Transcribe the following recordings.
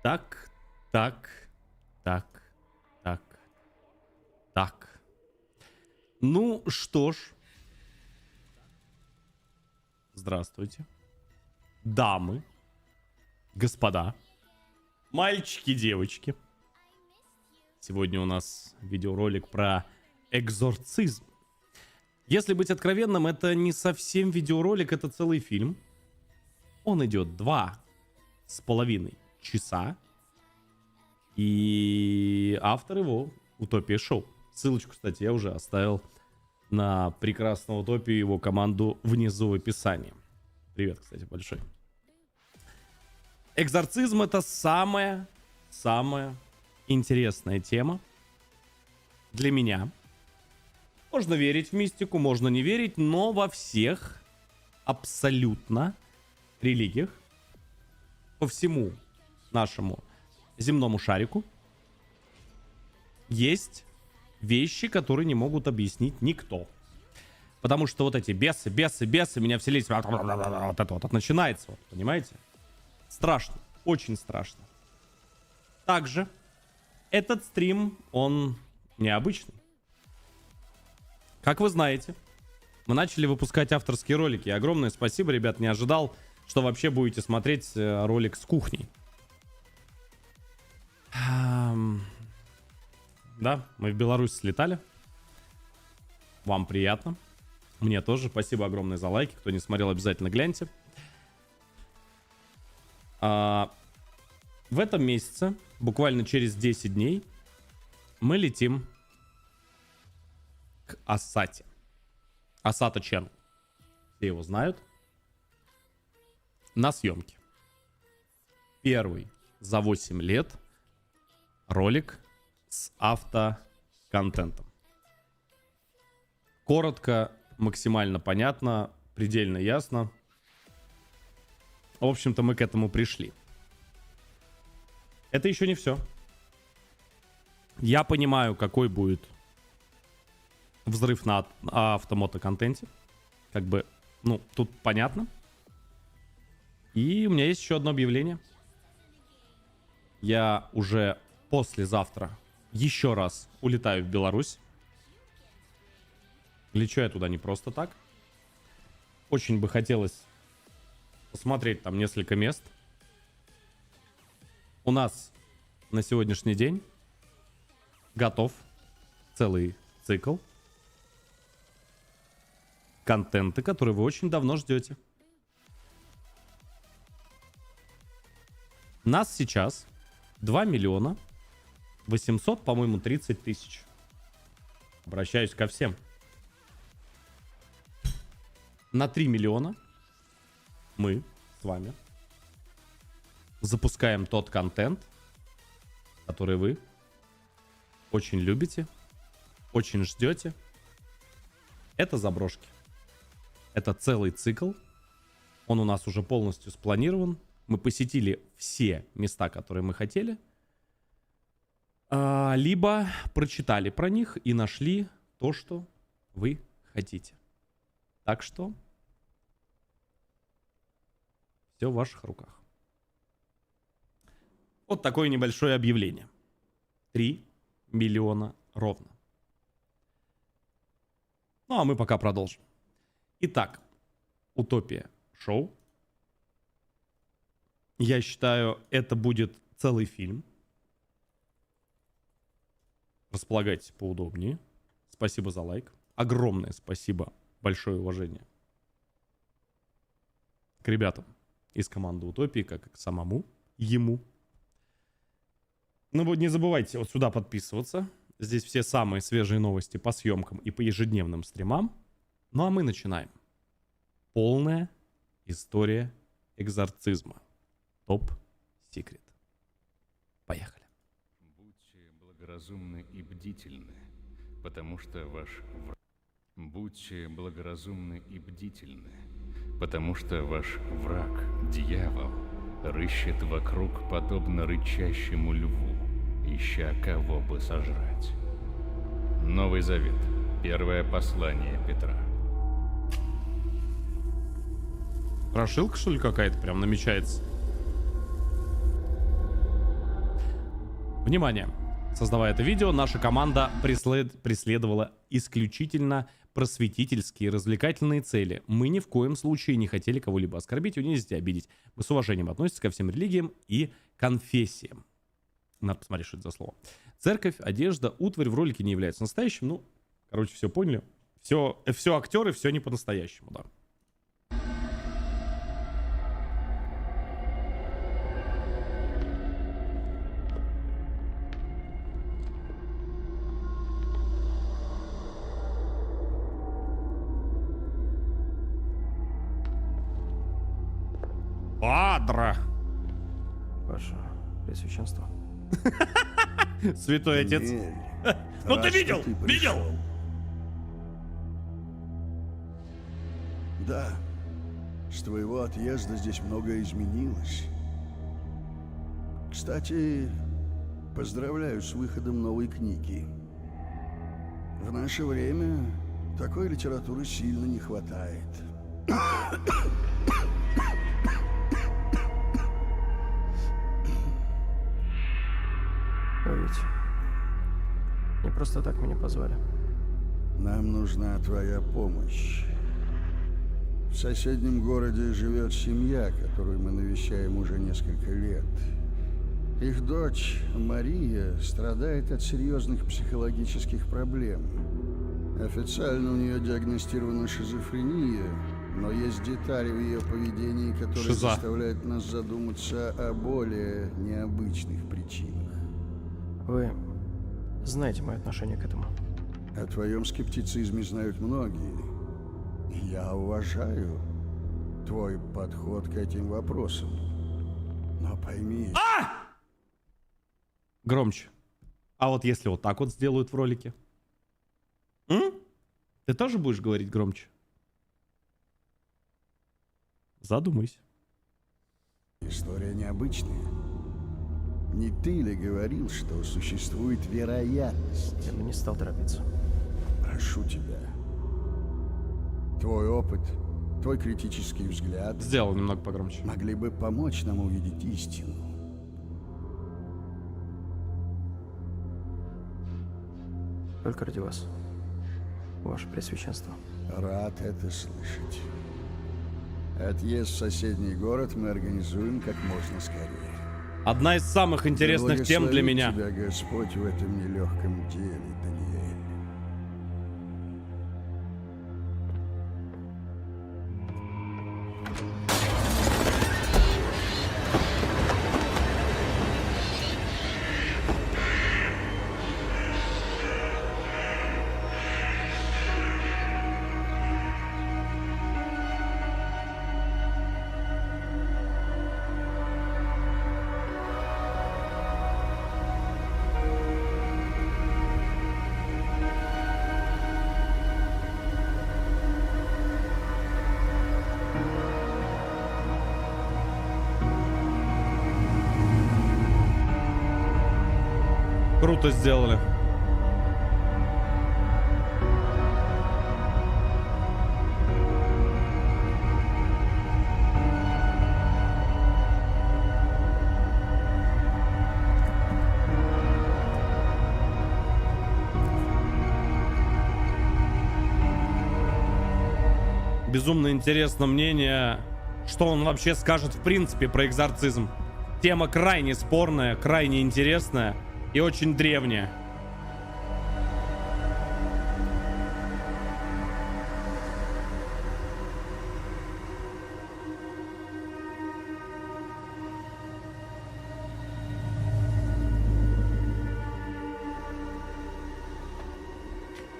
Так, так, так, так, так. Ну что ж. Здравствуйте. Дамы, господа, мальчики, девочки. Сегодня у нас видеоролик про экзорцизм. Если быть откровенным, это не совсем видеоролик, это целый фильм. Он идет 2,5 часа. И автор его Утопия Шоу. Ссылочку, кстати, я уже оставил на прекрасную Утопию и его команду внизу в описании. Привет, кстати, большой. Экзорцизм — это самая интересная тема для меня. Можно верить в мистику, можно не верить, но во всех абсолютно религиях по всему нашему земному шарику есть вещи, которые не могут объяснить никто. Потому что вот эти бесы меня вселились. Вот это вот начинается, вот, понимаете? Страшно, очень страшно. Также этот стрим, он необычный. Как вы знаете, мы начали выпускать авторские ролики. Огромное спасибо, ребят, не ожидал, что вообще будете смотреть ролик с кухней. Да, мы в Беларусь слетали. Вам приятно. Мне тоже. Спасибо огромное за лайки. Кто не смотрел, обязательно гляньте. В этом месяце, буквально через 10 дней, мы летим к Асате. Асата Channel. Все его знают. На съемки. Первый за 8 лет ролик с автоконтентом. Коротко, максимально понятно, предельно ясно. В общем-то, мы к этому пришли. Это еще не все. Я понимаю, какой будет взрыв на автомотоконтенте. Как бы, ну, тут понятно. И у меня есть еще одно объявление. Я уже послезавтра еще раз улетаю в Беларусь. Лечу я туда не просто так. Очень бы хотелось посмотреть там несколько мест. У нас на сегодняшний день готов целый цикл контента, который вы очень давно ждете. Нас сейчас 2 миллиона 800, по-моему, 30 тысяч. Обращаюсь ко всем. На 3 миллиона мы с вами запускаем тот контент, который вы очень любите, очень ждете. Это заброшки. Это целый цикл. Он у нас уже полностью спланирован. Мы посетили все места, которые мы хотели. Либо прочитали про них и нашли то, что вы хотите. Так что все в ваших руках. Вот такое небольшое объявление. 3 миллиона ровно. Ну, а мы пока продолжим. Итак, Утопия Шоу. Я считаю, это будет целый фильм. Располагайтесь поудобнее. Спасибо за лайк. Огромное спасибо, большое уважение к ребятам из команды Утопии, как и к самому ему. Ну, вот не забывайте вот сюда подписываться. Здесь все самые свежие новости по съемкам и по ежедневным стримам. Ну, а мы начинаем. Полная история экзорцизма. Топ-секрет. Поехали. Будьте благоразумны и бдительны, потому что ваш враг... Будьте благоразумны и бдительны, потому что ваш враг, дьявол, рыщет вокруг, подобно рычащему льву, ища кого бы сожрать. Новый Завет. Первое послание Петра. Страшилка, что ли, какая-то прям намечается? Внимание! Создавая это видео, наша команда преследовала исключительно просветительские и развлекательные цели. Мы ни в коем случае не хотели кого-либо оскорбить, унизить и обидеть. Мы с уважением относимся ко всем религиям и конфессиям. Надо посмотреть, что это за слово. Церковь, одежда, утварь в ролике не являются настоящим. Ну, короче, все поняли. Все актеры, все не по-настоящему, да. Падра! Ваше Пресвященство. Святой отец. Эмиль, Ну ты рад, что видел? ты Видел? пришел. Да, с твоего отъезда здесь многое изменилось. Кстати, поздравляю с выходом новой книги. В наше время такой литературы сильно не хватает. Вы ведь не просто так меня позвали. Нам нужна твоя помощь. В соседнем городе живет семья, которую мы навещаем уже несколько лет. Их дочь, Мария, страдает от серьезных психологических проблем. Официально у нее диагностирована шизофрения, но есть детали в ее поведении, которые Шиза. заставляют нас задуматься о более необычных причинах. Вы знаете мое отношение к этому. О твоем скептицизме знают многие. И я уважаю твой подход к этим вопросам. Но пойми, Громче. А вот если вот так вот сделают в ролике? М? Ты тоже будешь говорить громче? Задумайся. история необычная. Не ты ли говорил, что существует вероятность? Я бы не стал торопиться. Прошу тебя. Твой опыт, твой критический взгляд Сделал немного погромче. могли бы помочь нам увидеть истину. Только ради вас, Ваше Пресвященство. Рад это слышать. Отъезд в соседний город мы организуем как можно скорее. Одна из самых интересных тем для Благословит меня. тебя Господь в этом нелегком деле, Даниэль. Круто сделали. Безумно интересно мнение, что он вообще скажет в принципе про экзорцизм. Тема крайне спорная, крайне интересная и очень древняя.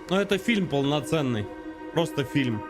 Но это фильм полноценный. Просто фильм.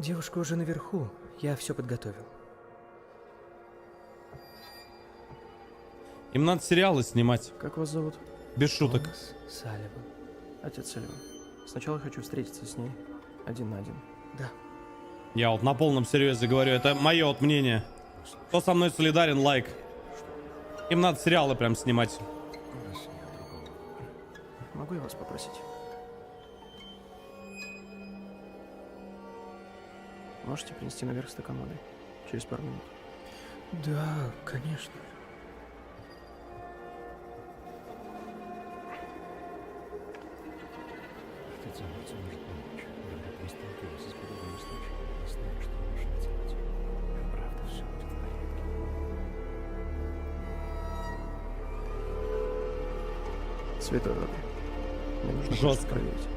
Девушка уже наверху. Я все подготовил. Им надо сериалы снимать. Как вас зовут? Без шуток. Томас Салливан. Отец Салливан. Сначала хочу встретиться с ней. 1 на 1. Да. Я вот на полном серьезе говорю, это мое вот мнение. Кто со мной солидарен, лайк. Им надо сериалы прям снимать. Могу я вас попросить? Можете принести наверх стакан воды? Через пару минут. Да, конечно. Отец Амурцев может помочь. Говорят, мы сталкиваемся с подобными случаями. Не знаю, что можно делать. Правда, все будет в порядке. Святой воды. Мне нужно Жестко. кое-что проверить.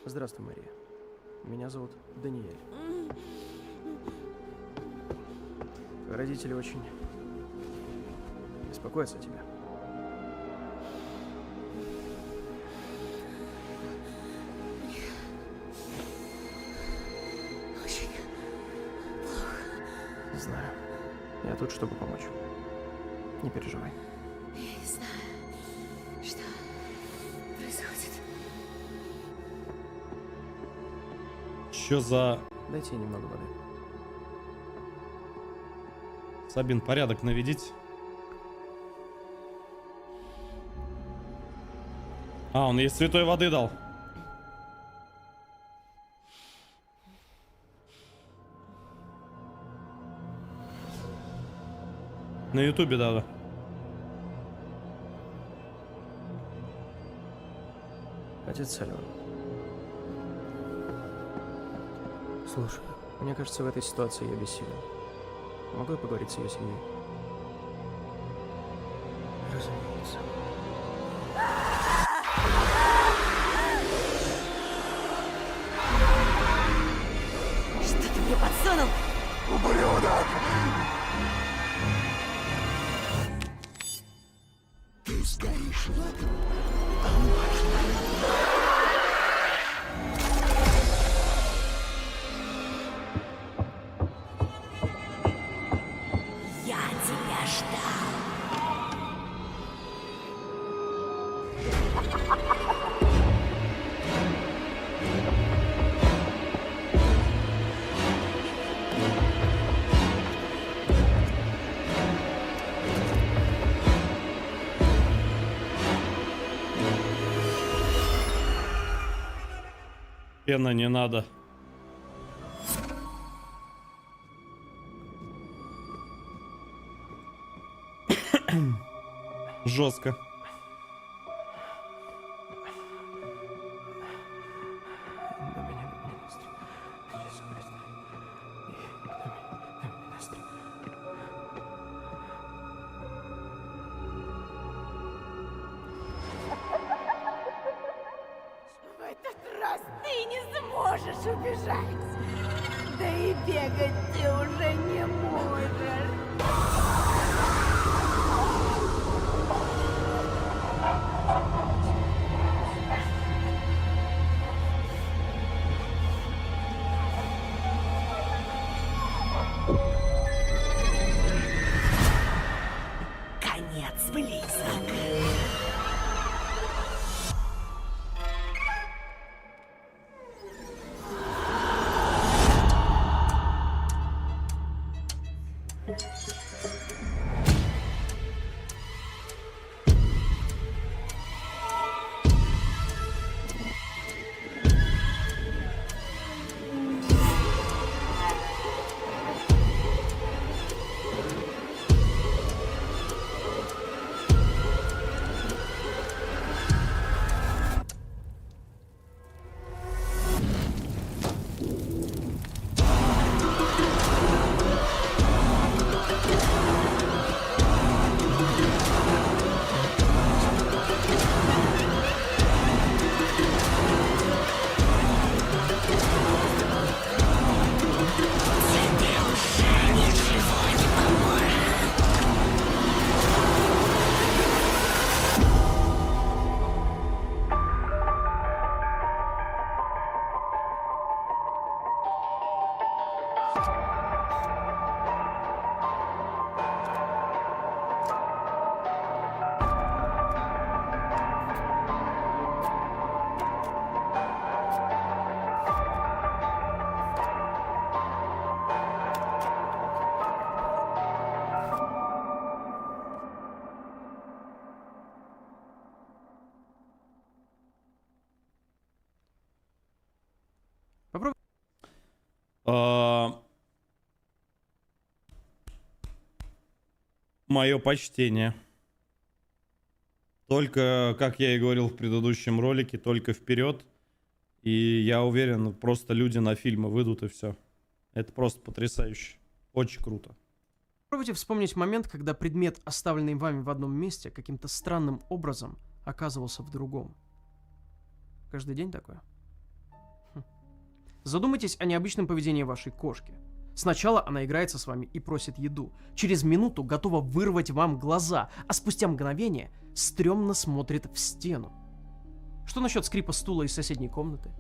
Здравствуй, Мария. Меня зовут Даниэль. Родители очень беспокоятся о тебе. Очень Знаю. Я тут, чтобы помочь. Не переживай. я не знаю, что происходит. Что за... Дайте ей немного воды. Сабин, порядок наведите. А, он ей святой воды дал. На ютубе надо. Отец Салливан. Слушай, мне кажется, в этой ситуации я бессилен. Могу я поговорить с ее семьей? Разумеется. Что ты мне подсунул? Я тебя ждал. Пена не надо. Жестко. В этот раз ты не сможешь убежать. Да и бегать ты уже не можешь. Конец близок. Мое почтение. Только, как я и говорил в предыдущем ролике, только вперед. И я уверен, просто люди на фильмы выйдут и все. Это просто потрясающе. Очень круто. Попробуйте вспомнить момент, когда предмет, оставленный вами в одном месте, каким-то странным образом оказывался в другом. Каждый день такое? Задумайтесь о необычном поведении вашей кошки. Сначала она играется с вами и просит еду. Через минуту готова вырвать вам глаза, а спустя мгновение стрёмно смотрит в стену. Что насчет скрипа стула из соседней комнаты?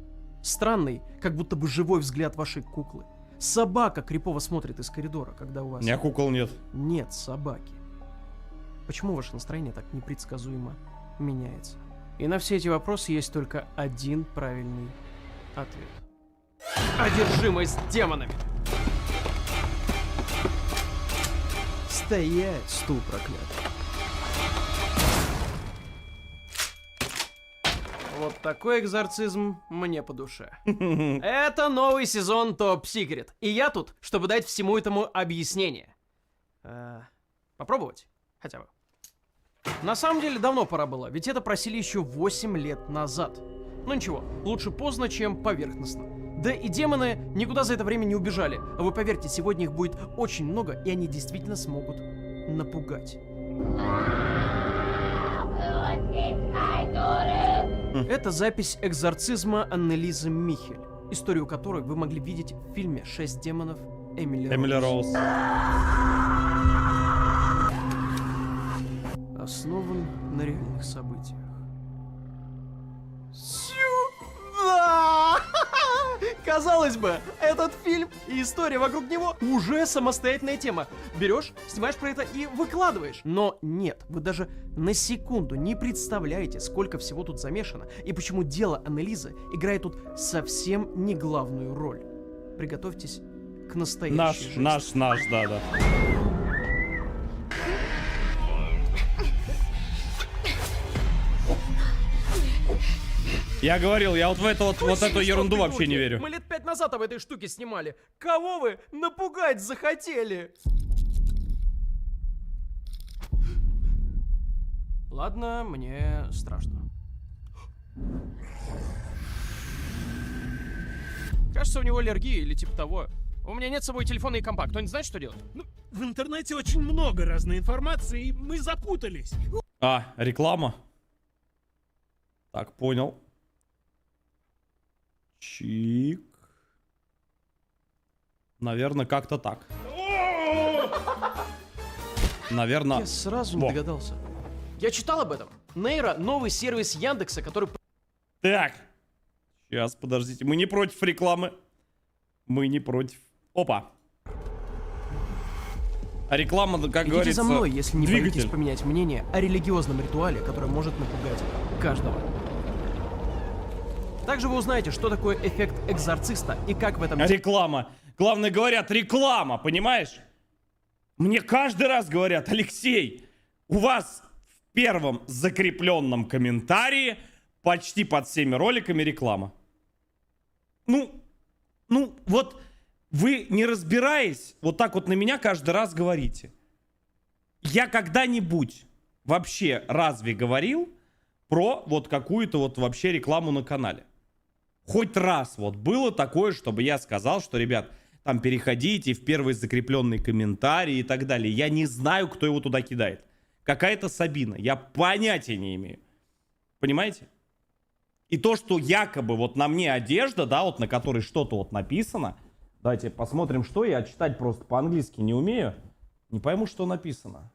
Странный, как будто бы живой взгляд вашей куклы. Собака крипово смотрит из коридора, когда у У вас меня кукол нет. нет собаки. Почему ваше настроение так непредсказуемо меняется? И на все эти вопросы есть только один правильный ответ. Одержимость демонами! Стоять, стул проклятый. Вот такой экзорцизм мне по душе. Это новый сезон Топ Секрет. И я тут, чтобы дать всему этому объяснение. Попробовать? Хотя бы. На самом деле давно пора было, ведь это просили еще 8 лет назад. Ну ничего, лучше поздно, чем поверхностно. Да и демоны никуда за это время не убежали. А вы поверьте, сегодня их будет очень много, и они действительно смогут напугать. Это запись экзорцизма Аннелизы Михель, историю которой вы могли видеть в фильме «6 демонов» Эмили Роуз. Основан на реальных событиях. Сюда! Казалось бы, этот фильм и история вокруг него уже самостоятельная тема. Берешь, снимаешь про это и выкладываешь. Но нет, вы даже на секунду не представляете, сколько всего тут замешано и почему дело Аннелизы играет тут совсем не главную роль. Приготовьтесь к настоящей жести. Наш, да. Я говорил, я вот в эту вот эту ерунду вообще не верю. Мы лет 5 назад об этой штуке снимали. Кого вы напугать захотели? Ладно, мне страшно. Кажется, у него аллергия или типа того. У меня нет с собой телефона и компа. Кто-нибудь знает, что делать? Ну, в интернете очень много разной информации, и мы запутались. Реклама. Так, понял. Чик. Наверное, как-то так. Наверное. Я сразу не догадался. Я читал об этом. Нейро — новый сервис Яндекса, который... Так. Сейчас, подождите. Мы не против рекламы. Мы не против. Опа. А реклама, как Идите говорится, за мной, если не двигатель. боитесь поменять мнение о религиозном ритуале, который может напугать каждого. Также вы узнаете, что такое эффект экзорциста и как в этом... Реклама. Главное, говорят, реклама, понимаешь? Мне каждый раз говорят: Алексей, у вас в первом закрепленном комментарии почти под всеми роликами реклама. Ну, вот вы, не разбираясь, вот так вот на меня каждый раз говорите. Я когда-нибудь вообще разве говорил про вот какую-то вот вообще рекламу на канале? Хоть раз вот было такое, чтобы я сказал, что, ребят, там переходите в первый закрепленный комментарий и так далее. Я не знаю, кто его туда кидает. Какая-то Сабина. Я понятия не имею. Понимаете? И то, что якобы вот на мне одежда, да, вот на которой что-то вот написано. Давайте посмотрим, что. Я читать просто по-английски не умею. Не пойму, что написано.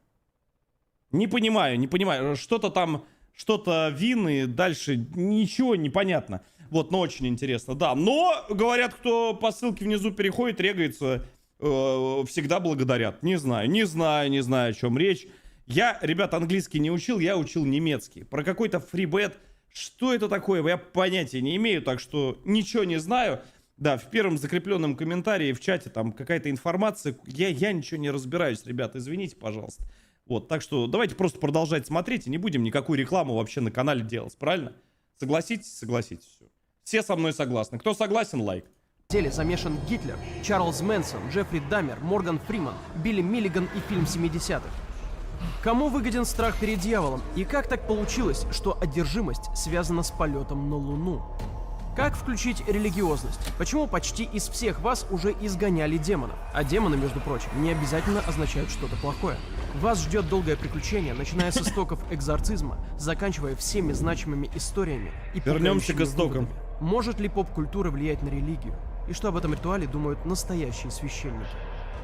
Не понимаю. Что-то там, что-то вины, дальше ничего не понятно. Вот, но очень интересно, да. Но, говорят, кто по ссылке внизу переходит, регается, всегда благодарят. Не знаю, о чем речь. Я, ребят, английский не учил, я учил немецкий. Про какой-то фрибет, что это такое, я понятия не имею, так что ничего не знаю. Да, в первом закрепленном комментарии в чате там какая-то информация, я ничего не разбираюсь, ребят, извините, пожалуйста. Вот, так что давайте просто продолжать смотреть и не будем никакую рекламу вообще на канале делать, правильно? Согласитесь? Согласитесь. Все со мной согласны. Кто согласен, лайк. деле замешан Гитлер, Чарльз Мэнсон, Джеффри Даммер, Морган Фриман, Билли Миллиган и фильм 70-х. Кому выгоден страх перед дьяволом? И как так получилось, что одержимость связана с полетом на Луну? Как включить религиозность? Почему почти из всех вас уже изгоняли демонов? А демоны, между прочим, не обязательно означают что-то плохое. Вас ждет долгое приключение, начиная с истоков экзорцизма, заканчивая всеми значимыми историями и Вернемся к пугающими истокам. выводами. Может ли поп-культура влиять на религию? И что об этом ритуале думают настоящие священники?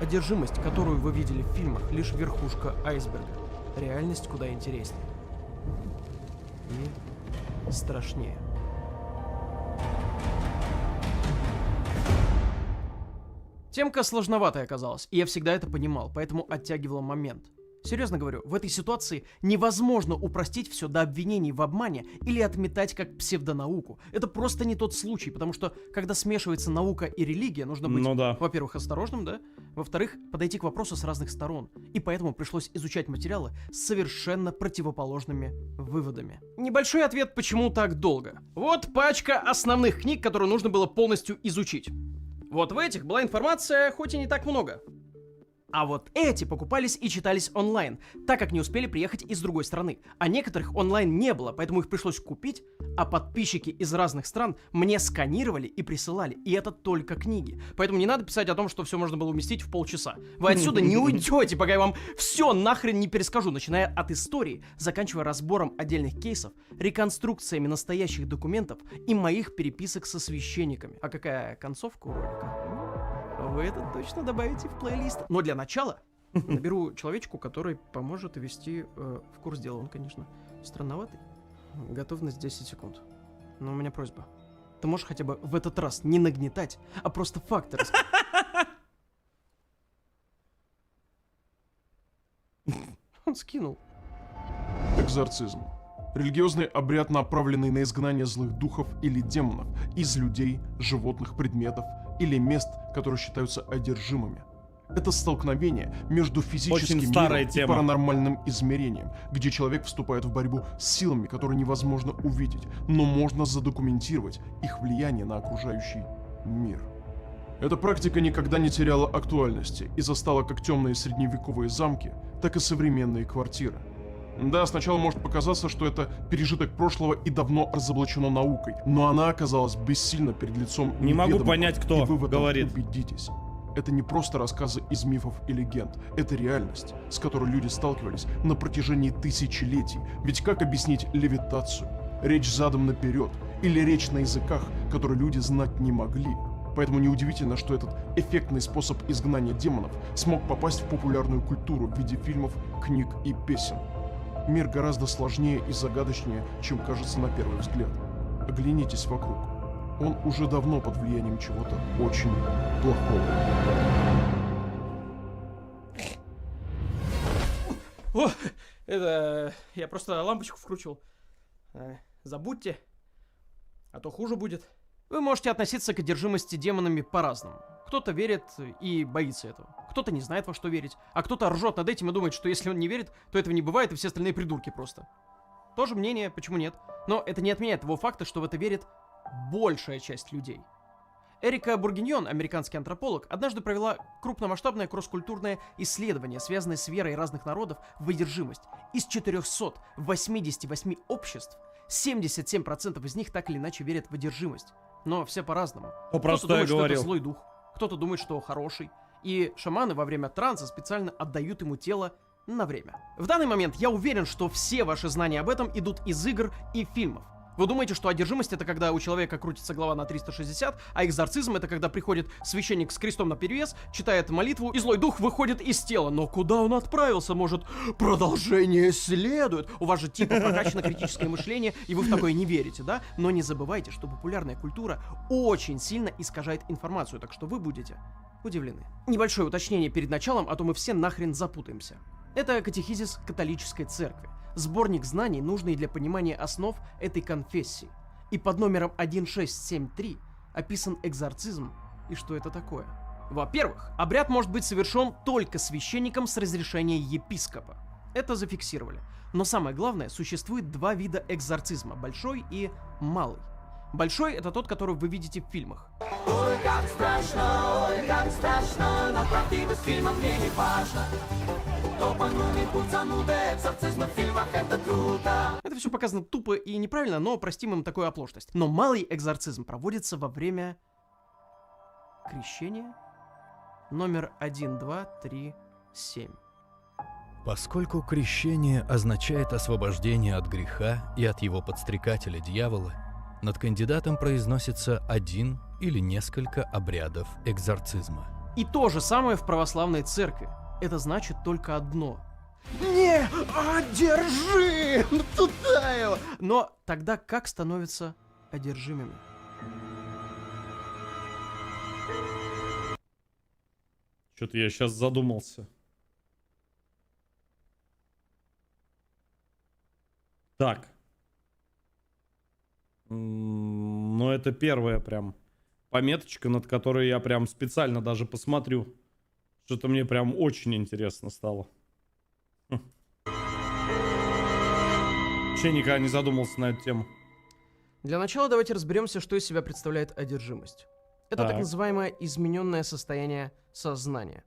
Одержимость, которую вы видели в фильмах, лишь верхушка айсберга. Реальность куда интереснее. И страшнее. Темка сложноватая оказалась, и я всегда это понимал, поэтому оттягивал момент. Серьезно говорю, в этой ситуации невозможно упростить все до обвинений в обмане или отметать как псевдонауку. Это просто не тот случай, потому что, когда смешивается наука и религия, нужно быть, Ну да. во-первых, осторожным, да? Во-вторых, подойти к вопросу с разных сторон. И поэтому пришлось изучать материалы с совершенно противоположными выводами. Небольшой ответ, почему так долго. Вот пачка основных книг, которые нужно было полностью изучить. Вот в этих была информация, хоть и не так много. А вот эти покупались и читались онлайн, так как не успели приехать из другой страны. А некоторых онлайн не было, поэтому их пришлось купить, а подписчики из разных стран мне сканировали и присылали. И это только книги. Поэтому не надо писать о том, что все можно было уместить в полчаса. Вы отсюда не уйдете, пока я вам все нахрен не перескажу, начиная от истории, заканчивая разбором отдельных кейсов, реконструкциями настоящих документов и моих переписок со священниками. А какая концовка у ролика? Вы это точно добавите в плейлист. Но для начала наберу человечку, который поможет ввести в курс дела. Он, конечно, странноватый. Готовность 10 секунд. Но у меня просьба. Ты можешь хотя бы в этот раз не нагнетать, а просто факты рассказать. Он скинул. Экзорцизм. Религиозный обряд, направленный на изгнание злых духов или демонов из людей, животных, предметов или мест, которые считаются одержимыми. Это столкновение между физическим Очень старая миром и тема. паранормальным измерением, где человек вступает в борьбу с силами, которые невозможно увидеть, но можно задокументировать их влияние на окружающий мир. Эта практика никогда не теряла актуальности и застала как темные средневековые замки, так и современные квартиры. Да, сначала может показаться, что это пережиток прошлого и давно разоблачено наукой, но она оказалась бессильна перед лицом Не могу неведомого, понять, кто и вы в этом говорит. убедитесь. Это не просто рассказы из мифов и легенд, это реальность, с которой люди сталкивались на протяжении тысячелетий. Ведь как объяснить левитацию, речь задом наперед или речь на языках, которые люди знать не могли? Поэтому неудивительно, что этот эффектный способ изгнания демонов смог попасть в популярную культуру в виде фильмов, книг и песен. Мир гораздо сложнее и загадочнее, чем кажется на первый взгляд. Оглянитесь вокруг. Он уже давно под влиянием чего-то очень плохого. О, это... Я просто лампочку вкручивал. Забудьте, а то хуже будет. Вы можете относиться к одержимости демонами по-разному. Кто-то верит и боится этого. Кто-то не знает, во что верить. А кто-то ржет над этим и думает, что если он не верит, то этого не бывает, и все остальные придурки просто. Тоже мнение, почему нет? Но это не отменяет того факта, что в это верит большая часть людей. Эрика Бургиньон, американский антрополог, однажды провела крупномасштабное кросс-культурное исследование, связанное с верой разных народов в одержимость. Из 488 обществ 77% из них так или иначе верят в одержимость. Но все по-разному. Ну, про Кто-то что я думает, что говорил. это злой дух, кто-то думает, что хороший. И шаманы во время транса специально отдают ему тело на время. В данный момент я уверен, что все ваши знания об этом идут из игр и фильмов. Вы думаете, что одержимость — это когда у человека крутится голова на 360, а экзорцизм — это когда приходит священник с крестом наперевес, читает молитву, и злой дух выходит из тела. Но куда он отправился? Может, продолжение следует? У вас же типа прокачано критическое мышление, и вы в такое не верите, да? Но не забывайте, что популярная культура очень сильно искажает информацию, так что вы будете удивлены. Небольшое уточнение перед началом, а то мы все нахрен запутаемся. Это катехизис католической церкви. Сборник знаний, нужный для понимания основ этой конфессии. И под номером 1673 описан экзорцизм и что это такое. Во-первых, обряд может быть совершен только священником с разрешения епископа. Это зафиксировали. Но самое главное, существует два вида экзорцизма – большой и малый. Большой — это тот, который вы видите в фильмах. Это все показано тупо и неправильно, но простим им такую оплошность. Но малый экзорцизм проводится во время крещения номер 1, 2, 3, 7. Поскольку крещение означает освобождение от греха и от его подстрекателя дьявола, над кандидатом произносится один или несколько обрядов экзорцизма. И то же самое в православной церкви. Это значит только одно. Не одержим! Туда его! Но тогда как становятся одержимыми? Что-то я сейчас задумался. Так. Ну, это первая прям пометочка, над которой я прям специально даже посмотрю. Что-то мне прям очень интересно стало. Вообще никогда не задумался на эту тему. Для начала давайте разберемся, что из себя представляет одержимость. Это так Так. называемое измененное состояние сознания.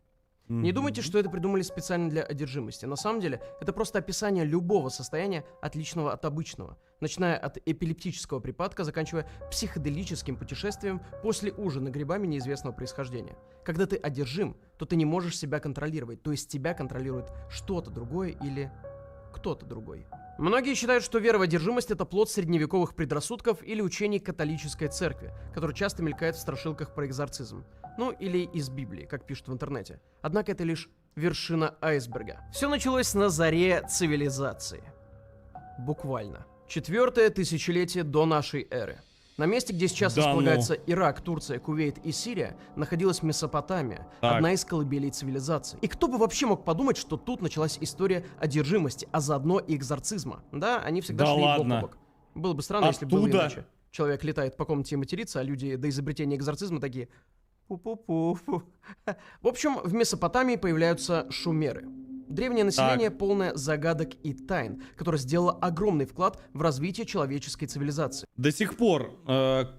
Не думайте, что это придумали специально для одержимости. На самом деле, это просто описание любого состояния, отличного от обычного, начиная от эпилептического припадка, заканчивая психоделическим путешествием после ужина грибами неизвестного происхождения. Когда ты одержим, то ты не можешь себя контролировать, то есть тебя контролирует что-то другое или кто-то другой. Многие считают, что вера в одержимость — это плод средневековых предрассудков или учений католической церкви, который часто мелькает в страшилках про экзорцизм. Ну, или из Библии, как пишут в интернете. Однако это лишь вершина айсберга. Все началось на заре цивилизации. Буквально. 4-е тысячелетие до нашей эры. На месте, где сейчас Да располагается Ирак, Турция, Кувейт и Сирия, находилась Месопотамия, Так. одна из колыбелей цивилизации. И кто бы вообще мог подумать, что тут началась история одержимости, а заодно и экзорцизма? Да, они всегда Да шли ладно. бок о бок. Было бы странно, если бы было Оттуда? иначе. Человек летает по комнате и матерится, а люди до изобретения экзорцизма такие... Пу-пу-пу-пу. В общем, в Месопотамии появляются шумеры. Древнее население, полное загадок и тайн, которое сделало огромный вклад в развитие человеческой цивилизации. До сих пор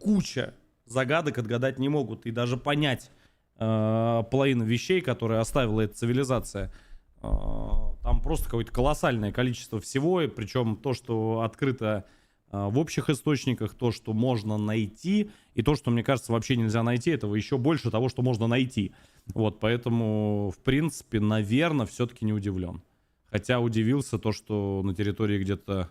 куча загадок отгадать не могут и даже понять половину вещей, которые оставила эта цивилизация. Там просто какое-то колоссальное количество всего, и причем то, что открыто в общих источниках, то, что можно найти, и то, что, мне кажется, вообще нельзя найти, этого еще больше того, что можно найти. Вот, поэтому, в принципе, наверное, все-таки не удивлен. Хотя удивился то, что на территории где-то...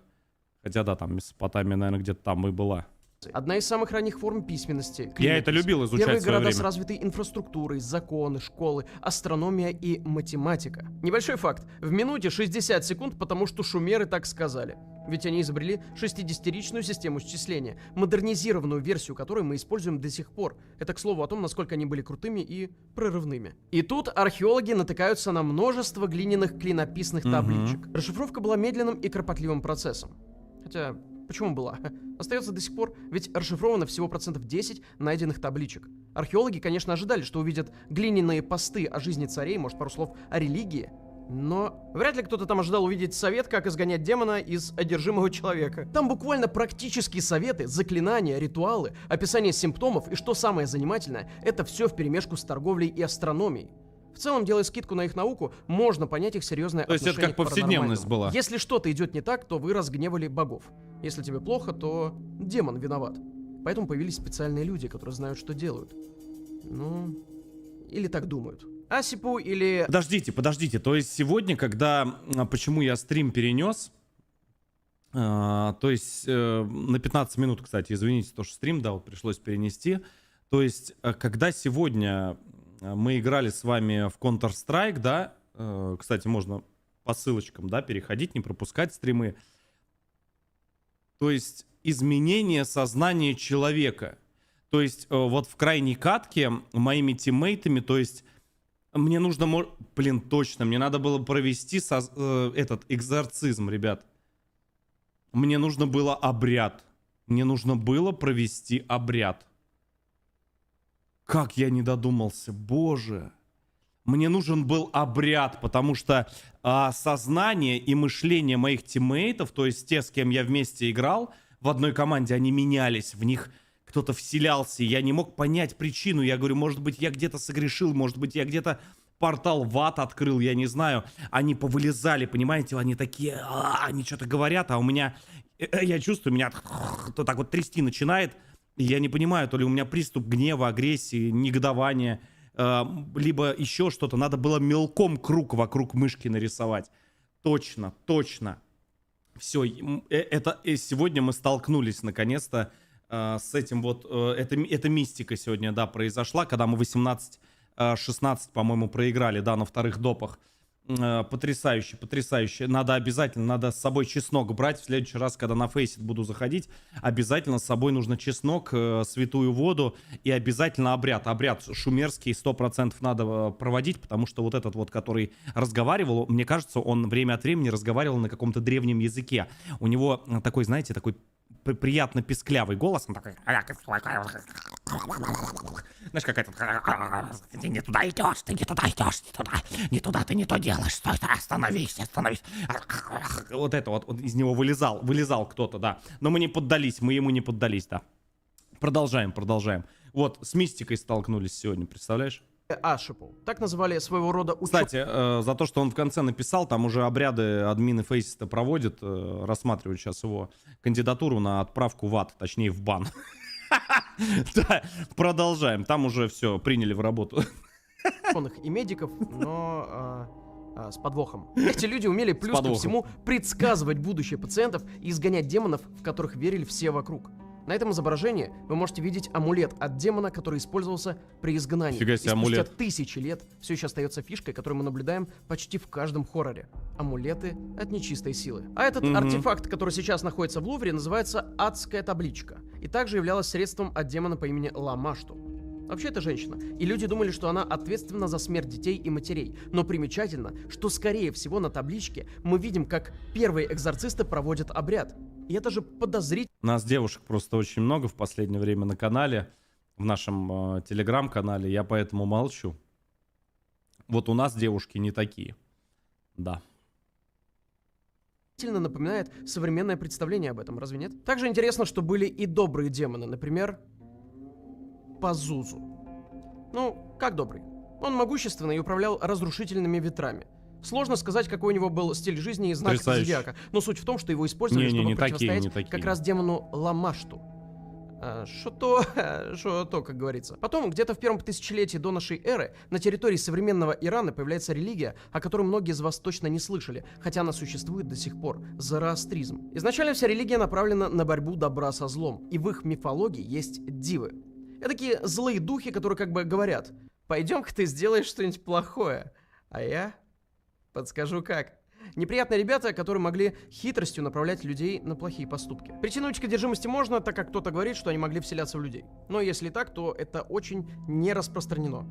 Хотя, да, там Месопотамия, наверное, где-то там и была. Одна из самых ранних форм письменности. Я клинопись. это любил изучать Первые в свое города с время. развитой инфраструктурой, законы, школы, астрономия и математика. Небольшой факт. В минуте 60 секунд, потому что шумеры так сказали. Ведь они изобрели 60-ричную систему счисления, модернизированную версию которой мы используем до сих пор. Это, к слову, о том, насколько они были крутыми и прорывными. И тут археологи натыкаются на множество глиняных клинописных табличек. Расшифровка была медленным и кропотливым процессом. Хотя... Почему была? Остается до сих пор, ведь расшифровано всего 10% найденных табличек. Археологи, конечно, ожидали, что увидят глиняные посты о жизни царей, может, пару слов о религии, но вряд ли кто-то там ожидал увидеть совет, как изгонять демона из одержимого человека. Там буквально практические советы, заклинания, ритуалы, описание симптомов и, что самое занимательное, это все вперемешку с торговлей и астрономией. В целом, делая скидку на их науку, можно понять их серьезное То есть это отношение как к повседневность паранормальному. была. Если что-то идет не так, то вы разгневали богов. Если тебе плохо, то демон виноват. Поэтому появились специальные люди, которые знают, что делают. Ну, или так думают. Асипу или... Подождите. То есть сегодня, когда... Почему я стрим перенес? То есть на 15 минут, кстати, извините, то, что стрим, да, вот пришлось перенести. То есть, когда сегодня мы играли с вами в Counter-Strike, да, кстати, можно по ссылочкам, да, переходить, не пропускать стримы. То есть изменение сознания человека. То есть вот в крайней катке моими тиммейтами, то есть мне нужно... Блин, точно, мне надо было провести этот экзорцизм, ребят. Мне нужно было обряд. Мне нужно было провести обряд. Как я не додумался, боже. Мне нужен был обряд, потому что сознание и мышление моих тиммейтов, то есть те, с кем я вместе играл, в одной команде они менялись, в них кто-то вселялся, и я не мог понять причину. Я говорю, может быть, я где-то согрешил, может быть, я где-то портал в ад открыл, я не знаю. Они повылезали, понимаете, они такие, они что-то говорят, а у меня, я чувствую, меня то так вот трясти начинает, и я не понимаю, то ли у меня приступ гнева, агрессии, негодования, либо еще что-то. Надо было мелком круг вокруг мышки нарисовать. Точно, точно. Все, это сегодня мы столкнулись наконец-то с этим вот, это мистика сегодня, да, произошла, когда мы 18-16, по-моему, проиграли, да, на вторых допах. Потрясающе, потрясающе. Надо обязательно, надо с собой чеснок брать. В следующий раз, когда на фейсит буду заходить, обязательно с собой нужно чеснок, святую воду и обязательно обряд. Обряд шумерский 100% надо проводить, потому что вот этот вот, который разговаривал, мне кажется, он время от времени разговаривал на каком-то древнем языке. У него такой, знаете, такой приятно писклявый голос. Он такой... Знаешь, какая-то... Ты не туда идешь, ты не туда идешь, не туда, ты не то делаешь, стой, остановись, остановись. Вот это вот, из него вылезал кто-то, да. Но мы не поддались, мы ему не поддались, да. Продолжаем. Вот, с мистикой столкнулись сегодня, представляешь? Ашипу. Так называли своего рода Кстати, за то, что он в конце написал, там уже обряды админы фейсита проводят, рассматривают сейчас его кандидатуру на отправку в ад, точнее в бан. Да, продолжаем. Там уже все, приняли в работу. ученых и медиков, но с подвохом. Эти люди умели плюс ко всему предсказывать будущее пациентов и изгонять демонов, в которых верили все вокруг. На этом изображении вы можете видеть амулет от демона, который использовался при изгнании. Фига себе, и спустя амулет. тысячи лет все еще остается фишкой, которую мы наблюдаем почти в каждом хорроре. Амулеты от нечистой силы. А этот артефакт, который сейчас находится в Лувре, называется «Адская табличка». И также являлась средством от демона по имени Ламашту. Вообще это женщина, и люди думали, что она ответственна за смерть детей и матерей. Но примечательно, что скорее всего на табличке мы видим, как первые экзорцисты проводят обряд. И это же подозрительно. У нас девушек просто очень много в последнее время на канале, в нашем телеграм-канале, я поэтому молчу. Вот у нас девушки не такие. Да. Напоминает современное представление об этом, разве нет? Также интересно, что были и добрые демоны, например, Пазузу. Ну, как добрый? Он могущественный и управлял разрушительными ветрами. Сложно сказать, какой у него был стиль жизни и знак зодиака, но суть в том, что его использовали, чтобы противостоять как раз демону Ламашту. Что, как говорится. Потом, где-то в первом тысячелетии до нашей эры, на территории современного Ирана появляется религия, о которой многие из вас точно не слышали, хотя она существует до сих пор – зороастризм. Изначально вся религия направлена на борьбу добра со злом, и в их мифологии есть дивы. Это такие злые духи, которые как бы говорят: пойдем-ка ты сделаешь что-нибудь плохое, а я подскажу как. Неприятные ребята, которые могли хитростью направлять людей на плохие поступки. Притянуть к одержимости можно, так как кто-то говорит, что они могли вселяться в людей. Но если так, то это очень не распространено.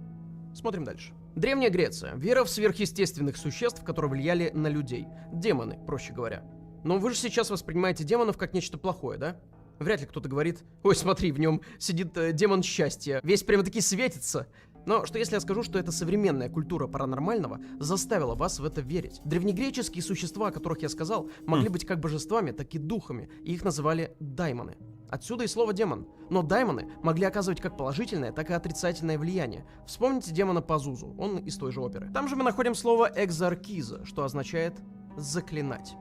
Смотрим дальше. Древняя Греция. Вера в сверхъестественных существ, которые влияли на людей. Демоны, проще говоря. Но вы же сейчас воспринимаете демонов как нечто плохое, да? Вряд ли кто-то говорит: ой, смотри, в нем сидит демон счастья, весь прямо-таки светится. Но что если я скажу, что эта современная культура паранормального заставила вас в это верить? Древнегреческие существа, о которых я сказал, могли быть как божествами, так и духами, и их называли даймоны. Отсюда и слово демон. Но даймоны могли оказывать как положительное, так и отрицательное влияние. Вспомните демона Пазузу, он из той же оперы. Там же мы находим слово экзоркиза, что означает заклинать.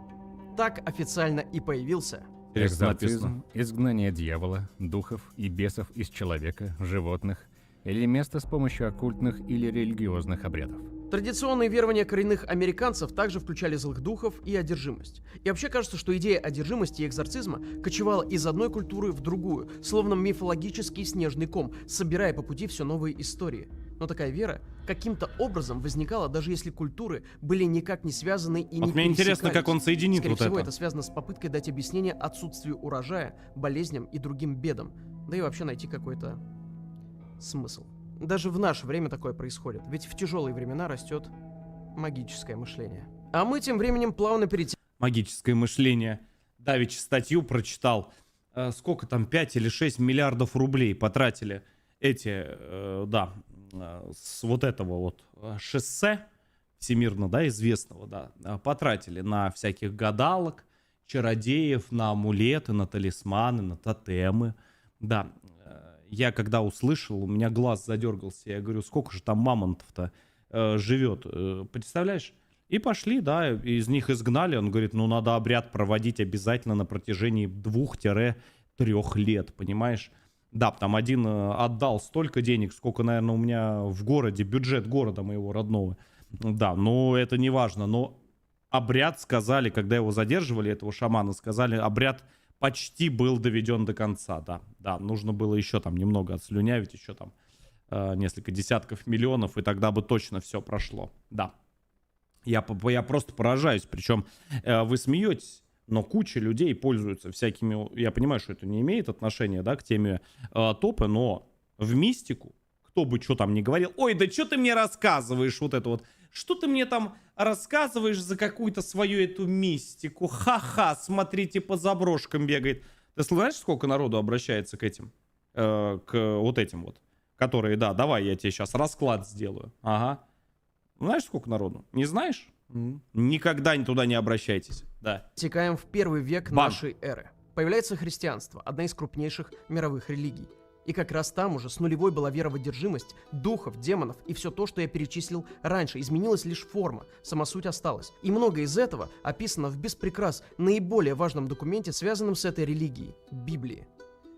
Так официально и появился Экзорцизм, изгнание дьявола, духов и бесов из человека, животных или место с помощью оккультных или религиозных обрядов. Традиционные верования коренных американцев также включали злых духов и одержимость. И вообще кажется, что идея одержимости и экзорцизма кочевала из одной культуры в другую, словно мифологический снежный ком, собирая по пути все новые истории. Но такая вера каким-то образом возникала, даже если культуры были никак не связаны и не мне интересно, как он соединит Скорее вот всего, это. это связано с попыткой дать объяснение отсутствию урожая, болезням и другим бедам. Да и вообще найти какой-то смысл. Даже в наше время такое происходит, ведь в тяжелые времена растет магическое мышление. А мы тем временем плавно перейти... Магическое мышление. Давич статью прочитал. Сколько там, 5 или 6 миллиардов рублей потратили эти, с вот этого вот шоссе всемирно, да, известного, да, потратили на всяких гадалок, чародеев, на амулеты, на талисманы, на тотемы. Да, я когда услышал, у меня глаз задергался. Я говорю, сколько же там мамонтов-то живет, представляешь? И пошли, да, из них изгнали. Он говорит, ну надо обряд проводить обязательно на протяжении 2-3 лет, понимаешь? Да, там один отдал столько денег, сколько, наверное, у меня в городе, бюджет города моего родного. Да, но это не важно. Но обряд, сказали, когда его задерживали, этого шамана, сказали, обряд почти был доведен до конца, да. Да, нужно было еще там немного отслюнявить, еще там несколько десятков миллионов, и тогда бы точно все прошло, да. Я просто поражаюсь, причем вы смеетесь, но куча людей пользуются всякими, я понимаю, что это не имеет отношения, да, к теме топа, но в мистику, кто бы что там ни говорил, ой, да что ты мне рассказываешь вот это вот, что ты мне там рассказываешь за какую-то свою эту мистику, ха-ха, смотрите, по заброшкам бегает. Ты знаешь, сколько народу обращается к этим, к вот этим вот, которые, да, давай я тебе сейчас расклад сделаю, ага. Знаешь, сколько народу? Не знаешь? Никогда туда не обращайтесь. Да. Текаем в 1 век нашей эры. Появляется христианство, одна из крупнейших мировых религий. И как раз там уже с нулевой была вера в одержимость, духов, демонов и все то, что я перечислил раньше. Изменилась лишь форма, сама суть осталась. И многое из этого описано в без прикрас наиболее важном документе, связанном с этой религией – Библии.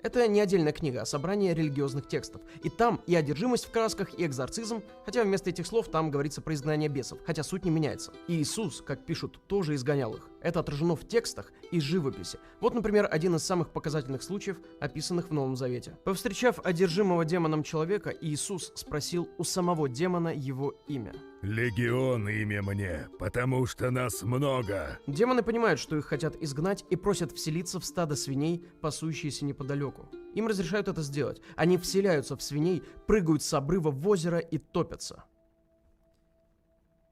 Это не отдельная книга, а собрание религиозных текстов. И там и одержимость в красках, и экзорцизм, хотя вместо этих слов там говорится про изгнание бесов, хотя суть не меняется. И Иисус, как пишут, тоже изгонял их. Это отражено в текстах и живописи. Вот, например, один из самых показательных случаев, описанных в Новом Завете. Повстречав одержимого демоном человека, Иисус спросил у самого демона его имя. «Легион имя мне, потому что нас много». Демоны понимают, что их хотят изгнать, и просят вселиться в стадо свиней, пасущиеся неподалеку. Им разрешают это сделать. Они вселяются в свиней, прыгают с обрыва в озеро и топятся.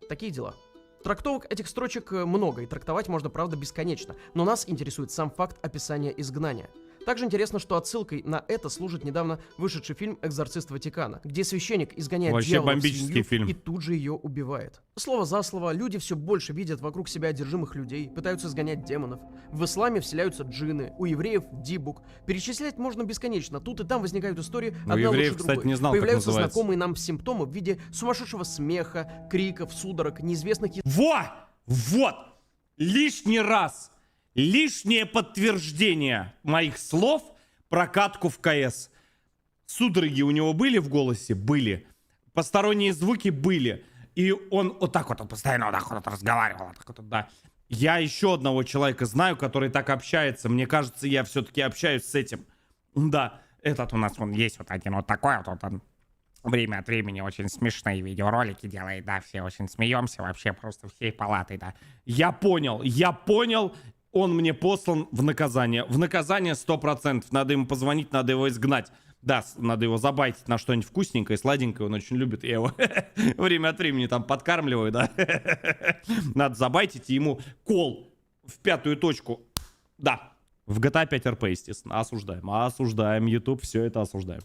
Такие дела. Трактовок этих строчек много, и трактовать можно, правда, бесконечно. Но нас интересует сам факт описания изгнания. Также интересно, что отсылкой на это служит недавно вышедший фильм «Экзорцист Ватикана», где священник изгоняет вообще дьявола в бомбический свинью фильм. и тут же ее убивает. Слово за слово, люди все больше видят вокруг себя одержимых людей, пытаются изгонять демонов. В исламе вселяются джинны, у евреев дибук. Перечислять можно бесконечно, тут и там возникают истории одна евреев, лучше кстати, другой. не знал, как Появляются называется. знакомые нам симптомы в виде сумасшедшего смеха, криков, судорог, неизвестных Вот! Лишний раз! Лишнее подтверждение моих слов про катку в КС. Судороги у него были в голосе? Были. Посторонние звуки были. И он вот так вот, он постоянно вот так вот разговаривал. Вот так вот, да. Я еще одного человека знаю, который так общается. Мне кажется, я все-таки общаюсь с этим. Да, этот у нас вон есть вот один вот такой вот он. Время от времени очень смешные видеоролики делает, да, все очень смеемся, вообще просто всей палатой, да. Я понял, он мне послан в наказание. В наказание 100%. Надо ему позвонить, надо его изгнать. Да, надо его забайтить на что-нибудь вкусненькое, сладенькое, он очень любит. Я его время от времени там подкармливаю, да. Надо забайтить и ему кол в 5-ю точку. Да, в GTA 5 RP, естественно, осуждаем, YouTube, все это осуждаем.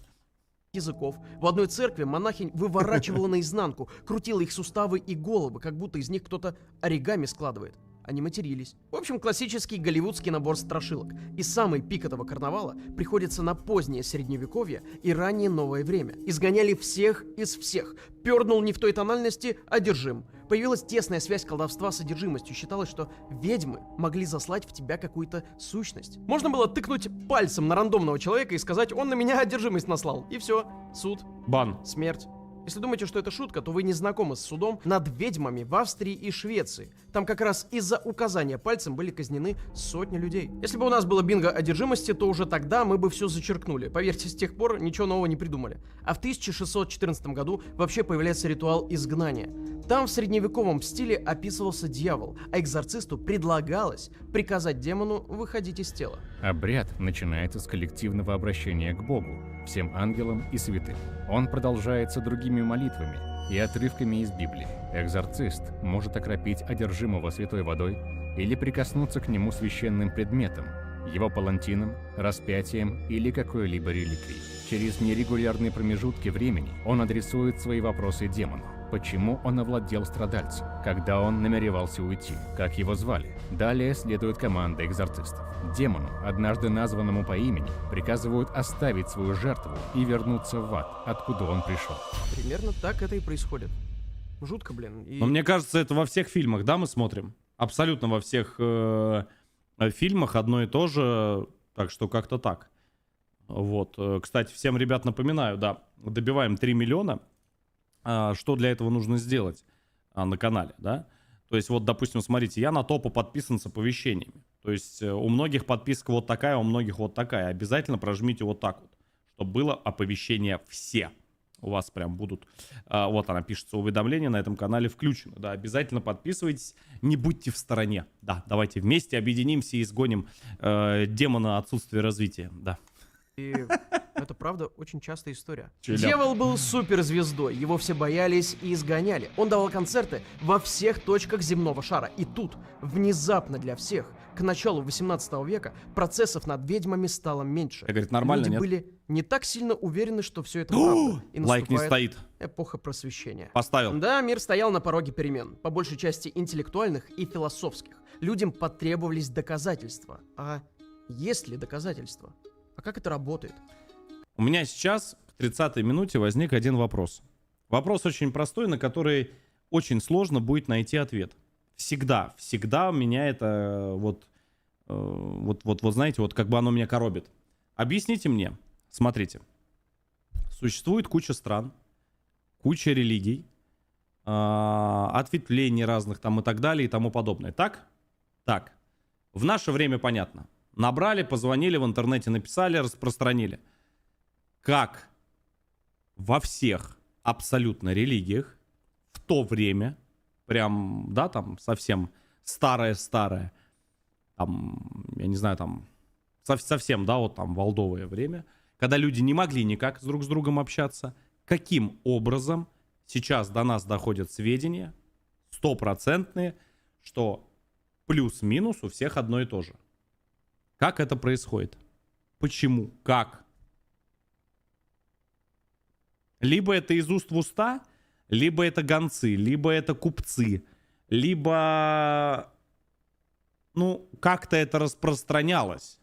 языков. В одной церкви монахинь выворачивала наизнанку, крутила их суставы и головы, как будто из них кто-то оригами складывает. Они матерились. В общем, классический голливудский набор страшилок. И самый пик этого карнавала приходится на позднее средневековье и раннее новое время. Изгоняли всех из всех. Пернул не в той тональности, одержим. Появилась тесная связь колдовства с одержимостью. Считалось, что ведьмы могли заслать в тебя какую-то сущность. Можно было тыкнуть пальцем на рандомного человека и сказать, он на меня одержимость наслал. И все. Суд. Бан. Смерть. Если думаете, что это шутка, то вы не знакомы с судом над ведьмами в Австрии и Швеции. Там как раз из-за указания пальцем были казнены сотни людей. Если бы у нас было бинго одержимости, то уже тогда мы бы все зачеркнули. Поверьте, с тех пор ничего нового не придумали. А в 1614 году вообще появляется ритуал изгнания. Там в средневековом стиле описывался дьявол, а экзорцисту предлагалось приказать демону выходить из тела. Обряд начинается с коллективного обращения к Богу, всем ангелам и святым. Он продолжается другими молитвами и отрывками из Библии. Экзорцист может окропить одержимого святой водой или прикоснуться к нему священным предметом, его палантином, распятием или какой-либо реликвией. Через нерегулярные промежутки времени он адресует свои вопросы демону. почему он овладел страдальцем, когда он намеревался уйти, как его звали. Далее следует команда экзорцистов. Демону, однажды названному по имени, приказывают оставить свою жертву и вернуться в ад, откуда он пришел. Примерно так это и происходит. Жутко, блин. И... Но мне кажется, это во всех фильмах, да, мы смотрим? Абсолютно во всех фильмах одно и то же, так что как-то так. Вот. Кстати, всем ребят напоминаю, да, добиваем 3 миллиона. Что для этого нужно сделать на канале, да? То есть вот, допустим, смотрите, я на топу подписан с оповещениями. То есть у многих подписка вот такая, у многих вот такая. Обязательно прожмите вот так вот, чтобы было оповещение все. У вас прям будут, вот она пишется, уведомления на этом канале включены. Да, обязательно подписывайтесь, не будьте в стороне. Да, давайте вместе объединимся и изгоним демона отсутствия развития. Да. И это правда очень частая история. Челяб. Дьявол был суперзвездой, его все боялись и изгоняли. Он давал концерты во всех точках земного шара. И тут, внезапно для всех, к началу 18 века процессов над ведьмами стало меньше. Я, говорит, нормально, Люди нет? были не так сильно уверены, что все это правда. И Лайк не наступает стоит. эпоха просвещения. Поставил. Да, мир стоял на пороге перемен, по большей части интеллектуальных и философских. Людям потребовались доказательства. А есть ли доказательства? А как это работает? У меня сейчас к 30-й минуте возник один вопрос. Вопрос очень простой, на который очень сложно будет найти ответ. Всегда меня это вот знаете, вот как бы оно меня коробит. Объясните мне, смотрите, существует куча стран, куча религий, ответвлений разных там и так далее и тому подобное. Так? Так. В наше время понятно. Набрали, позвонили, в интернете написали, распространили. Как во всех абсолютно религиях в то время, прям, да, там совсем старое-старое, там, я не знаю, там, совсем, да, вот там, волдовое время, когда люди не могли никак друг с другом общаться, каким образом сейчас до нас доходят сведения, стопроцентные, что плюс-минус у всех одно и то же. Как это происходит? Почему? Как? Либо это из уст в уста, либо это гонцы, либо это купцы, либо, ну, как-то это распространялось.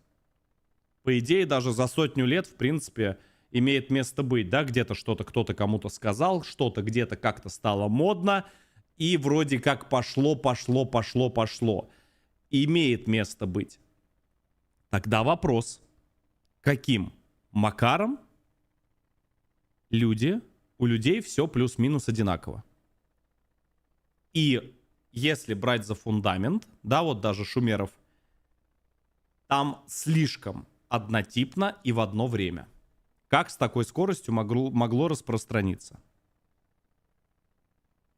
По идее, даже за 100 лет, в принципе, имеет место быть, да, где-то что-то кто-то кому-то сказал, что-то где-то как-то стало модно, и вроде как пошло. Имеет место быть. Тогда вопрос, каким макаром у людей все плюс-минус одинаково. И если брать за фундамент, да, вот даже шумеров, там слишком однотипно и в одно время. Как с такой скоростью могло распространиться?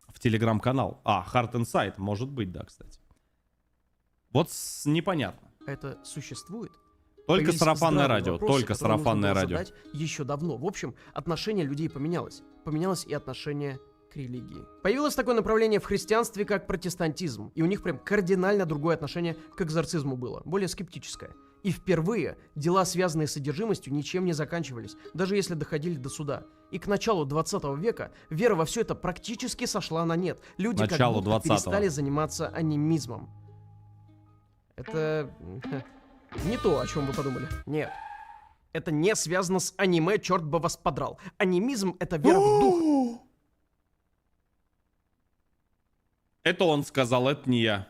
В телеграм-канал. Heart and Sight, может быть, да, кстати. Вот непонятно. Это существует? Только Появились сарафанное здравые радио, вопросы, только которые нужно сарафанное было радио. задать еще давно. В общем, отношение людей поменялось. Поменялось и отношение к религии. Появилось такое направление в христианстве, как протестантизм. И у них прям кардинально другое отношение к экзорцизму было. Более скептическое. И впервые дела, связанные с содержимостью, ничем не заканчивались, даже если доходили до суда. И к началу 20 века вера во все это практически сошла на нет. Люди как Началу будто 20-го. перестали заниматься анимизмом. Это не то, о чем вы подумали. Нет. Это не связано с аниме, черт бы вас подрал. Анимизм — это вера в дух. Это он сказал, это не я.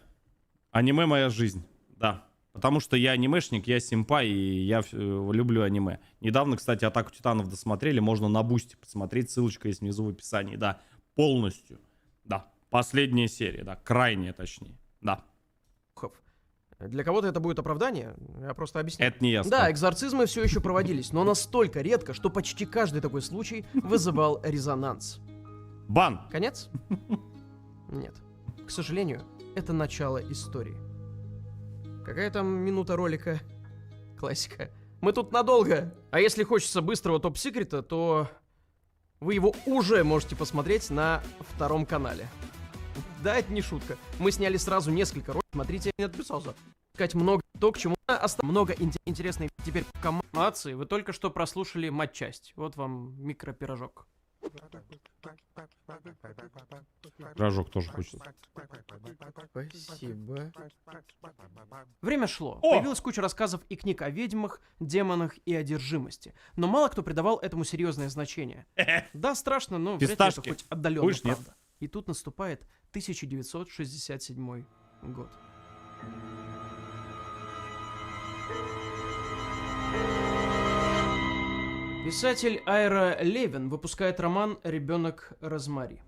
Аниме моя жизнь, да. Потому что я анимешник, я симпай, и я люблю аниме. Недавно, кстати, «Атаку титанов» досмотрели, можно на Бусти посмотреть, ссылочка есть внизу в описании, да. Полностью, да. Последняя серия, да, крайняя точнее, да. Для кого-то это будет оправдание, я просто объясню. Это не я сказал. Да, экзорцизмы все еще проводились, но настолько редко, что почти каждый такой случай вызывал резонанс. Бан! Конец? Нет. К сожалению, это начало истории. Какая там минута ролика? Классика. Мы тут надолго. А если хочется быстрого топ-секрета, то вы его уже можете посмотреть на втором канале. Да, это не шутка. Мы сняли сразу несколько роликов. Смотрите, не отписался. Сказать много то, к чему много интересной теперь комбинации. Вы только что прослушали матчасть. Вот вам микропирожок. Рожок тоже хочется. Спасибо. Время шло. О! Появилась куча рассказов и книг о ведьмах, демонах и одержимости. Но мало кто придавал этому серьезное значение. Да, страшно, но вряд ли это Фисташки. хоть отдаленно Будешь, нет? правда. И тут наступает 1967 год. Писатель Айра Левин выпускает роман «Ребенок Розмари».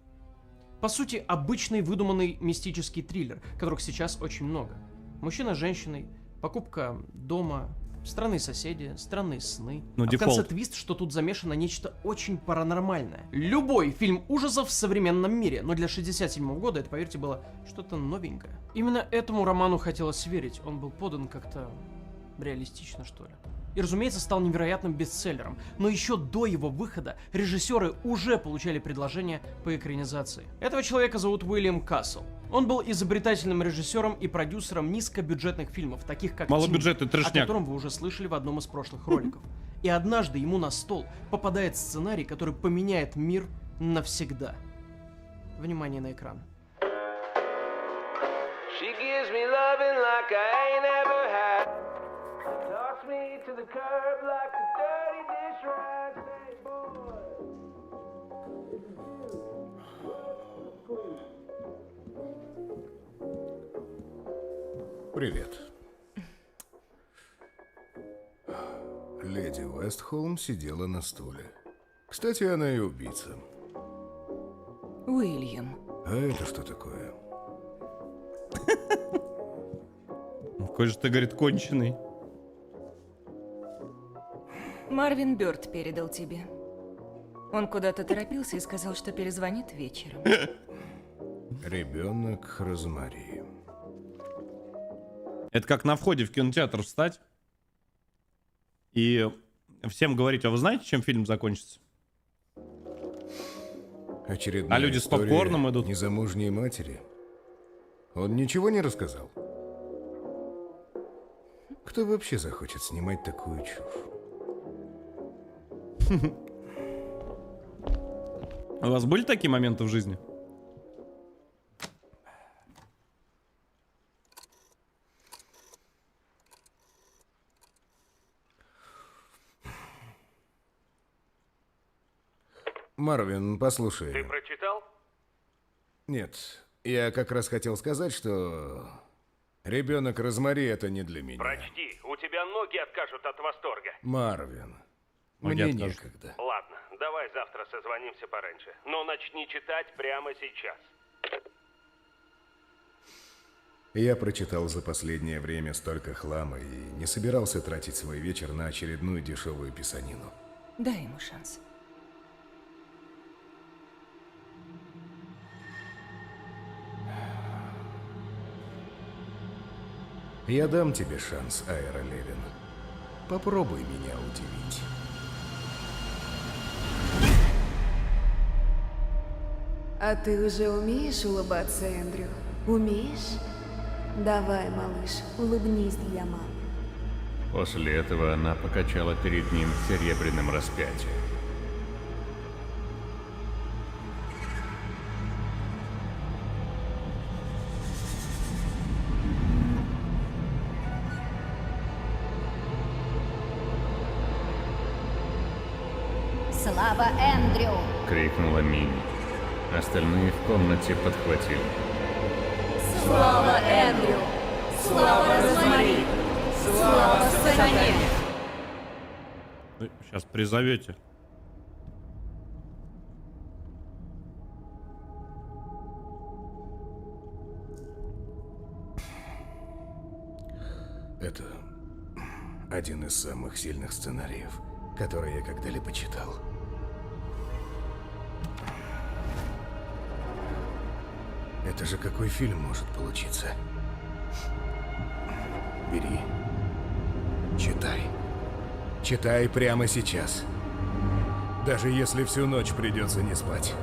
По сути, обычный выдуманный мистический триллер, которых сейчас очень много. Мужчина с женщиной, покупка дома, странные соседи, странные сны. Ну, а в конце дефолт. твист, что тут замешано нечто очень паранормальное. Любой фильм ужасов в современном мире, но для 67 года это, поверьте, было что-то новенькое. Именно этому роману хотелось верить, он был подан как-то реалистично, что ли. И, разумеется, стал невероятным бестселлером. Но еще до его выхода режиссеры уже получали предложения по экранизации. Этого человека зовут Уильям Кассел. Он был изобретательным режиссером и продюсером низкобюджетных фильмов, таких как Малобюджетный «Тень», о трешняк. котором вы уже слышали в одном из прошлых роликов. И однажды ему на стол попадает сценарий, который поменяет мир навсегда. Внимание на экран. She gives me loving like I ain't ever had. Toss me to the curb like a dirty dish rag. Say, boy. Привет. Леди Уэстхолм сидела на стуле. Кстати, она и убийца. Уильям. А это что такое? Какой же ты, говорит, конченый. Марвин Бёрд передал тебе. Он куда-то торопился и сказал, что перезвонит вечером. Ребенок Розмари. Это как на входе в кинотеатр встать и всем говорить, а вы знаете, чем фильм закончится? Очередная А люди с история попкорном идут. Незамужней матери. Он ничего не рассказал? Кто вообще захочет снимать такую чушь? У вас были такие моменты в жизни? Марвин, послушай. Ты прочитал? Нет, я как раз хотел сказать, что ребенок Розмари это не для меня. Прочти, у тебя ноги откажут от восторга. Марвин, Ноги мне откажут. некогда. Ладно, давай завтра созвонимся пораньше. Но начни читать прямо сейчас. Я прочитал за последнее время столько хлама и не собирался тратить свой вечер на очередную дешевую писанину. Дай ему шанс. Я дам тебе шанс, Айра Левин. Попробуй меня удивить. А ты уже умеешь улыбаться, Эндрю? Умеешь? Давай, малыш, улыбнись для мамы. После этого она покачала перед ним серебряным распятием. Слава Эндрю! Крикнула Минни. Остальные в комнате подхватили. Слава Эндрю! Слава Розмари! Слава сатане! Сейчас призовете. Это один из самых сильных сценариев, которые я когда-либо читал. Это же какой фильм может получиться? Бери. Читай. Читай прямо сейчас. Даже если всю ночь придется не спать.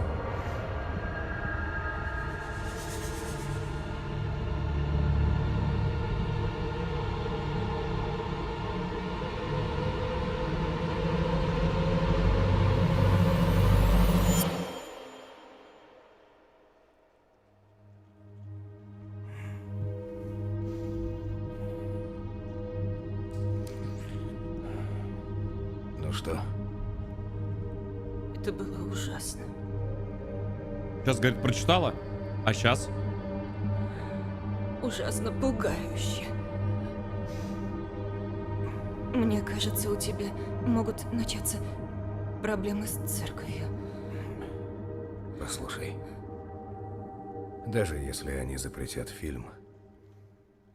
Ну что? Это было ужасно. Сейчас, говорит, прочитала, а сейчас? Ужасно пугающе. Мне кажется, у тебя могут начаться проблемы с церковью. Послушай. Даже если они запретят фильм,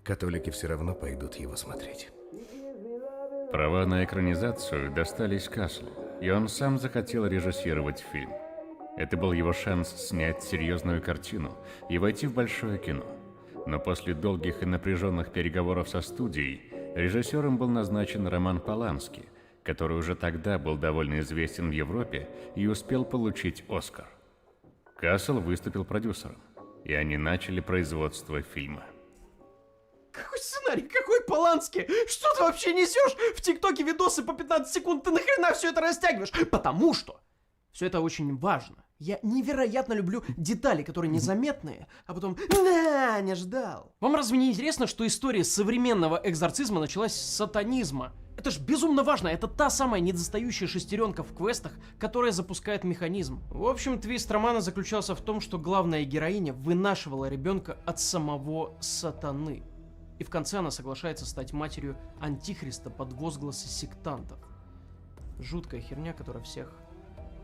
католики все равно пойдут его смотреть. Права на экранизацию достались Каслу, и он сам захотел режиссировать фильм. Это был его шанс снять серьезную картину и войти в большое кино. Но после долгих и напряженных переговоров со студией, режиссером был назначен Роман Полански, который уже тогда был довольно известен в Европе и успел получить Оскар. Кассел выступил продюсером, и они начали производство фильма. Какой сценарий? Какой Полански? Что ты вообще несешь? В ТикТоке видосы по 15 секунд, ты нахрена все это растягиваешь? Потому что все это очень важно. Я невероятно люблю детали, которые незаметные, а потом «Да, не ждал». Вам разве не интересно, что история современного экзорцизма началась с сатанизма? Это ж безумно важно, это та самая недостающая шестеренка в квестах, которая запускает механизм. В общем, твист романа заключался в том, что главная героиня вынашивала ребенка от самого сатаны. И в конце она соглашается стать матерью Антихриста под возгласы сектантов. Жуткая херня, которая всех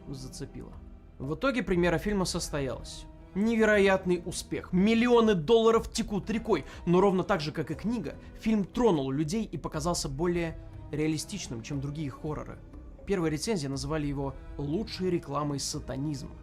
зацепила. В итоге премьера фильма состоялась. Невероятный успех. Миллионы долларов текут рекой. Но ровно так же, как и книга, фильм тронул людей и показался более реалистичным, чем другие хорроры. Первые рецензии называли его лучшей рекламой сатанизма.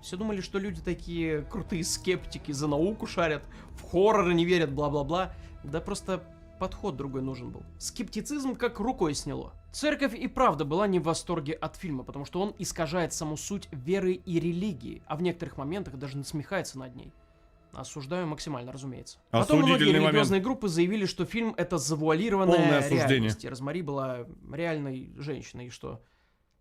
Все думали, что люди такие крутые скептики, за науку шарят, в хорроры не верят, бла-бла-бла. Да просто подход другой нужен был. Скептицизм как рукой сняло. Церковь и правда была не в восторге от фильма, потому что он искажает саму суть веры и религии, а в некоторых моментах даже насмехается над ней. Осуждаю максимально, разумеется. Потом многие религиозные группы заявили, что фильм это завуалированная реальность. И Розмари была реальной женщиной, и что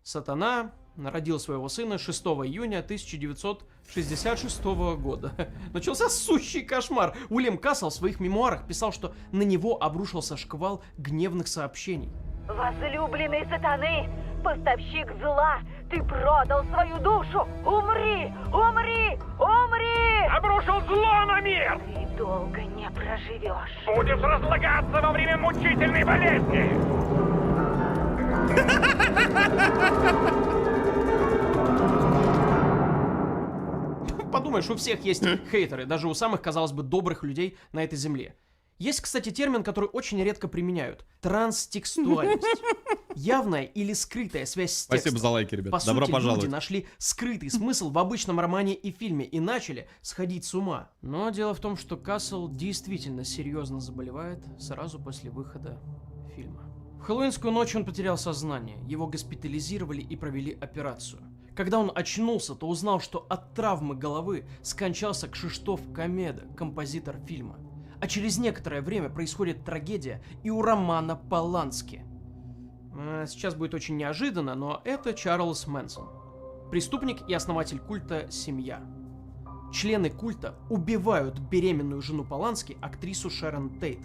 сатана родил своего сына 6 июня 1966 года. Начался сущий кошмар. Уильям Кассел в своих мемуарах писал, что на него обрушился шквал гневных сообщений. Возлюбленный сатаны, поставщик зла, ты продал свою душу! Умри! Умри! Умри! Обрушил зло на мир! Ты долго не проживешь. Будешь разлагаться во время мучительной болезни! Подумаешь, у всех есть хейтеры, даже у самых, казалось бы, добрых людей на этой земле. Есть, кстати, термин, который очень редко применяют. Транстекстуальность. Явная или скрытая связь с текстом. Спасибо за лайки, ребят. По Добро сути, пожаловать. люди нашли скрытый смысл в обычном романе и фильме и начали сходить с ума. Но дело в том, что Кассел действительно серьезно заболевает сразу после выхода фильма. В хэллоуинскую ночь он потерял сознание. Его госпитализировали и провели операцию. Когда он очнулся, то узнал, что от травмы головы скончался Кшиштоф Комеда, композитор фильма. А через некоторое время происходит трагедия и у Романа Полански. Сейчас будет очень неожиданно, но это Чарльз Мэнсон. Преступник и основатель культа «Семья». Члены культа убивают беременную жену Полански, актрису Шерон Тейт.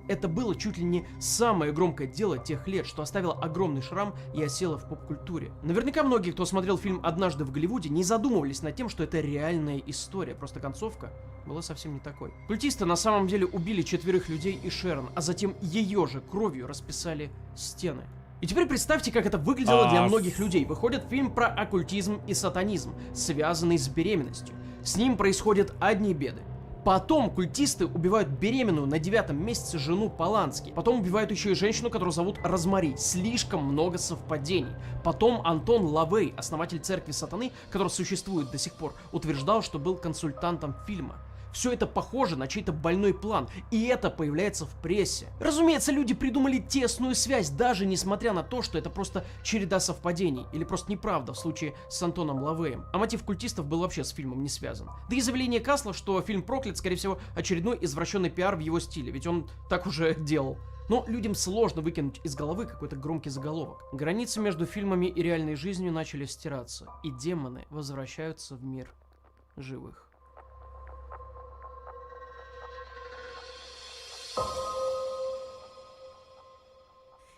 Это было чуть ли не самое громкое дело тех лет, что оставило огромный шрам и осело в поп-культуре. Наверняка многие, кто смотрел фильм «Однажды в Голливуде», не задумывались над тем, что это реальная история, просто концовка была совсем не такой. Культисты на самом деле убили 4 людей и Шерон, а затем ее же кровью расписали стены. И теперь представьте, как это выглядело для многих людей. Выходит фильм про оккультизм и сатанизм, связанный с беременностью. С ним происходят одни беды. Потом культисты убивают беременную на 9-м месяце жену Полански. Потом убивают еще и женщину, которую зовут Розмари. Слишком много совпадений. Потом Антон Лавей, основатель церкви сатаны, который существует до сих пор, утверждал, что был консультантом фильма. Все это похоже на чей-то больной план, и это появляется в прессе. Разумеется, люди придумали тесную связь, даже несмотря на то, что это просто череда совпадений, или просто неправда в случае с Антоном Лавеем. А мотив культистов был вообще с фильмом не связан. Да и заявление Кассела, что фильм проклят, скорее всего, очередной извращенный пиар в его стиле, ведь он так уже делал. Но людям сложно выкинуть из головы какой-то громкий заголовок. Границы между фильмами и реальной жизнью начали стираться, и демоны возвращаются в мир живых.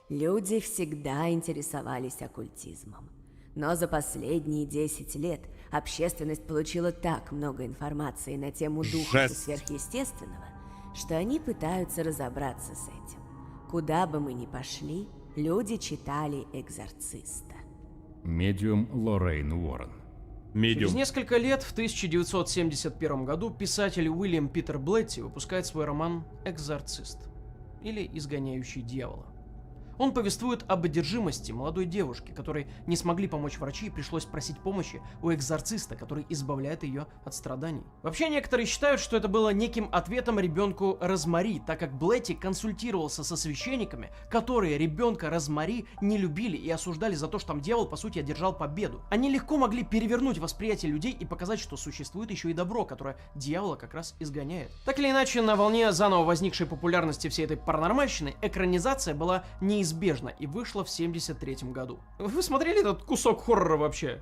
Люди всегда интересовались оккультизмом. Но за последние 10 лет общественность получила так много информации на тему духов и Жесть. сверхъестественного, что они пытаются разобраться с этим. Куда бы мы ни пошли, люди читали «Экзорциста». Медиум Лоррейн Уоррен. Через несколько лет, в 1971 году, писатель Уильям Питер Блетти выпускает свой роман «Экзорцист» или «Изгоняющий дьявола». Он повествует об одержимости молодой девушки, которой не смогли помочь врачи и пришлось просить помощи у экзорциста, который избавляет ее от страданий. Вообще, некоторые считают, что это было неким ответом ребенку Розмари, так как Блетти консультировался со священниками, которые ребенка Розмари не любили и осуждали за то, что там дьявол, по сути, одержал победу. Они легко могли перевернуть восприятие людей и показать, что существует еще и добро, которое дьявола как раз изгоняет. Так или иначе, на волне заново возникшей популярности всей этой паранормальщины, экранизация была неизбежна и вышла в 1973 году. Вы смотрели этот кусок хоррора вообще?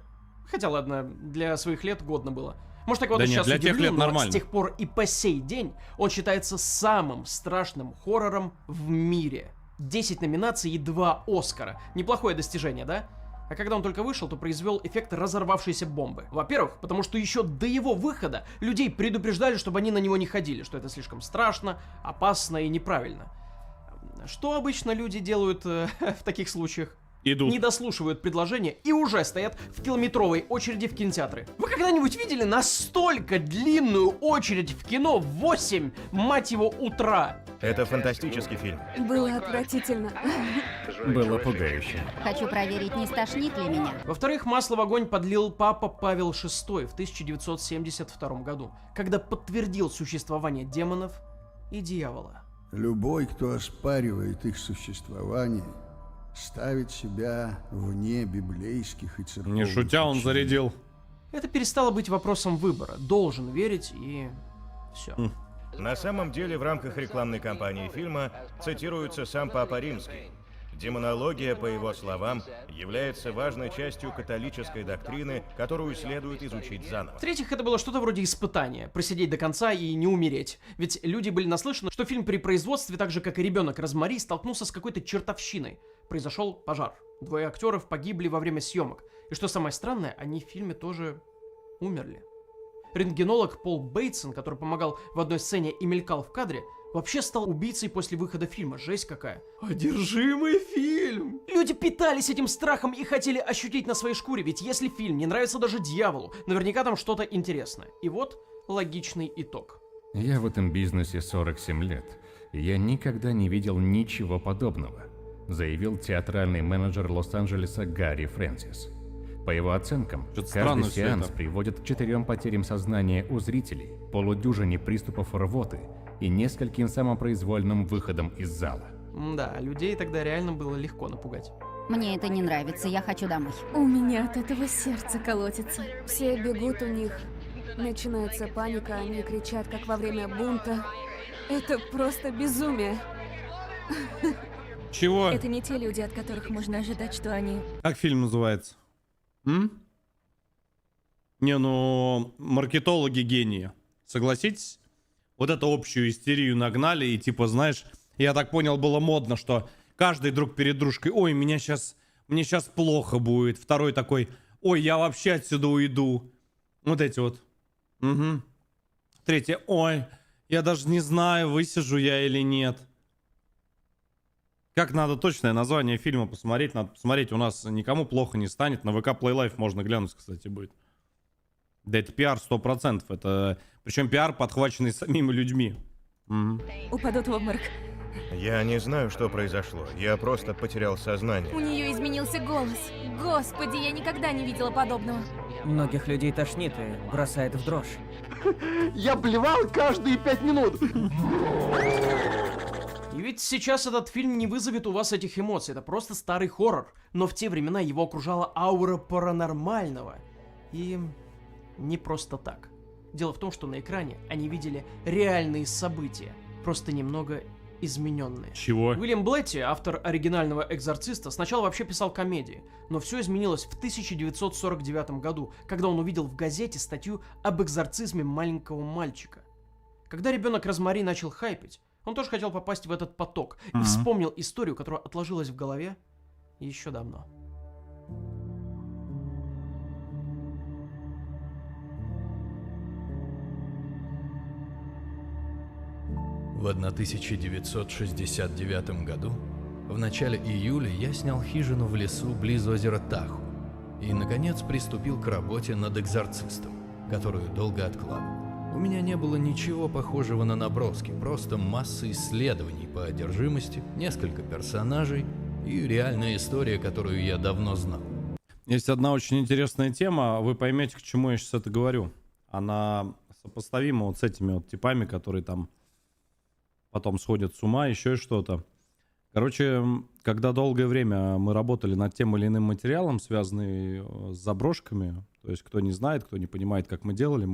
Хотя ладно, для своих лет годно было. Может, так вот Да сейчас нет, для тех удивлю, лет но нормально. с тех пор и по сей день он считается самым страшным хоррором в мире. 10 номинаций и 2 Оскара. Неплохое достижение, да? А когда он только вышел, то произвел эффект разорвавшейся бомбы. Во-первых, потому что еще до его выхода людей предупреждали, чтобы они на него не ходили, что это слишком страшно, опасно и неправильно. Что обычно люди делают в таких случаях? Идут. Не дослушивают предложения и уже стоят в километровой очереди в кинотеатры. Вы когда-нибудь видели настолько длинную очередь в кино в 8, мать его, утра? Это фантастический фильм. Было отвратительно. Было пугающе. Хочу проверить, не стошнит ли меня. Во-вторых, масло в огонь подлил папа Павел VI в 1972 году, когда подтвердил существование демонов и дьявола. Любой, кто оспаривает их существование, ставит себя вне библейских и церковных Не шутя, он учений. зарядил. Это перестало быть вопросом выбора. Должен верить и все. На самом деле, в рамках рекламной кампании фильма цитируется сам Папа Римский. Демонология, по его словам, является важной частью католической доктрины, которую следует изучить заново. В-третьих, это было что-то вроде испытания. Просидеть до конца и не умереть. Ведь люди были наслышаны, что фильм при производстве, так же как и ребенок Розмари, столкнулся с какой-то чертовщиной. Произошел пожар. 2 актеров погибли во время съемок. И что самое странное, они в фильме тоже умерли. Рентгенолог Пол Бейтсон, который помогал в одной сцене и мелькал в кадре, вообще стал убийцей после выхода фильма. Жесть какая. Одержимый фильм! Люди питались этим страхом и хотели ощутить на своей шкуре, ведь если фильм не нравится даже дьяволу, наверняка там что-то интересное. И вот логичный итог. Я в этом бизнесе 47 лет, и я никогда не видел ничего подобного, заявил театральный менеджер Лос-Анджелеса Гарри Фрэнсис. По его оценкам, странно каждый всё сеанс это. приводит к 4 потерям сознания у зрителей, полудюжине приступов рвоты и нескольким самопроизвольным выходам из зала. Да, людей тогда реально было легко напугать. Мне это не нравится, я хочу домой. У меня от этого сердце колотится. Все бегут у них. Начинается паника, они кричат, как во время бунта. Это просто безумие. Чего? Это не те люди, от которых можно ожидать, что они... Как фильм называется? Не, ну, маркетологи гении. Согласитесь? Вот эту общую истерию нагнали, и типа, знаешь, я так понял, было модно, что каждый друг перед дружкой: ой, мне сейчас плохо будет. Второй такой: ой, я вообще отсюда уйду. Вот эти вот. Угу. Третий: ой, я даже не знаю, высижу я или нет. Как надо точное название фильма посмотреть? Надо посмотреть, у нас никому плохо не станет. На ВК Play Life можно глянуть, кстати, будет. Да это пиар 100%. Это... Причем пиар, подхваченный самими людьми. Упадут в обморок. Я не знаю, что произошло. Я просто потерял сознание. У нее изменился голос. Господи, я никогда не видела подобного. Многих людей тошнит и бросает в дрожь. Я блевал каждые 5 минут. И ведь сейчас этот фильм не вызовет у вас этих эмоций. Это просто старый хоррор. Но в те времена его окружала аура паранормального. И не просто так. Дело в том, что на экране они видели реальные события, просто немного измененные. Чего? Уильям Блетти, автор оригинального «Экзорциста», сначала вообще писал комедии, но все изменилось в 1949 году, когда он увидел в газете статью об экзорцизме маленького мальчика. Когда ребенок Розмари начал хайпить, Он тоже хотел попасть в этот поток. И вспомнил историю, которая отложилась в голове еще давно. В 1969 году, в начале июля, я снял хижину в лесу близ озера Таху и, наконец, приступил к работе над «Экзорцистом», которую долго откладывал. У меня не было ничего похожего на наброски, просто масса исследований по одержимости, несколько персонажей и реальная история, которую я давно знал. Есть одна очень интересная тема, вы поймете, к чему я сейчас это говорю. Она сопоставима вот с этими вот типами, которые там потом сходят с ума, еще и что-то. Короче, когда долгое время мы работали над тем или иным материалом, связанным с заброшками, то есть кто не знает, кто не понимает, как мы делали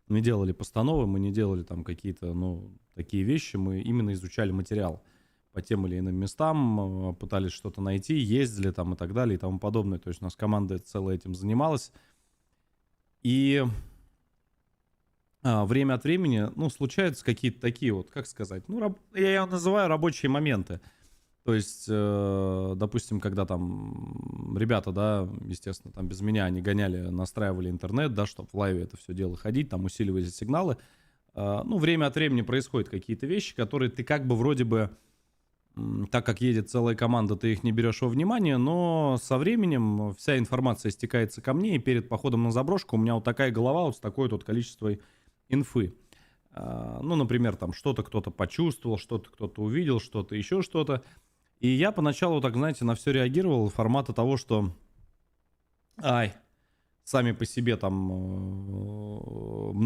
не делали постановы, мы не делали там какие-то, ну, такие вещи, мы именно изучали материал по тем или иным местам, пытались что-то найти, ездили там и так далее и тому подобное. То есть у нас команда целая этим занималась. И время от времени, ну, случаются какие-то такие вот, как сказать, ну, я ее называю рабочие моменты. То есть, допустим, когда там ребята, да, естественно, там без меня, они гоняли, настраивали интернет, да, чтобы в лайве это все дело ходить, там усиливали сигналы. Ну, время от времени происходят какие-то вещи, которые ты как бы вроде бы, так как едет целая команда, ты их не берешь во внимание, но со временем вся информация стекается ко мне, и перед походом на заброшку у меня вот такая голова вот с такой вот количеством инфы. Ну, например, там что-то кто-то почувствовал, что-то кто-то увидел, что-то еще что-то. И я поначалу, так знаете, на все реагировал формата того, что сами по себе там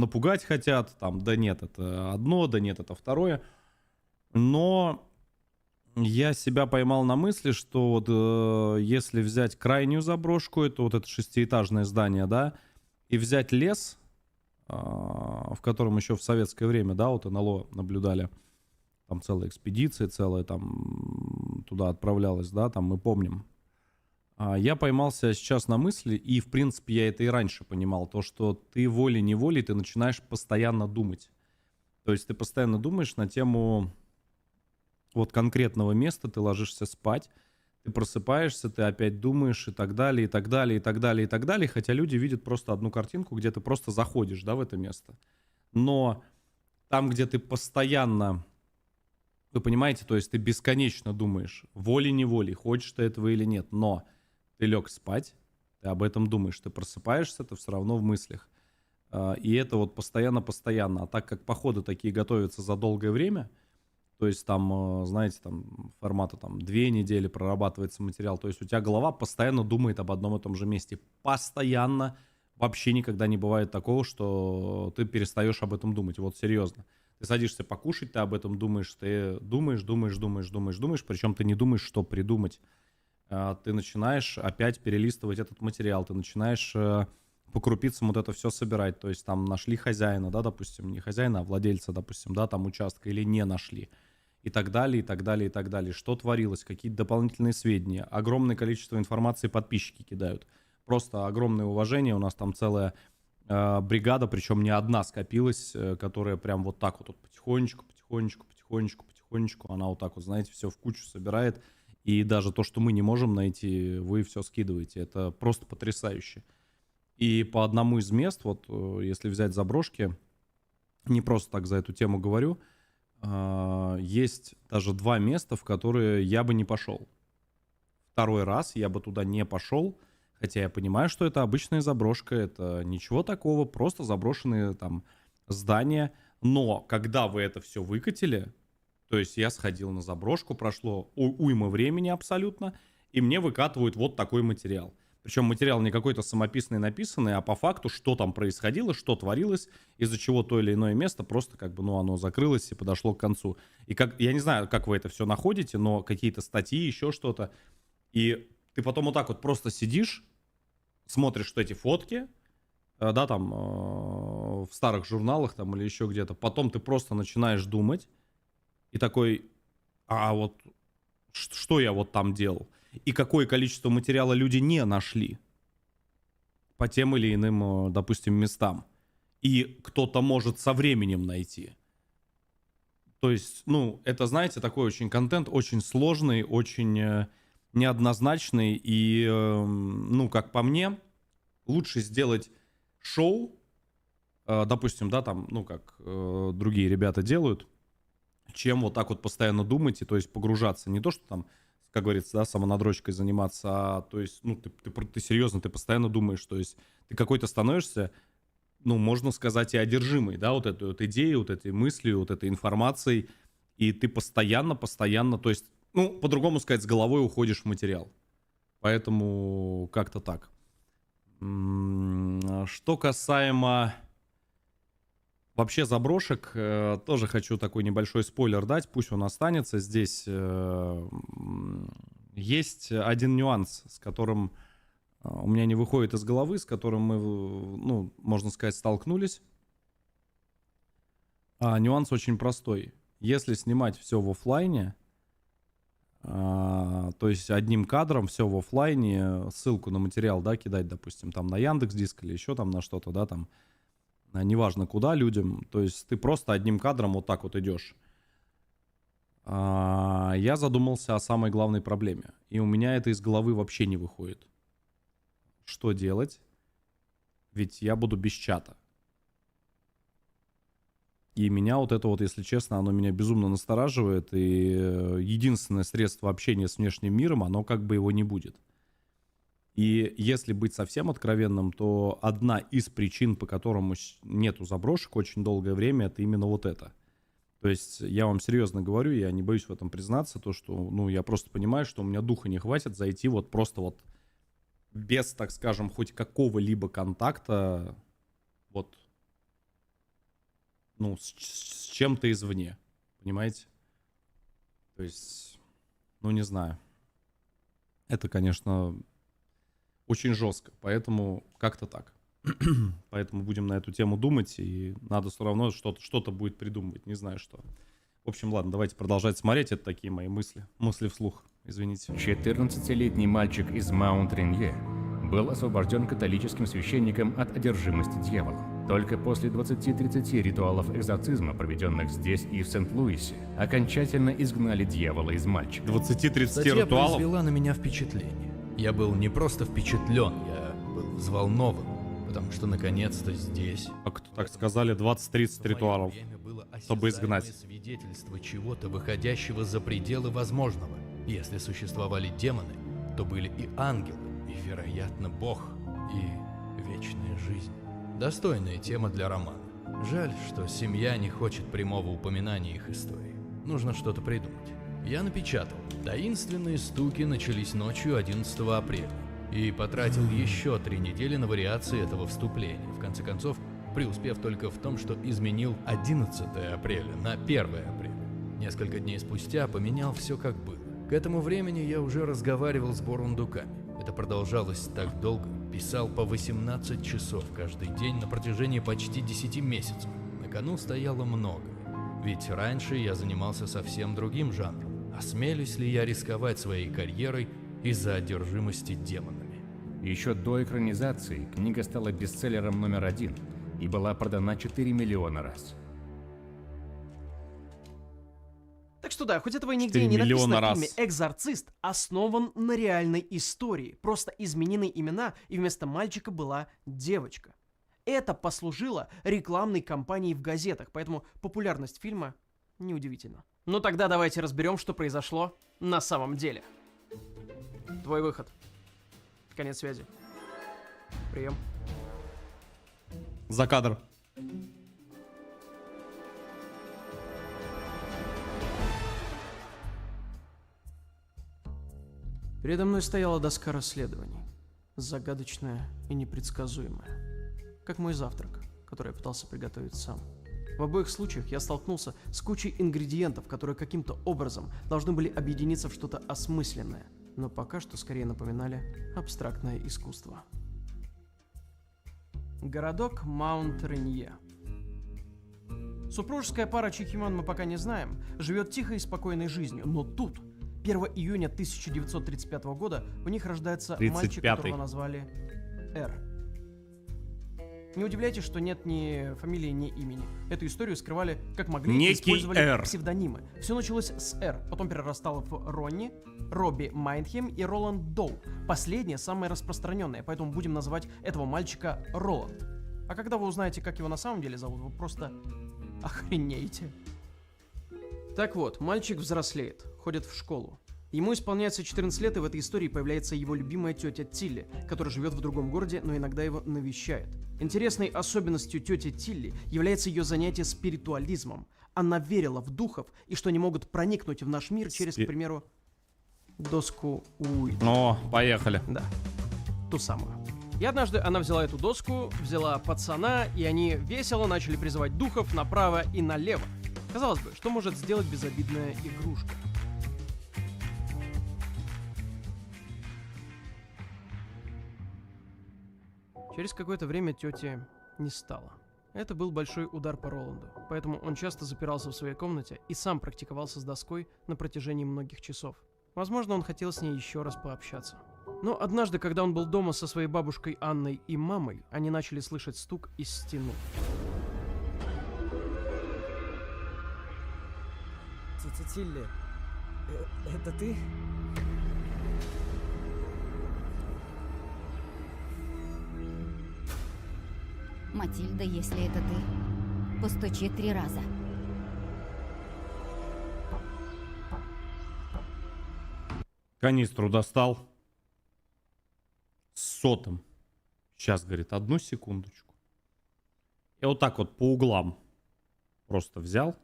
напугать хотят, там, да нет, это одно, да нет, это второе. Но я себя поймал на мысли, что вот если взять крайнюю заброшку, это вот это 6-этажное здание, да, и взять лес, в котором еще в советское время, да, вот НЛО наблюдали, там целая экспедиция, целая там туда отправлялась, да, там мы помним. Я поймался сейчас на мысли, и в принципе я это и раньше понимал, то, что ты волей-неволей, ты начинаешь постоянно думать. То есть ты постоянно думаешь на тему вот конкретного места, ты ложишься спать, ты просыпаешься, ты опять думаешь и так далее, и так далее, и так далее, и так далее, хотя люди видят просто одну картинку, где ты просто заходишь, да, в это место. Но там, где ты постоянно, вы понимаете, то есть ты бесконечно думаешь, волей-неволей, хочешь ты этого или нет, но ты лег спать, ты об этом думаешь, ты просыпаешься, ты все равно в мыслях. И это вот постоянно-постоянно. А так как походы такие готовятся за долгое время, то есть там, знаете, там формата там 2 недели прорабатывается материал, то есть у тебя голова постоянно думает об одном и том же месте. Постоянно. Вообще никогда не бывает такого, что ты перестаешь об этом думать. Вот серьезно. Ты садишься покушать, ты об этом думаешь, ты думаешь, причем ты не думаешь, что придумать. Ты начинаешь опять перелистывать этот материал, ты начинаешь по крупицам вот это все собирать. То есть там нашли хозяина, да, допустим, не хозяина, а владельца, допустим, да, там участка, или не нашли. И так далее, и так далее, и так далее. Что творилось, какие-то дополнительные сведения. Огромное количество информации подписчики кидают. Просто огромное уважение. У нас там целая бригада, причем не одна скопилась, которая прям вот так вот потихонечку, она вот так вот, знаете, все в кучу собирает. И даже то, что мы не можем найти, вы все скидываете. Это просто потрясающе. И по одному из мест, вот если взять заброшки, не просто так за эту тему говорю, есть даже 2 места, в которые я бы не пошел. Второй раз я бы туда не пошел, хотя я понимаю, что это обычная заброшка, это ничего такого, просто заброшенные там здания. Но когда вы это все выкатили, то есть я сходил на заброшку, прошло уйма времени абсолютно, и мне выкатывают вот такой материал. Причем материал не какой-то самописный написанный, а по факту, что там происходило, что творилось, из-за чего то или иное место просто как бы, ну, оно закрылось и подошло к концу. И как, я не знаю, как вы это все находите, но какие-то статьи, еще что-то. И ты потом вот так вот просто сидишь, смотришь, что эти фотки, да, там, в старых журналах там или еще где-то, потом ты просто начинаешь думать, и такой, а вот что я вот там делал? И какое количество материала люди не нашли по тем или иным, допустим, местам. И кто-то может со временем найти. То есть, ну, это, знаете, такой очень контент, очень сложный, очень неоднозначный. И, ну, как по мне, лучше сделать шоу, допустим, да, там, ну, как другие ребята делают, чем вот так вот постоянно думать и, то есть, погружаться. Не то, что там, как говорится, да, самонадрочкой заниматься, а, то есть, ну, ты серьезно, ты постоянно думаешь, то есть, ты какой-то становишься, ну, можно сказать, и одержимый, да, вот этой вот идеей, вот этой мыслью, вот этой информацией, и ты постоянно, то есть, ну, по-другому сказать, с головой уходишь в материал. Поэтому как-то так. Что касаемо вообще заброшек, тоже хочу такой небольшой спойлер дать, пусть он останется. Здесь есть один нюанс, с которым у меня не выходит из головы, с которым мы, ну, можно сказать, столкнулись. Нюанс очень простой. Если снимать все в оффлайне, то есть одним кадром все в оффлайне, ссылку на материал, да, кидать, допустим, там на Яндекс.Диск или еще там на что-то, да, там, неважно куда людям, то есть ты просто одним кадром вот так вот идешь. Я задумался о самой главной проблеме, и у меня это из головы вообще не выходит. Что делать? Ведь я буду без чата. И меня вот это вот, если честно, оно меня безумно настораживает. И единственное средство общения с внешним миром, оно как бы его не будет. И если быть совсем откровенным, то одна из причин, по которым нету заброшек очень долгое время, это именно вот это. То есть я вам серьезно говорю, я не боюсь в этом признаться, то что, ну, я просто понимаю, что у меня духа не хватит зайти вот просто вот без, так скажем, хоть какого-либо контакта, вот, ну, с чем-то извне, понимаете? То есть, ну, не знаю. Это, конечно, очень жестко, поэтому как-то так. Поэтому будем на эту тему думать, и надо все равно что-то будет придумывать, не знаю что. В общем, ладно, давайте продолжать смотреть, это такие мои мысли вслух, извините. 14-летний мальчик из Маунт-Ренье был освобожден католическим священником от одержимости дьяволом. Только после 20-30 ритуалов экзорцизма, проведенных здесь и в Сент-Луисе, окончательно изгнали дьявола из мальчика. 20-30 Статья ритуалов? произвела на меня впечатление. Я был не просто впечатлен, я был взволнован, потому что наконец-то здесь. Как так сказали, 20-30 ритуалов, чтобы изгнать. Свидетельство чего-то, выходящего за пределы возможного. Если существовали демоны, то были и ангелы, и, вероятно, Бог, и вечная жизнь. Достойная тема для романа. Жаль, что семья не хочет прямого упоминания их истории. Нужно что-то придумать. Я напечатал. Таинственные стуки начались ночью 11 апреля. И потратил еще 3 недели на вариации этого вступления. В конце концов, преуспев только в том, что изменил 11 апреля на 1 апреля. Несколько дней спустя поменял все как было. К этому времени я уже разговаривал с бурундуками. Это продолжалось так долго. Писал по 18 часов каждый день на протяжении почти 10 месяцев. На кону стояло многое. Ведь раньше я занимался совсем другим жанром. Осмелюсь ли я рисковать своей карьерой из-за одержимости демонами? Еще до экранизации книга стала бестселлером номер 1 и была продана 4 миллиона раз. Так что да, хоть этого и нигде не написано в фильме, раз. «Экзорцист» основан на реальной истории. Просто изменены имена, и вместо мальчика была девочка. Это послужило рекламной кампанией в газетах, поэтому популярность фильма неудивительна. Ну тогда давайте разберем, что произошло на самом деле. Твой выход. Конец связи. Прием. За кадр. Передо мной стояла доска расследований. Загадочная и непредсказуемая. Как мой завтрак, который я пытался приготовить сам. В обоих случаях я столкнулся с кучей ингредиентов, которые каким-то образом должны были объединиться в что-то осмысленное, но пока что скорее напоминали абстрактное искусство. Городок Маунт-Ренье. Супружеская пара, чьих имен мы пока не знаем, живет тихой и спокойной жизнью, но тут, 1 июня 1935 года, у них рождается мальчик, которого назвали Р. Не удивляйтесь, что нет ни фамилии, ни имени. Эту историю скрывали как могли и Некий использовали Р. псевдонимы. Все началось с Р, потом перерастало в Ронни, Робби Майндхем и Роланд Доу. Последнее самое распространенное, поэтому будем называть этого мальчика Роланд. А когда вы узнаете, как его на самом деле зовут, вы просто охренеете. Так вот, мальчик взрослеет, ходит в школу. Ему исполняется 14 лет, и в этой истории появляется его любимая тетя Тилли, которая живет в другом городе, но иногда его навещает. Интересной особенностью тети Тилли является ее занятие спиритуализмом. Она верила в духов и что они могут проникнуть в наш мир через, к примеру, доску Уиджи. О, поехали. Да, ту самую. И однажды она взяла эту доску, взяла пацана, и они весело начали призывать духов направо и налево. Казалось бы, что может сделать безобидная игрушка? Через какое-то время тети не стало. Это был большой удар по Роланду, поэтому он часто запирался в своей комнате и сам практиковался с доской на протяжении многих часов. Возможно, он хотел с ней еще раз пообщаться. Но однажды, когда он был дома со своей бабушкой Анной и мамой, они начали слышать стук из стены. Тетя Тилли, это ты? Матильда, если это ты, постучи 3 раза. Канистру достал. С сотым. Сейчас, говорит, 1 секундочку. И вот так вот по углам просто взял,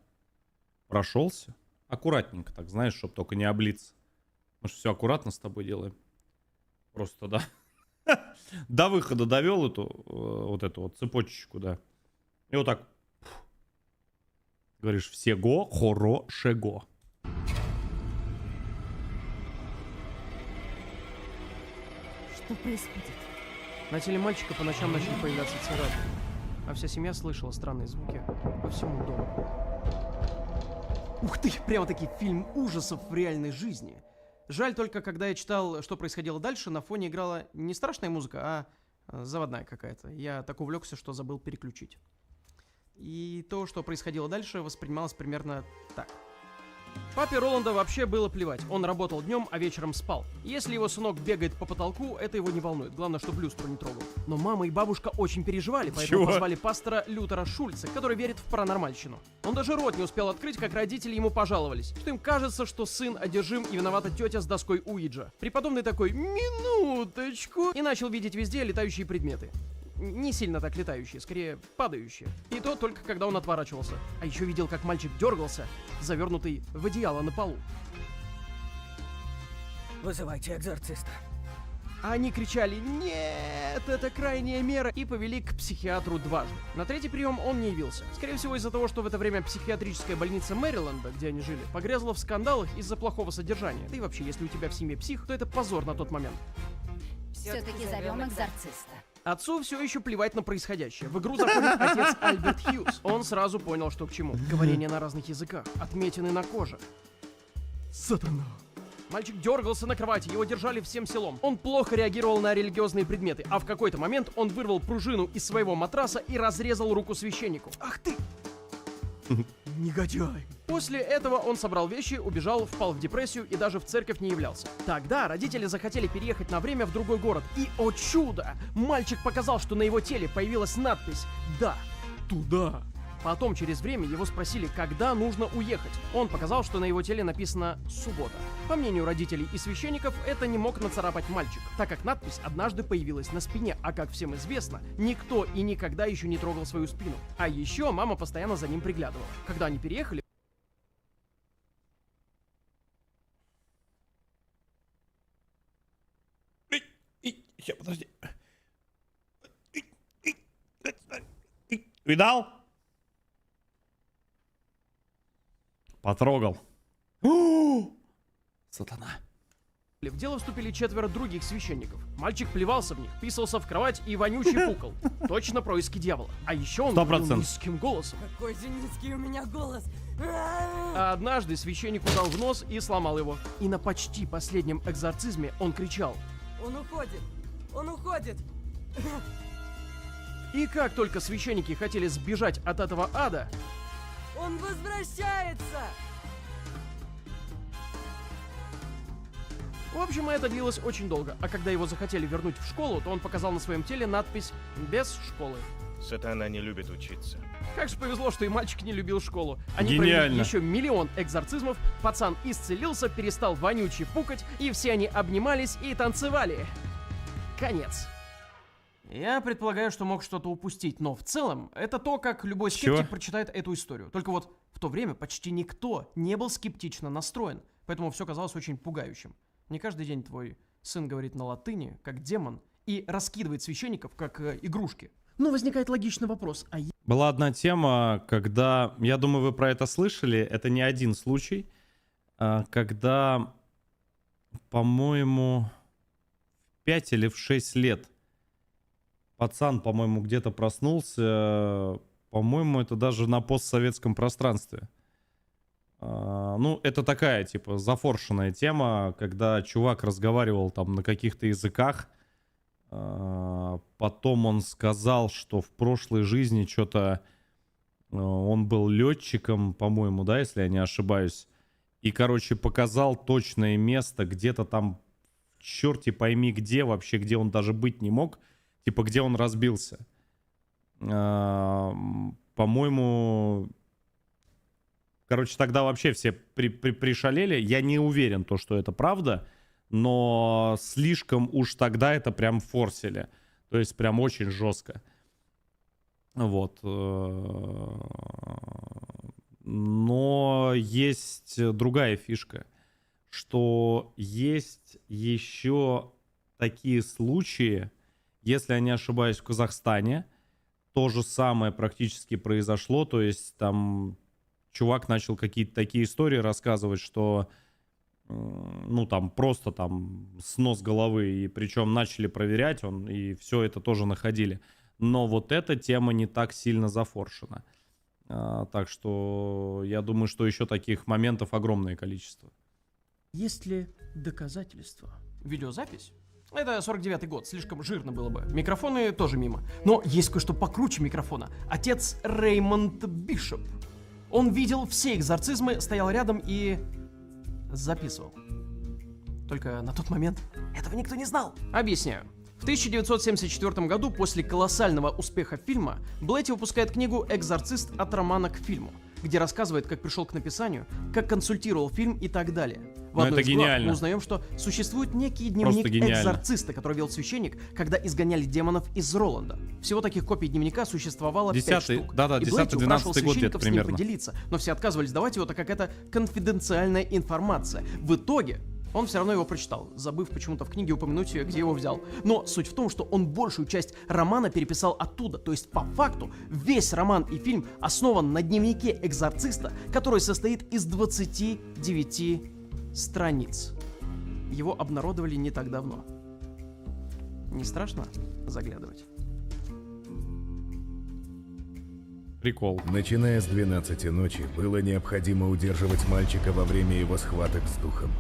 прошелся. Аккуратненько так, знаешь, чтобы только не облиться. Мы же все аккуратно с тобой делаем. Просто, да. До выхода довел эту вот цепочечку, да. И вот так. Говоришь, всего хорошего. Что происходит? На теле мальчика по ночам начали появляться царапины, а вся семья слышала странные звуки по всему дому. Ух ты, прямо-таки фильм ужасов в реальной жизни. Жаль только, когда я читал, что происходило дальше, на фоне играла не страшная музыка, а заводная какая-то. Я так увлекся, что забыл переключить. И то, что происходило дальше, воспринималось примерно так. Папе Роланда вообще было плевать. Он работал днем, а вечером спал. Если его сынок бегает по потолку, это его не волнует. Главное, чтобы люстру не трогал. Но мама и бабушка очень переживали, поэтому Чего? позвали пастора Лютера Шульца, который верит в паранормальщину. Он даже рот не успел открыть, как родители ему пожаловались, что им кажется, что сын одержим и виновата тетя с доской Уиджа. Преподобный такой: минуточку, и начал видеть везде летающие предметы. Не сильно так летающие, скорее падающие. И то только когда он отворачивался. А еще видел, как мальчик дергался, завернутый в одеяло на полу. Вызывайте экзорциста. А они кричали: нет, это крайняя мера, и повели к психиатру дважды. На 3-й прием он не явился. Скорее всего, из-за того, что в это время психиатрическая больница Мэриленда, где они жили, погрязла в скандалах из-за плохого содержания. Да и вообще, если у тебя в семье псих, то это позор на тот момент. Все-таки зовем экзорциста. Отцу все еще плевать на происходящее. В игру заходит отец Альберт Хьюз. Он сразу понял, что к чему. Говорение на разных языках, отметины на коже. Сатана. Мальчик дергался на кровати, его держали всем селом. Он плохо реагировал на религиозные предметы, а в какой-то момент он вырвал пружину из своего матраса и разрезал руку священнику. Ах ты! Негодяй. После этого он собрал вещи, убежал, впал в депрессию и даже в церковь не являлся. Тогда родители захотели переехать на время в другой город. И, о чудо, мальчик показал, что на его теле появилась надпись «Да, туда». Потом, через время, его спросили, когда нужно уехать. Он показал, что на его теле написано «Суббота». По мнению родителей и священников, это не мог нацарапать мальчик, так как надпись однажды появилась на спине, а как всем известно, никто и никогда еще не трогал свою спину. А еще мама постоянно за ним приглядывала. Когда они переехали, Сейчас, подожди. Видал? Потрогал. Сатана. в дело вступили 4 других священников. Мальчик плевался в них, писался в кровать и вонючий пукал. Точно происки дьявола. А еще он говорил низким голосом. Какой же низкий у меня голос. А однажды священник ударил в нос и сломал его. И на почти последнем экзорцизме он кричал: Он уходит! Он уходит! И как только священники хотели сбежать от этого ада, Он возвращается! в общем, это длилось очень долго. А когда его захотели вернуть в школу, то он показал на своем теле надпись «Без школы». Сатана не любит учиться. Как же повезло, что и мальчик не любил школу. Они Гениально. провели еще миллион экзорцизмов, пацан исцелился, перестал вонючий пукать, и все они обнимались и танцевали. Конец. Я предполагаю, что мог что-то упустить, но в целом это то, как любой скептик Чё? прочитает эту историю. Только вот в то время почти никто не был скептично настроен, поэтому все казалось очень пугающим. Не каждый день твой сын говорит на латыни, как демон, и раскидывает священников, как игрушки. Но возникает логичный вопрос, а Была одна тема, когда, я думаю, вы про это слышали, это не один случай, когда, по-моему, в 5 или в 6 лет пацан, по-моему, где-то проснулся, по-моему, это даже на постсоветском пространстве. Ну, это такая, типа, зафоршенная тема, когда чувак разговаривал там на каких-то языках, потом он сказал, что в прошлой жизни что-то он был летчиком, по-моему, да, если я не ошибаюсь, и, короче, показал точное место, где-то там, черти пойми где вообще, где он даже быть не мог, типа, где он разбился. По-моему... Короче, тогда вообще все пришалели. Я не уверен, что это правда, но слишком уж тогда это прям форсили. То есть прям очень жестко. Вот. Но есть другая фишка, что есть еще такие случаи, если я не ошибаюсь, в Казахстане то же самое практически произошло, то есть там чувак начал какие-то такие истории рассказывать, что ну там просто там снос головы, и причем начали проверять, и все это тоже находили. Но вот эта тема не так сильно зафоршена. Так что я думаю, что еще таких моментов огромное количество. есть ли доказательства? Видеозапись? Это 49-й год, слишком жирно было бы. Микрофоны тоже мимо. Но есть кое-что покруче микрофона. Отец Реймонд Бишоп. Он видел все экзорцизмы, стоял рядом и записывал. Только на тот момент этого никто не знал. Объясняю. В 1974 году, после колоссального успеха фильма, Блэти выпускает книгу «Экзорцист. От романа к фильму», где рассказывает, как пришел к написанию, как консультировал фильм и так далее. В одной из глав мы узнаем, что существует некий дневник экзорциста, который вел священник, когда изгоняли демонов из Роланда. Всего таких копий дневника существовало 5 штук. Да-да, и Блэти 10-12 упрашивал год священников с ним примерно. поделиться, но все отказывались давать его, так как это конфиденциальная информация. В итоге он все равно его прочитал, забыв почему-то в книге упомянуть, где его взял. Но суть в том, что он большую часть романа переписал оттуда. То есть, по факту, весь роман и фильм основан на дневнике экзорциста, который состоит из 29 страниц. Его обнародовали не так давно. Не страшно заглядывать? Прикол. Начиная с 12 ночи, было необходимо удерживать мальчика во время его схваток с духом.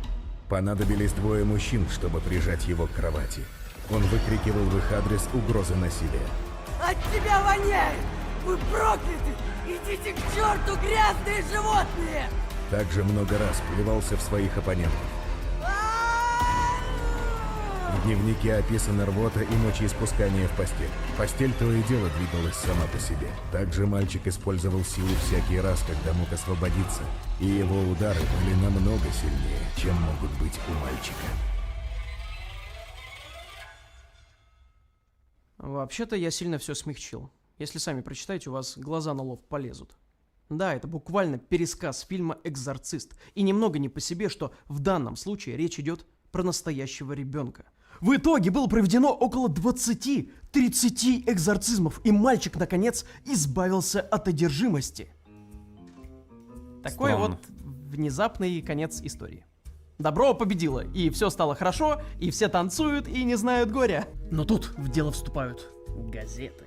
Понадобились двое мужчин, чтобы прижать его к кровати. Он выкрикивал в их адрес угрозы насилия. От тебя воняет! Вы прокляты! Идите к черту, грязные животные! Также много раз плевался в своих оппонентов. В дневнике описана рвота и мочеиспускание в постель. Постель то и дело двигалась сама по себе. Также мальчик использовал силу всякий раз, когда мог освободиться, и его удары были намного сильнее, чем могут быть у мальчика. Вообще-то я сильно все смягчил. Если сами прочитаете, у вас глаза на лоб полезут. Да, это буквально пересказ фильма «Экзорцист». И немного не по себе, что в данном случае речь идет про настоящего ребенка. В итоге было проведено около 20-30 экзорцизмов, и мальчик, наконец, избавился от одержимости. Такой Странно. вот внезапный конец истории. Добро победило, и все стало хорошо, и все танцуют и не знают горя. Но тут в дело вступают газеты.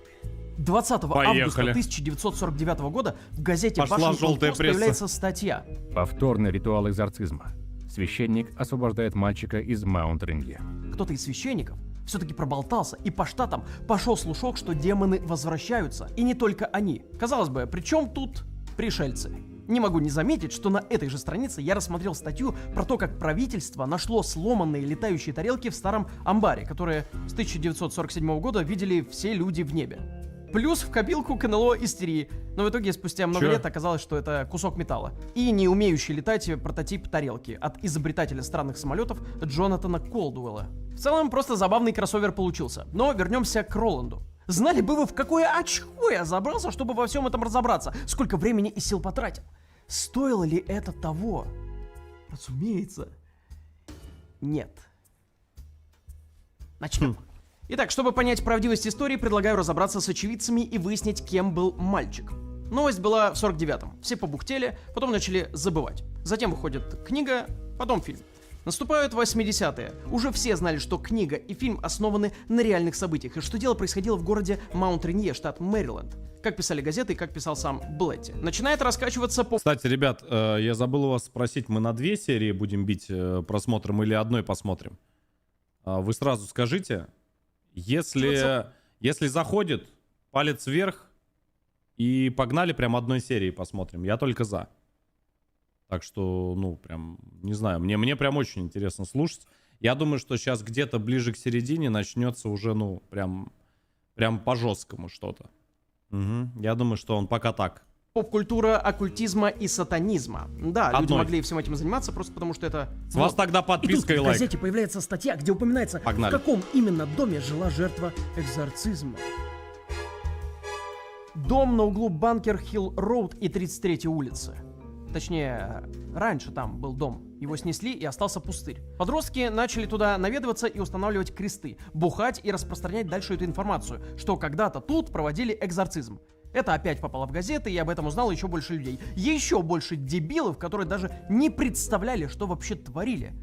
20 августа Поехали. 1949 года в газете Пошла «Вашингтон желтая Пост» пресса. появляется статья. Повторный ритуал экзорцизма. Священник освобождает мальчика из Маунт-Ринге. Кто-то из священников все-таки проболтался, и по штатам пошел слушок, что демоны возвращаются. И не только они. Казалось бы, при чем тут пришельцы? Не могу не заметить, что на этой же странице я рассмотрел статью про то, как правительство нашло сломанные летающие тарелки в старом амбаре, которые с 1947 года видели все люди в небе. Плюс в копилку к НЛО истерии, но в итоге спустя много лет оказалось, что это кусок металла. И не умеющий летать прототип тарелки от изобретателя странных самолетов Джонатана Колдуэлла. В целом, просто забавный кроссовер получился. Но вернемся к Роланду. Знали бы вы, в какое очко я забрался, чтобы во всем этом разобраться? Сколько времени и сил потратил? Стоило ли это того? Разумеется, нет. Начнем. Итак, чтобы понять правдивость истории, предлагаю разобраться с очевидцами и выяснить, кем был мальчик. Новость была в 49-м. Все побухтели, потом начали забывать. Затем выходит книга, потом фильм. Наступают 80-е. Уже все знали, что книга и фильм основаны на реальных событиях, и что дело происходило в городе Маунт-Ренье, штат Мэриленд. Как писали газеты и как писал сам Блетти. Начинает раскачиваться по... Кстати, ребят, я забыл у вас спросить, мы на 2 серии будем бить просмотром или одной посмотрим? Вы сразу скажите, если заходит, палец вверх, и погнали прям одной серии посмотрим. Я только за. Так что, ну, прям, не знаю, мне прям очень интересно слушать. Я думаю, что сейчас где-то ближе к середине начнется уже, ну, прям по-жесткому что-то. Угу. Я думаю, что он пока так. Поп-культура оккультизма и сатанизма. Да, люди могли всем этим заниматься, просто потому что это... С вас тогда подписка и лайк. В газете появляется статья, где упоминается, в каком именно доме жила жертва экзорцизма. Дом на углу Банкер-Хилл-Роуд и 33-й улицы. Точнее, раньше там был дом. Его снесли, и остался пустырь. Подростки начали туда наведываться и устанавливать кресты, бухать и распространять дальше эту информацию, что когда-то тут проводили экзорцизм. Это опять попало в газеты, и об этом узнало еще больше людей. Еще больше дебилов, которые даже не представляли, что вообще творили.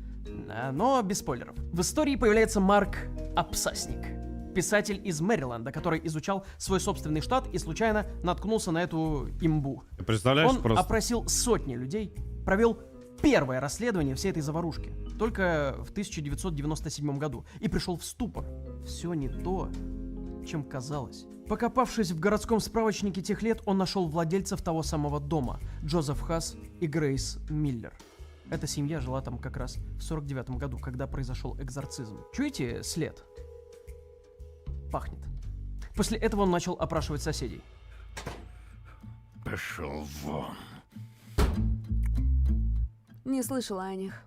Но без спойлеров. В истории появляется Марк Апсасник. Писатель из Мэриленда, который изучал свой собственный штат и случайно наткнулся на эту имбу. Ты представляешь, он опросил сотни людей, провел первое расследование всей этой заварушки. Только в 1997 году. И пришел в ступор. Все не то, чем казалось. Покопавшись в городском справочнике тех лет, он нашел владельцев того самого дома. Джозеф Хасс и Грейс Миллер. Эта семья жила там как раз в 49 году, когда произошел экзорцизм. Чуете след? Пахнет. После этого он начал опрашивать соседей. Пошел вон. Не слышала о них.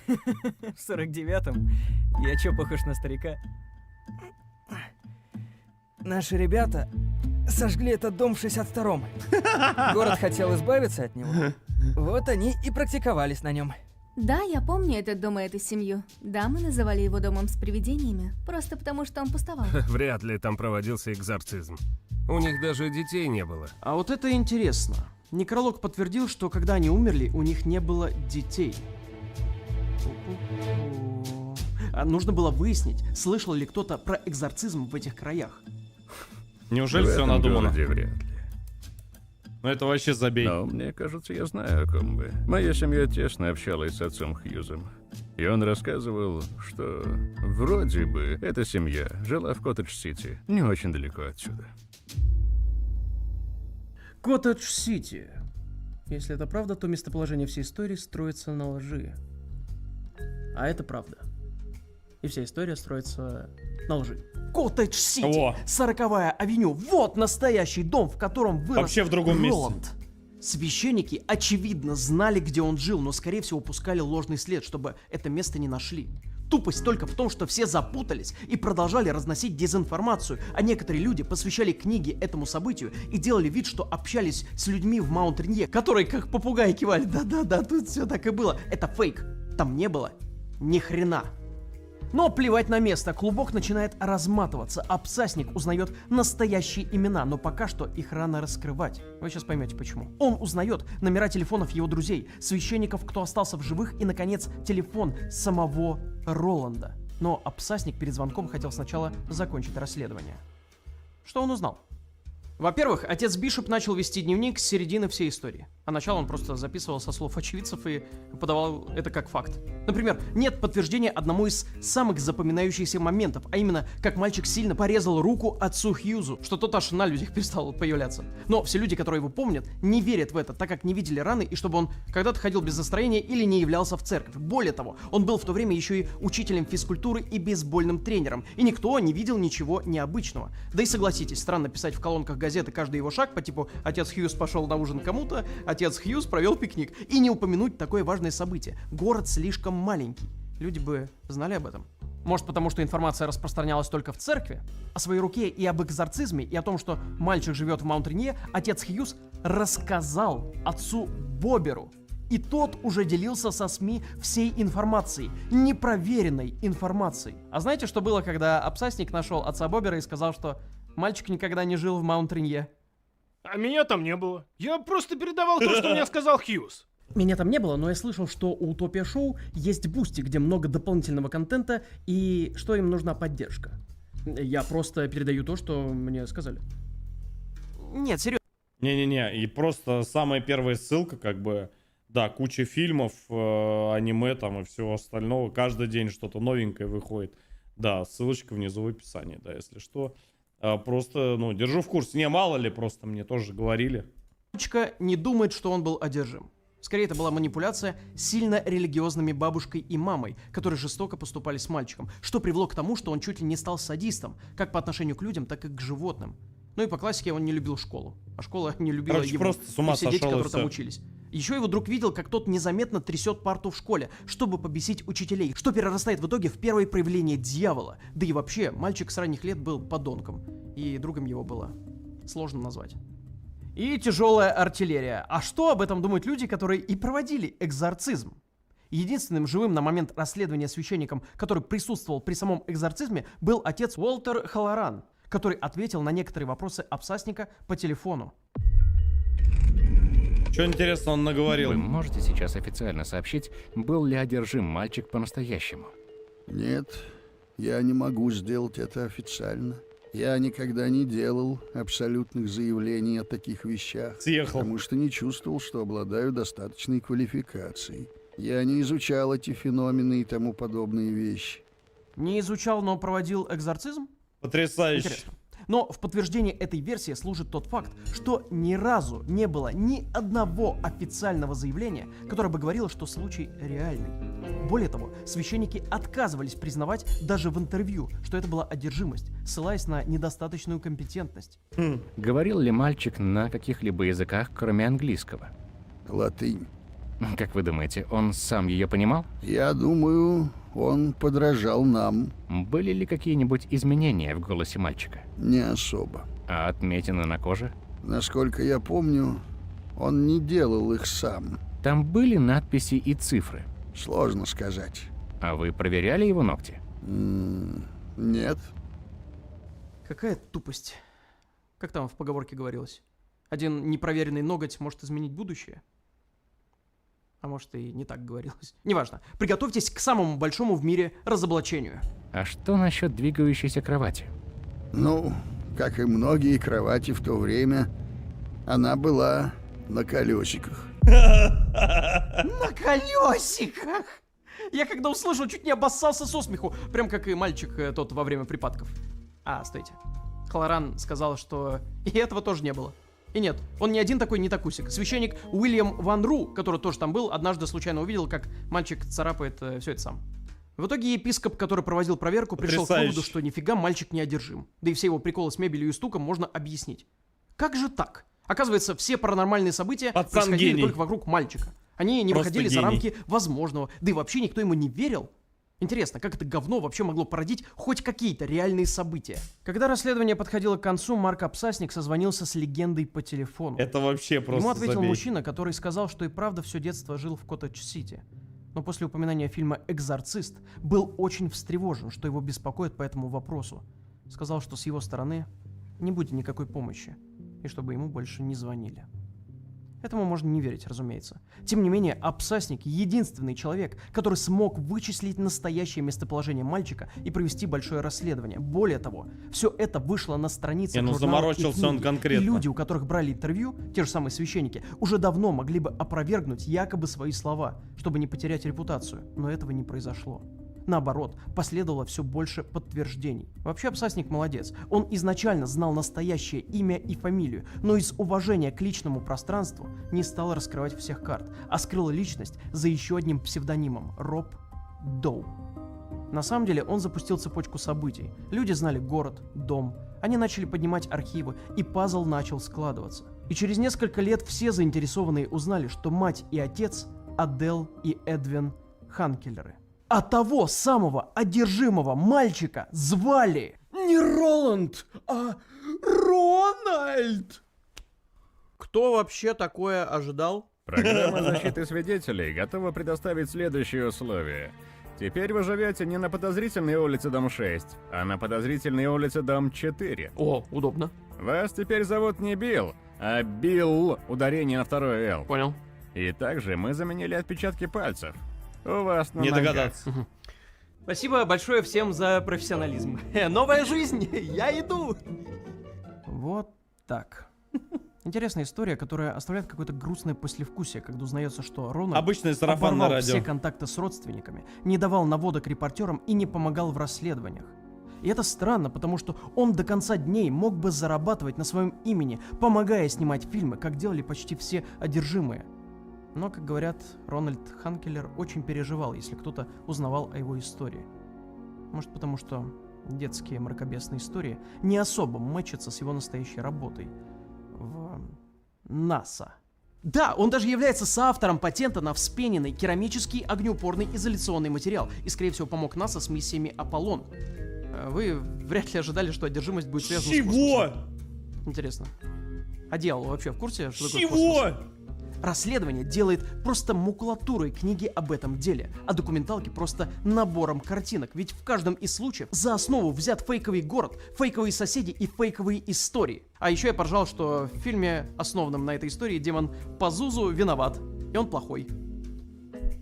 В 49-м? Я чё, похож на старика? Наши ребята сожгли этот дом в 62-м. Город хотел избавиться от него. Вот они и практиковались на нем. Да, я помню этот дом и эту семью. Да, мы называли его домом с привидениями, просто потому что он пустовал. Вряд ли там проводился экзорцизм. У них даже детей не было. А вот это интересно. Некролог подтвердил, что когда они умерли, у них не было детей. Нужно было выяснить, слышал ли кто-то про экзорцизм в этих краях. Неужели все надумано? Вряд ли. Ну это вообще забей. Но мне кажется, я знаю, о ком вы. Моя семья тесно общалась с отцом Хьюзом. И он рассказывал, что вроде бы эта семья жила в Коттедж-Сити, не очень далеко отсюда. Коттедж-Сити. Если это правда, то местоположение всей истории строится на лжи. А это правда. И вся история строится на лжи. Коттедж-Сити, 40-я авеню. Вот настоящий дом, в котором вырос вообще в другом Роланд. месте. Священники, очевидно, знали, где он жил, но, скорее всего, пускали ложный след, чтобы это место не нашли. Тупость только в том, что все запутались и продолжали разносить дезинформацию, а некоторые люди посвящали книги этому событию и делали вид, что общались с людьми в Маунт-Ренье, которые как попугаи кивали. Да-да-да, тут все так и было. Это фейк. Там не было ни хрена. Но плевать на место, клубок начинает разматываться, а Апсасник узнает настоящие имена, но пока что их рано раскрывать. Вы сейчас поймете почему. Он узнает номера телефонов его друзей, священников, кто остался в живых, и, наконец, телефон самого Роланда. Но Апсасник перед звонком хотел сначала закончить расследование. Что он узнал? Во-первых, отец Бишоп начал вести дневник с середины всей истории. А начало он просто записывал со слов очевидцев и подавал это как факт. Например, нет подтверждения одному из самых запоминающихся моментов, а именно, как мальчик сильно порезал руку отцу Хьюзу, что тот аж на людях перестал появляться. Но все люди, которые его помнят, не верят в это, так как не видели раны и чтобы он когда-то ходил без настроения или не являлся в церковь. Более того, он был в то время еще и учителем физкультуры и бейсбольным тренером, и никто не видел ничего необычного. Да и согласитесь, странно писать в колонках газеты каждый его шаг по типу «Отец Хьюз пошел на ужин кому-то», «Отец Хьюз провел пикник», и не упомянуть такое важное событие. Город слишком маленький. Люди бы знали об этом. Может, потому что информация распространялась только в церкви? О своей руке и об экзорцизме, и о том, что мальчик живет в Маунт-Ренье, отец Хьюз рассказал отцу Боберу. И тот уже делился со СМИ всей информацией, непроверенной информацией. А знаете, что было, когда абсасник нашел отца Бобера и сказал, что мальчик никогда не жил в Маунт-Ренье? А меня там не было. Я просто передавал то, что мне сказал Хьюз. Меня там не было, но я слышал, что у Утопия Шоу есть бусти, где много дополнительного контента и что им нужна поддержка. Я просто передаю то, что мне сказали. Нет, серьезно. Не-не-не, и просто самая первая ссылка, как бы, да, куча фильмов, аниме там и всего остального. Каждый день что-то новенькое выходит. Да, ссылочка внизу в описании, да, если что. Просто, ну, держу в курсе. Не, мало ли, просто мне тоже говорили. Мальчика не думает, что он был одержим. Скорее, это была манипуляция сильно религиозными бабушкой и мамой, которые жестоко поступали с мальчиком, что привело к тому, что он чуть ли не стал садистом, как по отношению к людям, так и к животным. Ну и по классике он не любил школу, а школа не любила Короче, его просто с ума и все дети, сошел, и которые там всё. учились. Еще его друг видел, как тот незаметно трясет парту в школе, чтобы побесить учителей, что перерастает в итоге в первое проявление дьявола. Да и вообще, мальчик с ранних лет был подонком, и другом его было сложно назвать. И тяжелая артиллерия. А что об этом думают люди, которые и проводили экзорцизм? Единственным живым на момент расследования священником, который присутствовал при самом экзорцизме, был отец Уолтер Халлоран, который ответил на некоторые вопросы абсасника по телефону. Что интересно он наговорил? Вы можете сейчас официально сообщить, был ли одержим мальчик по-настоящему? Нет, я не могу сделать это официально. Я никогда не делал абсолютных заявлений о таких вещах, Съехал. потому что не чувствовал, что обладаю достаточной квалификацией. Я не изучал эти феномены и тому подобные вещи. Не изучал, но проводил экзорцизм? Потрясающе. Интересно. Но в подтверждение этой версии служит тот факт, что ни разу не было ни одного официального заявления, которое бы говорило, что случай реальный. Более того, священники отказывались признавать даже в интервью, что это была одержимость, ссылаясь на недостаточную компетентность. Говорил ли мальчик на каких-либо языках, кроме английского? Латынь. Как вы думаете, он сам ее понимал? Я думаю, он подражал нам. Были ли какие-нибудь изменения в голосе мальчика? Не особо. А отметины на коже? Насколько я помню, он не делал их сам. Там были надписи и цифры? Сложно сказать. А вы проверяли его ногти? Нет. Какая тупость. Как там в поговорке говорилось? Один непроверенный ноготь может изменить будущее. А может и не так говорилось. Неважно. Приготовьтесь к самому большому в мире разоблачению. А что насчет двигающейся кровати? Ну, как и многие кровати в то время, она была на колесиках. На колесиках! Я когда услышал, чуть не обоссался со смеху. Прям как и мальчик тот во время припадков. А, стойте. Халлоран сказал, что и этого тоже не было. И нет, он не один такой нетакусик. Священник Уильям Ван Ру, который тоже там был, однажды случайно увидел, как мальчик царапает все это сам. В итоге епископ, который проводил проверку, пришел к выводу, что нифига мальчик не одержим. Да и все его приколы с мебелью и стуком можно объяснить. Как же так? Оказывается, все паранормальные события происходили гений. только вокруг мальчика. Они не Просто выходили за гений. рамки возможного. Да и вообще никто ему не верил. Интересно, как это говно вообще могло породить хоть какие-то реальные события? Когда расследование подходило к концу, Марк Абсасник созвонился с легендой по телефону. Это вообще просто Ему ответил забей. мужчина, который сказал, что и правда все детство жил в Коттедж-Сити. Но после упоминания фильма «Экзорцист» был очень встревожен, что его беспокоит по этому вопросу. Сказал, что с его стороны не будет никакой помощи, и чтобы ему больше не звонили. Этому можно не верить, разумеется. Тем не менее, Обсасник — единственный человек, который смог вычислить настоящее местоположение мальчика и провести большое расследование. Более того, все это вышло на страницах журналов и заморочился он книги. конкретно. И люди, у которых брали интервью, те же самые священники, уже давно могли бы опровергнуть якобы свои слова, чтобы не потерять репутацию. Но этого не произошло. Наоборот, последовало все больше подтверждений. Вообще, Обсасник молодец. Он изначально знал настоящее имя и фамилию, но из уважения к личному пространству не стал раскрывать всех карт, а скрыл личность за еще одним псевдонимом — Роб Доу. На самом деле, он запустил цепочку событий. Люди знали город, дом. Они начали поднимать архивы, и пазл начал складываться. И через несколько лет все заинтересованные узнали, что мать и отец — Адел и Эдвин Ханкелеры. А того самого одержимого мальчика звали не Роланд, а Рональд! Кто вообще такое ожидал? Программа защиты свидетелей готова предоставить следующие условия. Теперь вы живете не на подозрительной улице дом 6, а на подозрительной улице дом 4. О, удобно. Вас теперь зовут не Билл, а Билл, ударение на второе «Л». Понял. И также мы заменили отпечатки пальцев. У вас на Не ногах. догадаться. Спасибо большое всем за профессионализм. Новая жизнь, я иду. Вот так. Интересная история, которая оставляет какое-то грустное послевкусие, когда узнается, что Рональд Обычное сарафанное оборвал радио. все контакты с родственниками, не давал наводок репортерам и не помогал в расследованиях. И это странно, потому что он до конца дней мог бы зарабатывать на своем имени, помогая снимать фильмы, как делали почти все одержимые. Но, как говорят, Рональд Ханкелер очень переживал, если кто-то узнавал о его истории. Может, потому что детские мракобесные истории не особо мэчатся с его настоящей работой в НАСА. Да, он даже является соавтором патента на вспененный керамический огнеупорный изоляционный материал и, скорее всего, помог НАСА с миссиями Аполлон. Вы вряд ли ожидали, что одержимость будет связана с космосом. Интересно. А дьявол вообще в курсе, что такое космос? Расследование делает просто макулатурой книги об этом деле, а документалки просто набором картинок, ведь в каждом из случаев за основу взят фейковый город, фейковые соседи и фейковые истории. А еще я поржал, что в фильме, основанном на этой истории, демон Пазузу виноват, и он плохой.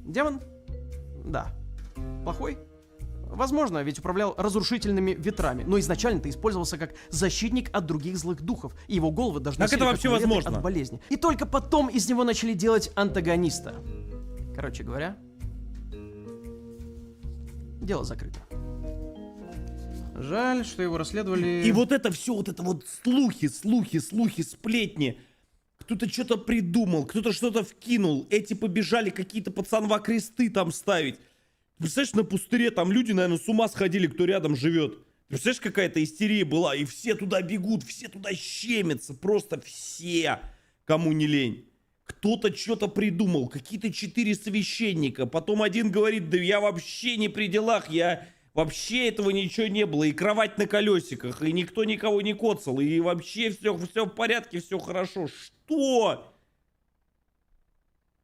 Демон? Да. Плохой? Возможно, ведь управлял разрушительными ветрами, но изначально-то использовался как защитник от других злых духов, и его головы даже Как это вообще возможно? от болезни. И только потом из него начали делать антагониста. Короче говоря, дело закрыто. Жаль, что его расследовали... И вот это все, вот это вот слухи, сплетни. Кто-то что-то придумал, кто-то что-то вкинул. Эти побежали какие-то пацанва кресты там ставить. Представляешь, на пустыре там люди, наверное, с ума сходили, кто рядом живет. Представляешь, какая-то истерия была, и все туда бегут, все туда щемятся, просто все, кому не лень. Кто-то что-то придумал, какие-то 4 священника, потом один говорит, да я вообще не при делах, вообще этого ничего не было, и кровать на колесиках, и никто никого не коцал, и вообще все в порядке, все хорошо. Что?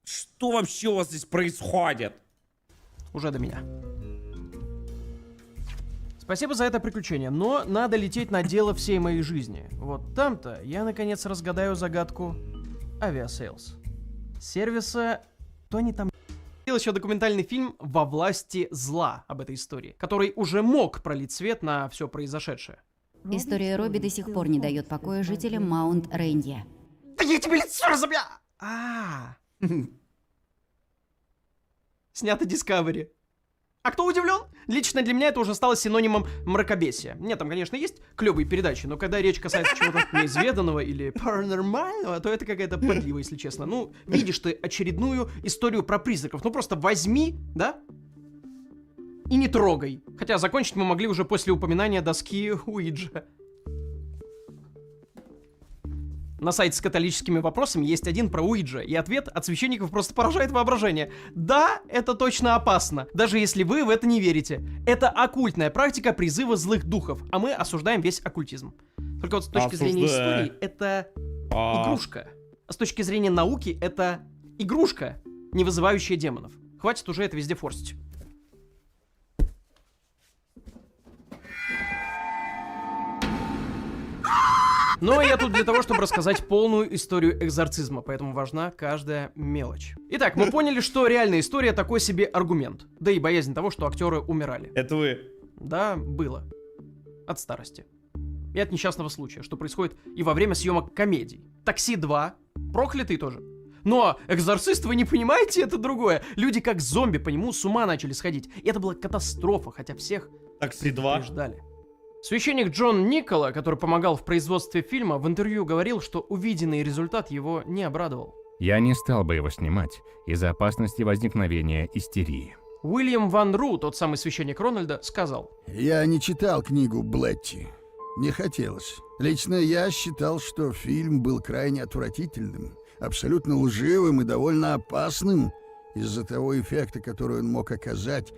Что вообще у вас здесь происходит? Уже до меня. Спасибо за это приключение, но надо лететь на дело всей моей жизни. Вот там-то я наконец разгадаю загадку Aviasales. Сервиса Тони там... Был еще документальный фильм «Во власти зла» об этой истории, который уже мог пролить свет на все произошедшее. История Робби до сих пор не дает покоя жителям Маунт Рейнья. Да я тебе лицо разобью! Снято Discovery. А кто удивлен? Лично для меня это уже стало синонимом мракобесия. Нет, там, конечно, есть клевые передачи, но когда речь касается чего-то неизведанного или паранормального, то это какая-то подлива, если честно. Ну, видишь ты очередную историю про призраков. Ну, просто возьми, да? И не трогай. Хотя закончить мы могли уже после упоминания доски Уиджа. На сайте с католическими вопросами есть один про Уиджа, и ответ от священников просто поражает воображение. Да, это точно опасно, даже если вы в это не верите. Это оккультная практика призыва злых духов, а мы осуждаем весь оккультизм. Только вот с точки зрения истории, это игрушка. А с точки зрения науки, это игрушка, не вызывающая демонов. Хватит уже это везде форсить. Но я тут для того, чтобы рассказать полную историю экзорцизма, поэтому важна каждая мелочь. Итак, мы поняли, что реальная история такой себе аргумент. Да и боязнь того, что актеры умирали. Это вы? Да, было. От старости. И от несчастного случая, что происходит и во время съемок комедий. «Такси 2», «Проклятый» тоже. Но «Экзорцист», вы не понимаете, это другое. Люди как зомби по нему с ума начали сходить. И это была катастрофа, хотя всех «Такси 2» ждали. Священник Джон Никола, который помогал в производстве фильма, в интервью говорил, что увиденный результат его не обрадовал. Я не стал бы его снимать из-за опасности возникновения истерии. Уильям Ван Ру, тот самый священник Рональда, сказал: «Я не читал книгу Блетти. Не хотелось. Лично я считал, что фильм был крайне отвратительным, абсолютно лживым и довольно опасным из-за того эффекта, который он мог оказать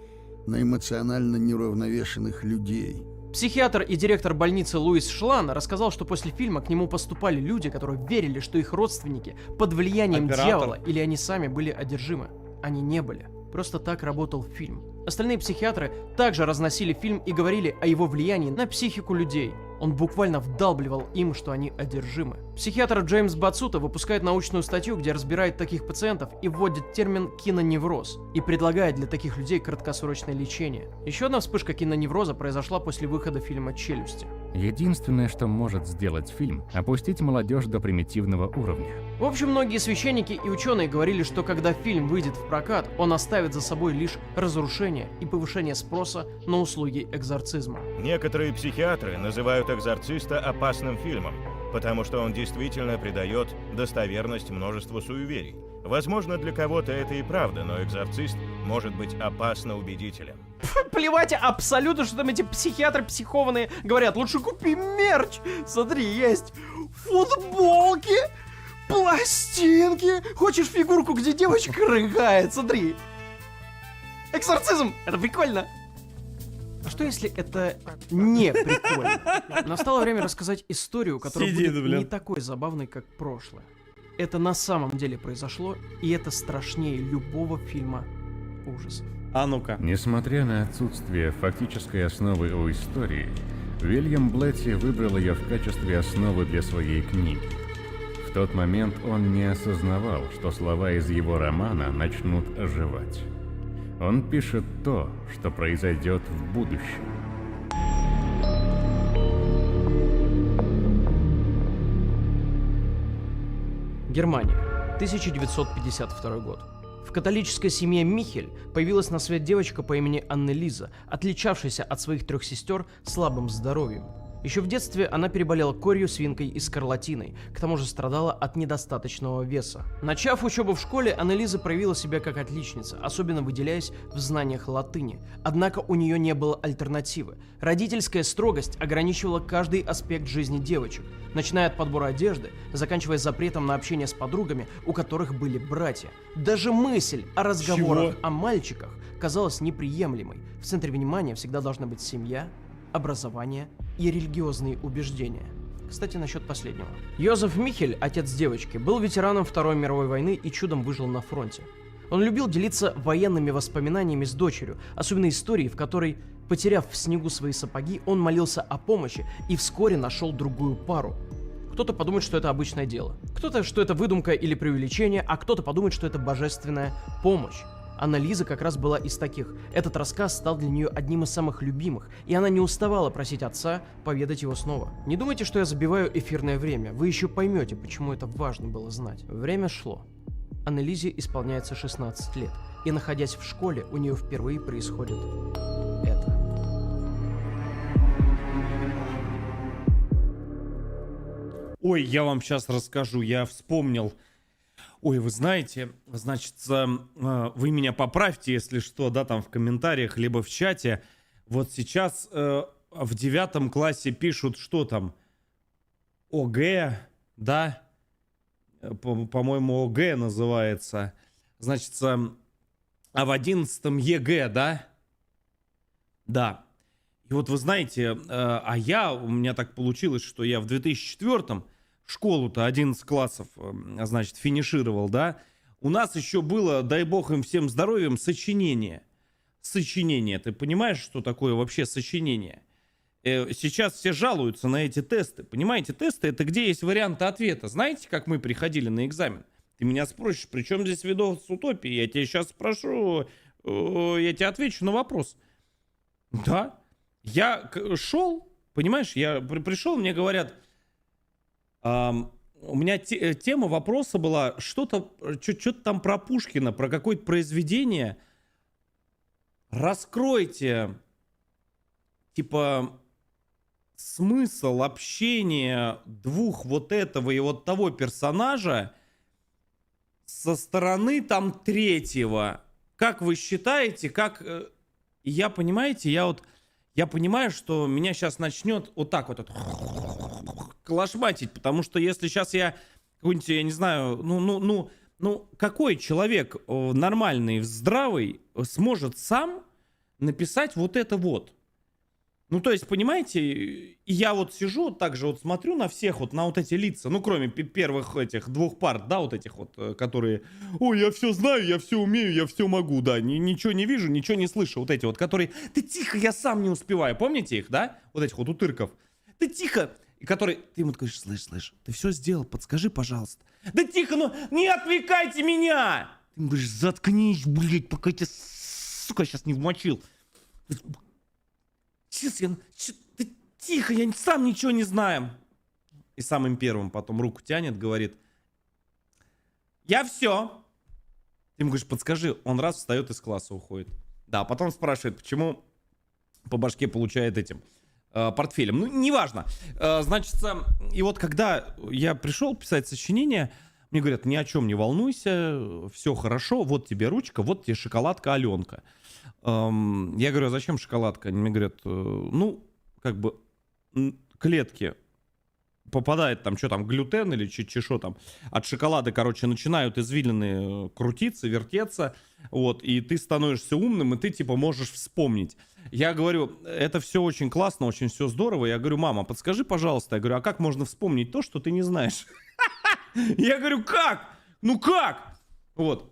на эмоционально неуравновешенных людей». Психиатр и директор больницы Луис Шлан рассказал, что после фильма к нему поступали люди, которые верили, что их родственники под влиянием дьявола или они сами были одержимы. Они не были. Просто так работал фильм. Остальные психиатры также разносили фильм и говорили о его влиянии на психику людей. Он буквально вдалбливал им, что они одержимы. Психиатр Джеймс Бацута выпускает научную статью, где разбирает таких пациентов и вводит термин киноневроз и предлагает для таких людей краткосрочное лечение. Еще одна вспышка киноневроза произошла после выхода фильма «Челюсти». Единственное, что может сделать фильм, опустить молодежь до примитивного уровня. В общем, многие священники и ученые говорили, что когда фильм выйдет в прокат, он оставит за собой лишь разрушение и повышение спроса на услуги экзорцизма. Некоторые психиатры называют «Экзорциста» опасным фильмом, потому что он действительно придает достоверность множеству суеверий. Возможно, для кого-то это и правда, но «Экзорцист» может быть опасно убедителен. Плевать абсолютно, что там эти психиатры психованные говорят. Лучше купи мерч. Смотри, есть футболки, пластинки. Хочешь фигурку, где девочка рыгает? Смотри. Экзорцизм. Это прикольно. А что если это не прикольно? Настало время рассказать историю, которая будет не такой забавной, как прошлое. Это на самом деле произошло, и это страшнее любого фильма ужасов. А ну-ка. Несмотря на отсутствие фактической основы у истории, Уильям Блетти выбрал ее в качестве основы для своей книги. В тот момент он не осознавал, что слова из его романа начнут оживать. Он пишет то, что произойдет в будущем. Германия, 1952 год. В католической семье Михель появилась на свет девочка по имени Аннелиза, отличавшаяся от своих трех сестер слабым здоровьем. Еще в детстве она переболела корью, свинкой и скарлатиной, к тому же страдала от недостаточного веса. Начав учебу в школе, Аннелиза проявила себя как отличница, особенно выделяясь в знаниях латыни. Однако у нее не было альтернативы. Родительская строгость ограничивала каждый аспект жизни девочек, начиная от подбора одежды, заканчивая запретом на общение с подругами, у которых были братья. Даже мысль о разговорах о мальчиках казалась неприемлемой. В центре внимания всегда должна быть семья, образование и религиозные убеждения. Кстати, насчет последнего. Йозеф Михель, отец девочки, был ветераном Второй мировой войны и чудом выжил на фронте. Он любил делиться военными воспоминаниями с дочерью, особенно историей, в которой, потеряв в снегу свои сапоги, он молился о помощи и вскоре нашел другую пару. Кто-то подумает, что это обычное дело, кто-то, что это выдумка или преувеличение, а кто-то подумает, что это божественная помощь. Аннелиза как раз была из таких. Этот рассказ стал для нее одним из самых любимых, и она не уставала просить отца поведать его снова. Не думайте, что я забиваю эфирное время, вы еще поймете, почему это важно было знать. Время шло. Аннелизе исполняется 16 лет, и находясь в школе, у нее впервые происходит это. Ой, я вам сейчас расскажу, я вспомнил. Ой, вы знаете, значит, вы меня поправьте, если что, да, там в комментариях, либо в чате. Вот сейчас в 9 классе пишут, что там, ОГЭ, да, по-моему, ОГЭ называется. Значит, а в 11 ЕГЭ, да? Да. И вот вы знаете, у меня так получилось, что я в 2004 школу-то 11 классов, значит, финишировал, да, у нас еще было, дай бог им всем здоровьем, сочинение. Сочинение. Ты понимаешь, что такое вообще сочинение? сейчас все жалуются на эти тесты. Понимаете, тесты — это где есть варианты ответа. Знаете, как мы приходили на экзамен? Ты меня спросишь, при чем здесь видос с утопией? Я тебя сейчас спрошу, я тебе отвечу на вопрос. Да. Я шел, понимаешь, я пришел, мне говорят, у меня тема вопроса была что-то там про Пушкина, про какое-то произведение. Раскройте, типа, смысл общения двух вот этого и вот того персонажа со стороны там третьего. Как вы считаете, как... Я, понимаете, я понимаю, что меня сейчас начнет вот так вот клашматить, потому что если сейчас я какой-нибудь, я не знаю, какой человек нормальный, здравый сможет сам написать вот это вот? Ну, то есть, понимаете, и я вот сижу, так же вот смотрю на всех, вот на вот эти лица, ну, кроме первых этих двух пар, да, вот этих вот, которые, ой, я все знаю, я все умею, я все могу, да, ничего не вижу, ничего не слышу, вот эти вот, которые, ты тихо, я сам не успеваю, помните их, да, вот этих вот утырков, ты тихо, и который, ты ему говоришь, слышь, ты все сделал, подскажи, пожалуйста, да тихо, ну, не отвлекайте меня, ты ему говоришь, заткнись, блядь, пока я тебя, сука, сейчас не вмочил. Ты тихо, я сам ничего не знаю. И самым первым потом руку тянет, говорит, я все. Ты ему говоришь, подскажи, он раз встает из класса, уходит. Да, потом спрашивает, почему по башке получает этим портфелем. Ну, неважно. Значит, и вот когда я пришел писать сочинение, мне говорят, ни о чем не волнуйся, все хорошо, вот тебе ручка, вот тебе шоколадка Аленка. Я говорю, а зачем шоколадка? Они мне говорят, ну, как бы клетки попадает там, что там, глютен или что там, от шоколада, короче, начинают извилины крутиться, вертеться, вот, и ты становишься умным, и ты, типа, можешь вспомнить. Я говорю, это все очень классно, очень все здорово. Я говорю, мама, подскажи, пожалуйста. Я говорю, а как можно вспомнить то, что ты не знаешь? Я говорю, как? Ну как? Вот.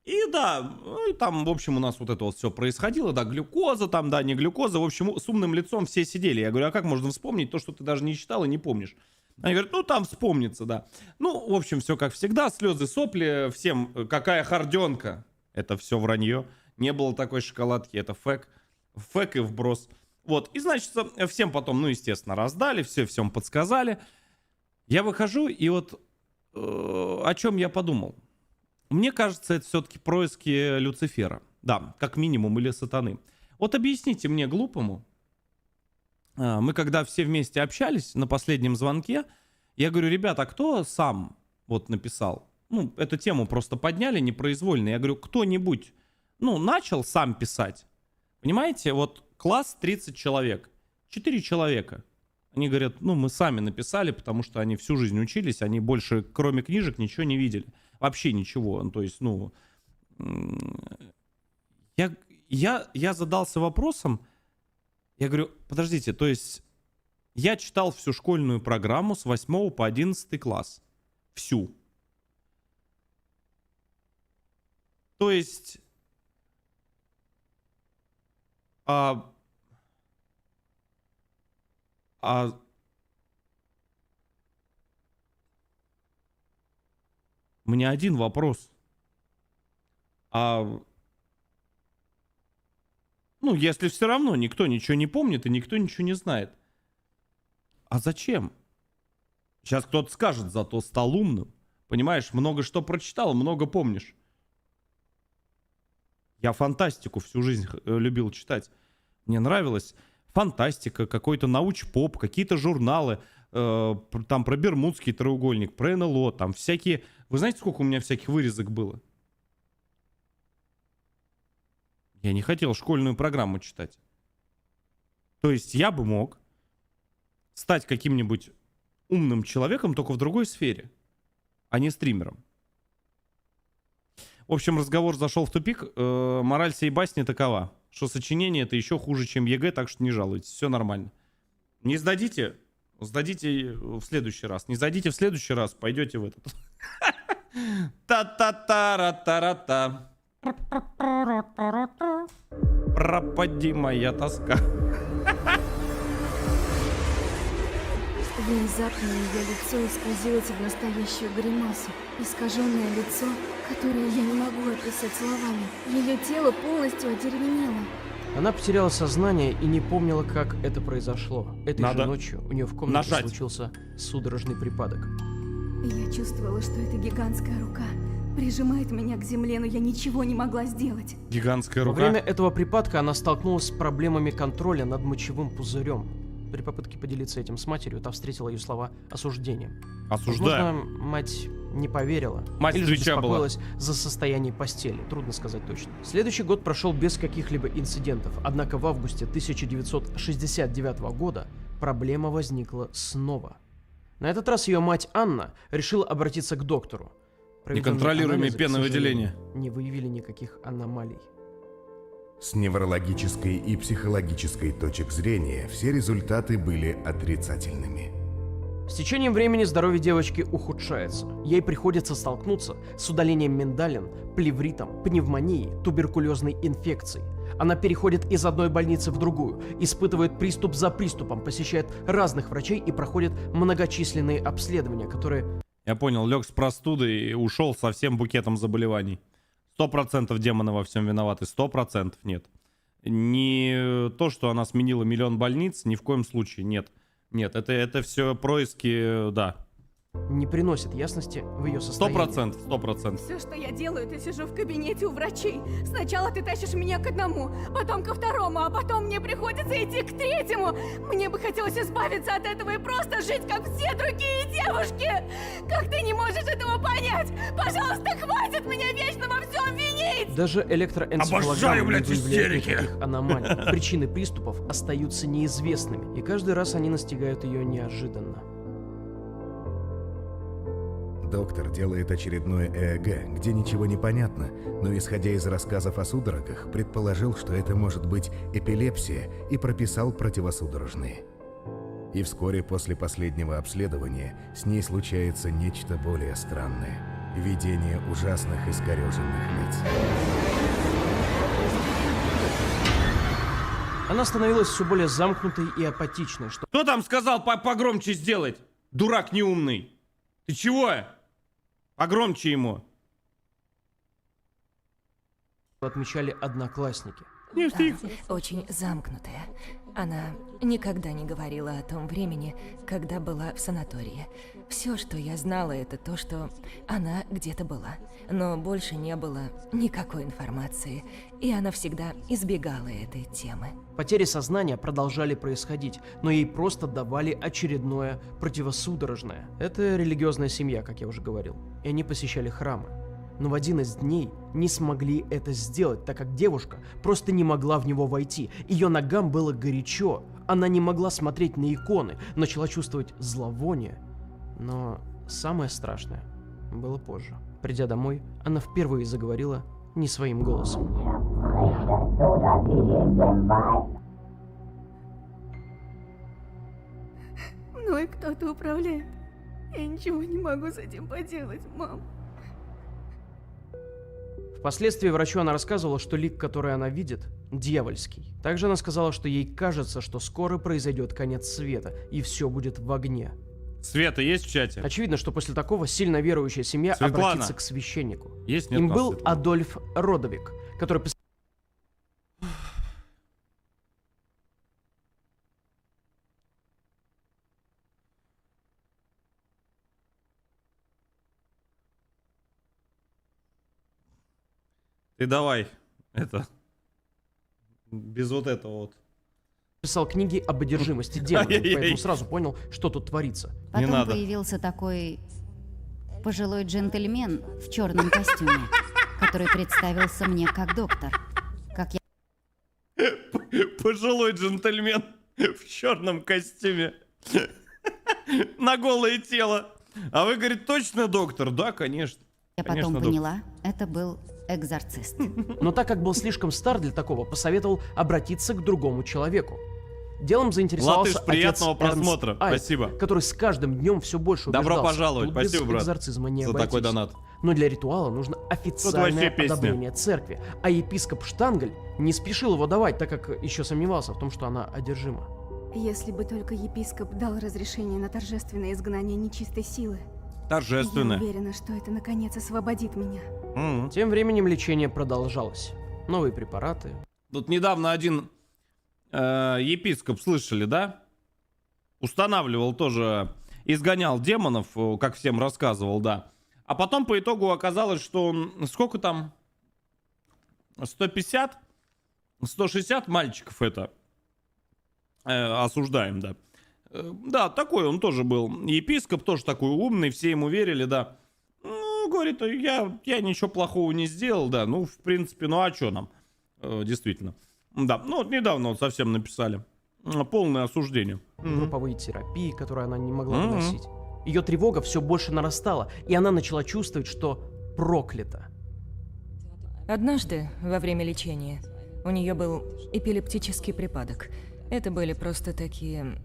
И да, там, в общем, у нас вот это вот все происходило, да, глюкоза там, да, не глюкоза, в общем, с умным лицом все сидели. Я говорю, а как можно вспомнить то, что ты даже не читал и не помнишь? Они говорят, ну, там вспомнится, да. Ну, в общем, все как всегда, слезы, сопли, всем, какая харденка. Это все вранье, не было такой шоколадки, это фэк и вброс. Вот, и, значит, всем потом, ну, естественно, раздали, всем подсказали. Я выхожу, и вот о чем я подумал. Мне кажется, это все-таки происки Люцифера. Да, как минимум, или сатаны. Вот объясните мне, глупому. Мы когда все вместе общались на последнем звонке, я говорю, ребята, а кто сам вот написал? Ну, эту тему просто подняли непроизвольно. Я говорю, кто-нибудь, ну, начал сам писать. Понимаете, вот класс 30 человек. 4 человека. Они говорят, ну, мы сами написали, потому что они всю жизнь учились, они больше, кроме книжек, ничего не видели. Вообще ничего. То есть, ну, я задался вопросом, я говорю, подождите, то есть я читал всю школьную программу с 8 по 11 класс. Всю. То есть... У меня один вопрос. Ну, если все равно никто ничего не помнит и никто ничего не знает. А зачем? Сейчас кто-то скажет, зато стал умным. Понимаешь, много что прочитал, много помнишь. Я фантастику всю жизнь любил читать. Мне нравилась фантастика, какой-то науч-поп, какие-то журналы. Там про Бермудский треугольник, про НЛО, там всякие... Вы знаете, сколько у меня всяких вырезок было? Я не хотел школьную программу читать. То есть я бы мог стать каким-нибудь умным человеком, только в другой сфере, а не стримером. В общем, разговор зашел в тупик. Мораль сей басни такова, что сочинение это еще хуже, чем ЕГЭ, так что не жалуйтесь, все нормально. Не сдадите? Сдадите в следующий раз. Не сдадите в следующий раз, пойдете в этот. Та-та-та-ра-та-ра-та. Пропади моя тоска. Внезапно ее лицо исказилось в настоящую гримасу. Искаженное лицо, которое я не могу описать словами. Ее тело полностью одеревенело. Она потеряла сознание и не помнила, как это произошло. Этой Надо же ночью у нее в комнате нажать. случился судорожный припадок. Я чувствовала, что эта гигантская рука прижимает меня к земле, но я ничего не могла сделать. Гигантская Во рука. время этого припадка она столкнулась с проблемами контроля над мочевым пузырем. При попытке поделиться этим с матерью, та встретила ее слова осуждением. Осуждаю. Возможно, мать не поверила. Мать или же свеча была. беспокоилась за состояние постели. Трудно сказать точно. Следующий год прошел без каких-либо инцидентов. Однако в августе 1969 года проблема возникла снова. На этот раз ее мать Анна решила обратиться к доктору. Проведенные Неконтролируемое анализы, к пеновыделение. сожалению, не выявили никаких аномалий. С неврологической и психологической точек зрения все результаты были отрицательными. С течением времени здоровье девочки ухудшается. Ей приходится столкнуться с удалением миндалин, плевритом, пневмонией, туберкулезной инфекцией. Она переходит из одной больницы в другую, испытывает приступ за приступом, посещает разных врачей и проходит многочисленные обследования, которые... Я понял, лег с простудой и ушел со всем букетом заболеваний. 100% демоны во всем виноваты, 100% нет. Не то, что она сменила миллион больниц, ни в коем случае, нет. Нет, это все происки, да. не приносит ясности в ее состоянии. 100%. Все, что я делаю, это сижу в кабинете у врачей. Сначала ты тащишь меня к одному, потом ко второму, а потом мне приходится идти к третьему. Мне бы хотелось избавиться от этого и просто жить, как все другие девушки. Как ты не можешь этого понять? Пожалуйста, хватит меня вечно во всем винить! Даже Обожаю, электроэнцефалограмма не блядь, выявляет истерики. никаких аномалий. Причины приступов остаются неизвестными, и каждый раз они настигают ее неожиданно. Доктор делает очередное ЭЭГ, где ничего не понятно, но исходя из рассказов о судорогах, предположил, что это может быть эпилепсия, и прописал противосудорожные. И вскоре после последнего обследования с ней случается нечто более странное – видение ужасных искореженных лиц. Она становилась все более замкнутой и апатичной, что... Кто там сказал погромче сделать? Дурак неумный. Ты чего? Погромче ему. Отмечали одноклассники. Очень замкнутая. Она никогда не говорила о том времени, когда была в санатории. Все, что я знала, это то, что она где-то была. Но больше не было никакой информации, и она всегда избегала этой темы. Потери сознания продолжали происходить, но ей просто давали очередное противосудорожное. Это религиозная семья, как я уже говорил, и они посещали храмы. Но в один из дней не смогли это сделать, так как девушка просто не могла в него войти. Ее ногам было горячо, она не могла смотреть на иконы, начала чувствовать зловоние. Но самое страшное было позже. Придя домой, она впервые заговорила не своим голосом. Мной кто-то управляет. Я ничего не могу с этим поделать, мам. Впоследствии врачу она рассказывала, что лик, который она видит, дьявольский. Также она сказала, что ей кажется, что скоро произойдет конец света, и все будет в огне. Света есть в чате? Очевидно, что после такого сильно верующая семья Светлана. обратится к священнику. Есть, нет, Им там был Светлана? Адольф Родовик, который писал... Ты давай, это, без вот этого вот. Писал книги об одержимости демонами, Ай-яй-яй. поэтому сразу понял, что тут творится. Потом появился такой пожилой джентльмен в черном костюме, который представился мне как доктор. Как я... Пожилой джентльмен в черном костюме. На голое тело. А вы, говорит, точно доктор? Да, конечно. Я Конечно, потом доктор. поняла, это был экзорцист. Но так как был слишком стар для такого, посоветовал обратиться к другому человеку. Делом заинтересовался Латыш, приятного отец Эрнст просмотра. Айк, Спасибо. который с каждым днем все больше убеждался. Добро пожаловать. Тут без Спасибо, брат, экзорцизма не за обойтись. такой донат. Но для ритуала нужно официальное вообще песня. одобрение церкви. А епископ Штангель не спешил его давать, так как еще сомневался в том, что она одержима. Если бы только епископ дал разрешение на торжественное изгнание нечистой силы. Торжественное. Я уверена, что это наконец освободит меня. Тем временем лечение продолжалось. Новые препараты. Тут недавно один епископ, слышали, да? Устанавливал тоже, изгонял демонов, как всем рассказывал, да. А потом по итогу оказалось, что он, сколько там, 150, 160 мальчиков это осуждаем, да. Да, такой он тоже был. Епископ тоже такой умный, все ему верили, да. Ну, говорит, я ничего плохого не сделал, да. Ну, в принципе, ну а что нам? Действительно. Да, ну вот недавно вот совсем написали. Полное осуждение. Групповые терапии, которые она не могла выносить. Ее тревога все больше нарастала, и она начала чувствовать, что проклята. Однажды, во время лечения, у нее был эпилептический припадок. Это были просто такие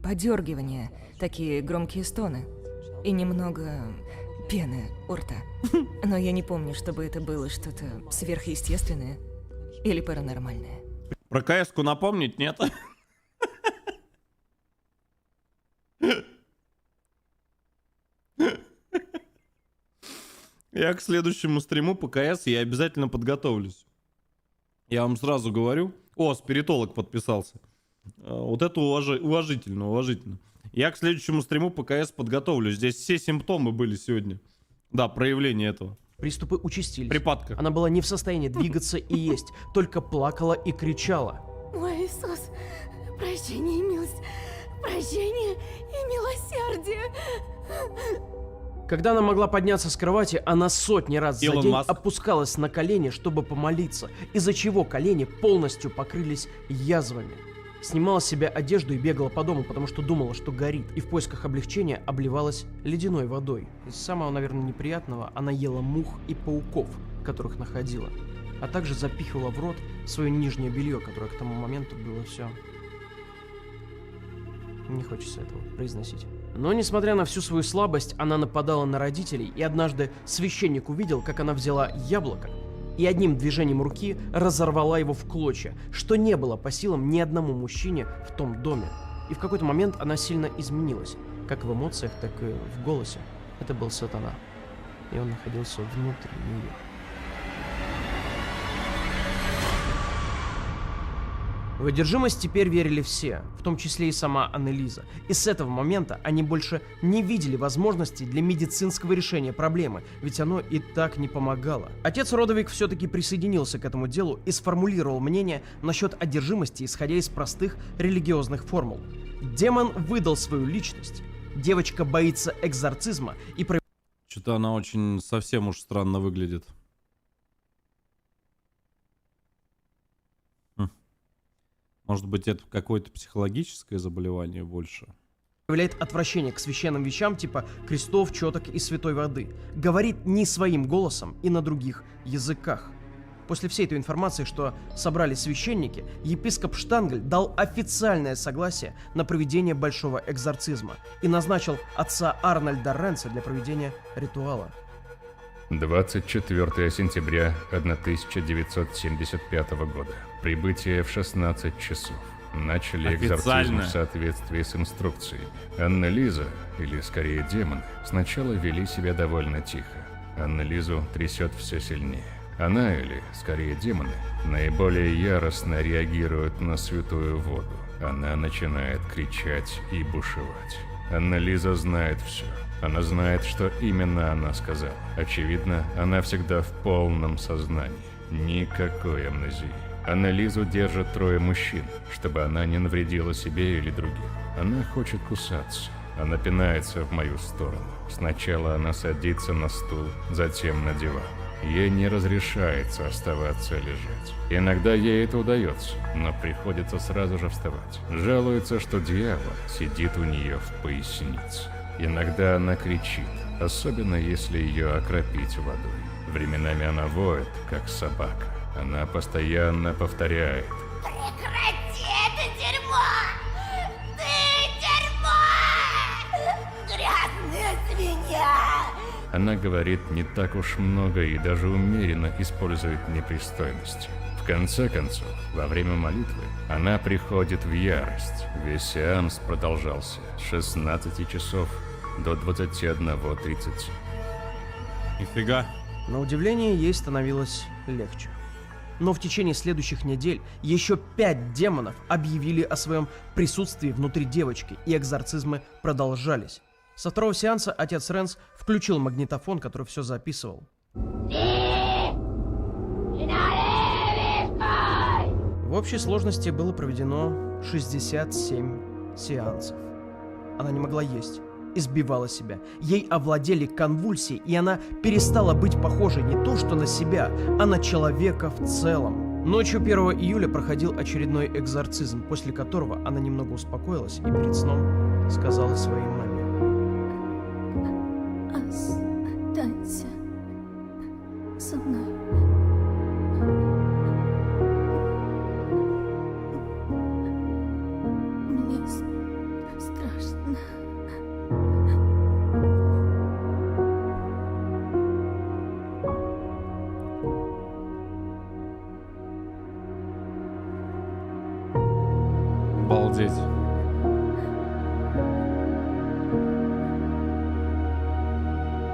подергивания, такие громкие стоны и немного пены у рта. Но я не помню, чтобы это было что-то сверхъестественное или паранормальное. Про КС-ку напомнить, нет? Я к следующему стриму по КС я обязательно подготовлюсь. Я вам сразу говорю. О, спиритолог подписался. Вот это уважительно. Я к следующему стриму по КС подготовлюсь. Здесь все симптомы были сегодня. Да, проявление этого. Приступы участились. Припадка. Она была не в состоянии двигаться и есть, только плакала и кричала. Мой Иисус, прощение и милость, прощение и милосердие. Когда она могла подняться с кровати, она сотни раз за Илон день Маск. опускалась на колени, чтобы помолиться, из-за чего колени полностью покрылись язвами. Снимала с себя одежду и бегала по дому, потому что думала, что горит, и в поисках облегчения обливалась ледяной водой. Из самого, наверное, неприятного она ела мух и пауков, которых находила, а также запихивала в рот свое нижнее белье, которое к тому моменту было все. Не хочется этого произносить. Но, несмотря на всю свою слабость, она нападала на родителей, и однажды священник увидел, как она взяла яблоко и одним движением руки разорвала его в клочья, что не было по силам ни одному мужчине в том доме. И в какой-то момент она сильно изменилась, как в эмоциях, так и в голосе. Это был сатана, и он находился внутри нее. В одержимость теперь верили все, в том числе и сама Аннелиза. И с этого момента они больше не видели возможности для медицинского решения проблемы, ведь оно и так не помогало. Отец Родовик все-таки присоединился к этому делу и сформулировал мнение насчет одержимости, исходя из простых религиозных формул. Демон выдал свою личность, девочка боится экзорцизма и... Что-то она очень совсем уж странно выглядит. Может быть, это какое-то психологическое заболевание больше? Проявляет отвращение к священным вещам типа крестов, четок и святой воды. Говорит не своим голосом и на других языках. После всей этой информации, что собрали священники, епископ Штангель дал официальное согласие на проведение большого экзорцизма и назначил отца Арнольда Ренца для проведения ритуала. 24 сентября 1975 года. Прибытие в 16 часов. Начали экзорцизм в соответствии с инструкцией. Аннелиза, или скорее демон, сначала вели себя довольно тихо. Аннелизу трясет все сильнее. Она, или скорее демоны, наиболее яростно реагируют на святую воду. Она начинает кричать и бушевать. Аннелиза знает все. Она знает, что именно она сказала. Очевидно, она всегда в полном сознании. Никакой амнезии. Аннелизу держат трое мужчин, чтобы она не навредила себе или другим. Она хочет кусаться. Она пинается в мою сторону. Сначала она садится на стул, затем на диван. Ей не разрешается оставаться лежать. Иногда ей это удается, но приходится сразу же вставать. Жалуется, что дьявол сидит у нее в пояснице. Иногда она кричит, особенно если ее окропить водой. Временами она воет, как собака. Она постоянно повторяет: Прекрати это дерьмо! Ты дерьмо! Грязная свинья! Она говорит не так уж много и даже умеренно использует непристойности. В конце концов, во время молитвы она приходит в ярость. Весь сеанс продолжался с 16 часов до 21:30. Нифига. На удивление, ей становилось легче. Но в течение следующих недель еще 5 демонов объявили о своем присутствии внутри девочки, и экзорцизмы продолжались. Со второго сеанса отец Рэнс включил магнитофон, который все записывал. В общей сложности было проведено 67 сеансов. Она не могла есть, избивала себя. Ей овладели конвульсии, и она перестала быть похожей не то что на себя, а на человека в целом. Ночью 1 июля проходил очередной экзорцизм, после которого она немного успокоилась и перед сном сказала своей маме: Останься со мной. Мне страшно. Обалдеть.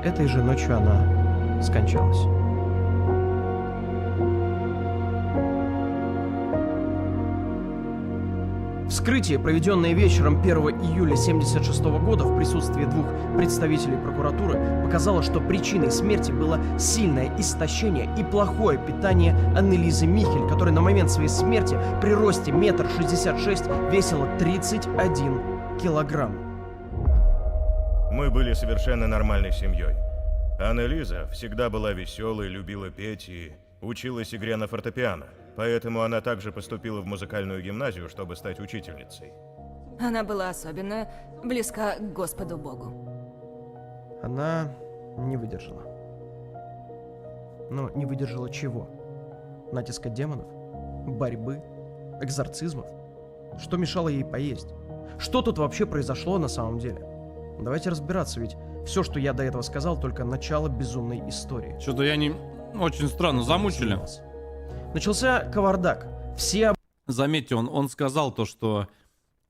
Этой же ночью она скончалась. Вскрытие, проведенное вечером 1 июля 1976 года в присутствии 2 представителей прокуратуры, показало, что причиной смерти было сильное истощение и плохое питание Аннелизы Михель, которая на момент своей смерти при росте 1,66 м весила 31 килограмм. Мы были совершенно нормальной семьей. Аннелиза всегда была веселой, любила петь и училась игре на фортепиано. Поэтому она также поступила в музыкальную гимназию, чтобы стать учительницей. Она была особенно близка к Господу Богу. Она не выдержала. Но не выдержала чего? Натиска демонов? Борьбы? Экзорцизмов? Что мешало ей поесть? Что тут вообще произошло на самом деле? Давайте разбираться, ведь все, что я до этого сказал, только начало безумной истории. Что-то я не... Очень странно, замучили. Начался кавардак. Все... Заметьте, он сказал то, что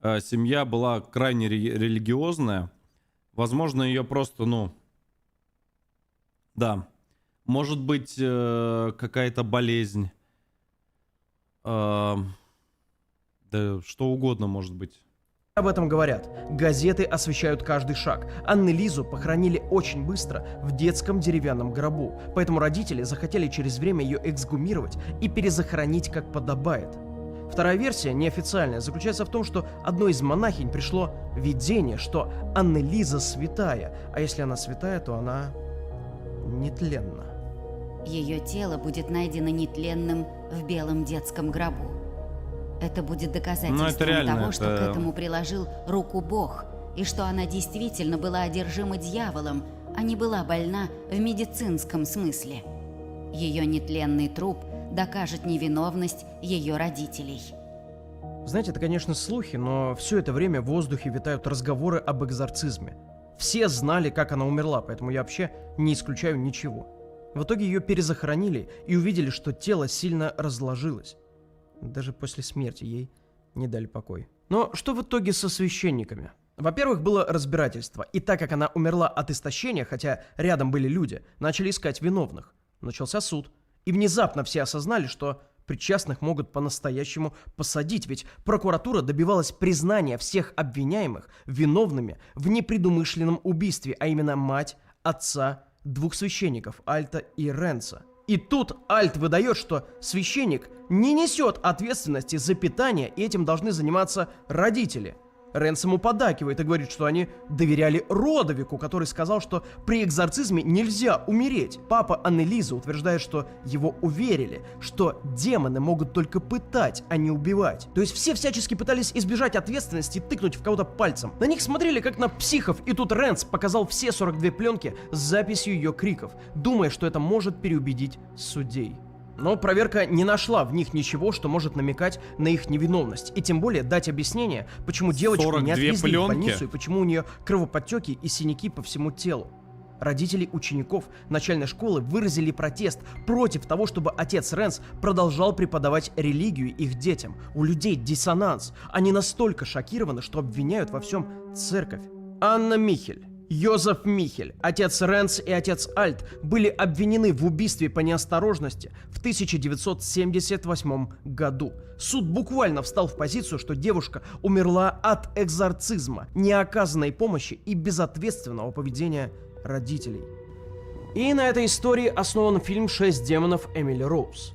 семья была крайне религиозная. Возможно, ее просто, да. Может быть, какая-то болезнь. Да, что угодно может быть. Об этом говорят. Газеты освещают каждый шаг. Аннелизу похоронили очень быстро в детском деревянном гробу, поэтому родители захотели через время ее эксгумировать и перезахоронить как подобает. Вторая версия, неофициальная, заключается в том, что одной из монахинь пришло видение, что Аннелиза святая, а если она святая, то она нетленна. Ее тело будет найдено нетленным в белом детском гробу. Это будет доказательством того, что к этому приложил руку Бог, и что она действительно была одержима дьяволом, а не была больна в медицинском смысле. Ее нетленный труп докажет невиновность ее родителей. Знаете, это, конечно, слухи, но все это время в воздухе витают разговоры об экзорцизме. Все знали, как она умерла, поэтому я вообще не исключаю ничего. В итоге ее перезахоронили и увидели, что тело сильно разложилось. Даже после смерти ей не дали покой. Но что в итоге со священниками? Во-первых, было разбирательство, и так как она умерла от истощения, хотя рядом были люди, начали искать виновных. Начался суд, и внезапно все осознали, что причастных могут по-настоящему посадить, ведь прокуратура добивалась признания всех обвиняемых виновными в непредумышленном убийстве, а именно мать, отца, 2 священников, Альта и Ренца. И тут Альт выдает, что священник не несет ответственности за питание, и этим должны заниматься родители. Ренц ему поддакивает и говорит, что они доверяли Родовику, который сказал, что при экзорцизме нельзя умереть. Папа Аннелизы утверждает, что его уверили, что демоны могут только пытать, а не убивать. То есть все всячески пытались избежать ответственности и тыкнуть в кого-то пальцем. На них смотрели как на психов, и тут Ренц показал все 42 пленки с записью ее криков, думая, что это может переубедить судей. Но проверка не нашла в них ничего, что может намекать на их невиновность. И тем более дать объяснение, почему девочку не отвезли в больницу и почему у нее кровоподтеки и синяки по всему телу. Родители учеников начальной школы выразили протест против того, чтобы отец Рэнс продолжал преподавать религию их детям. У людей диссонанс. Они настолько шокированы, что обвиняют во всем церковь. Анна Михель, Йозеф Михель, отец Рэнс и отец Альт были обвинены в убийстве по неосторожности в 1978 году. Суд буквально встал в позицию, что девушка умерла от экзорцизма, неоказанной помощи и безответственного поведения родителей. И на этой истории основан фильм «6 демонов» Эмили Роуз.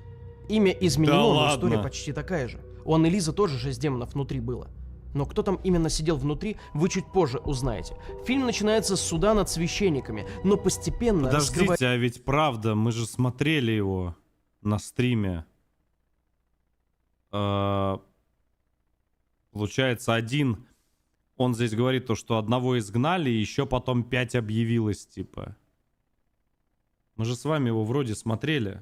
Имя изменено, Да но ладно? история почти такая же. У Анны Лизы тоже 6 демонов внутри было. Но кто там именно сидел внутри, вы чуть позже узнаете. Фильм начинается с суда над священниками, но постепенно Подождите, а ведь правда, мы же смотрели его на стриме. Получается, один... Он здесь говорит то, что одного изгнали, и еще потом 5 объявилось, типа. Мы же с вами его вроде смотрели.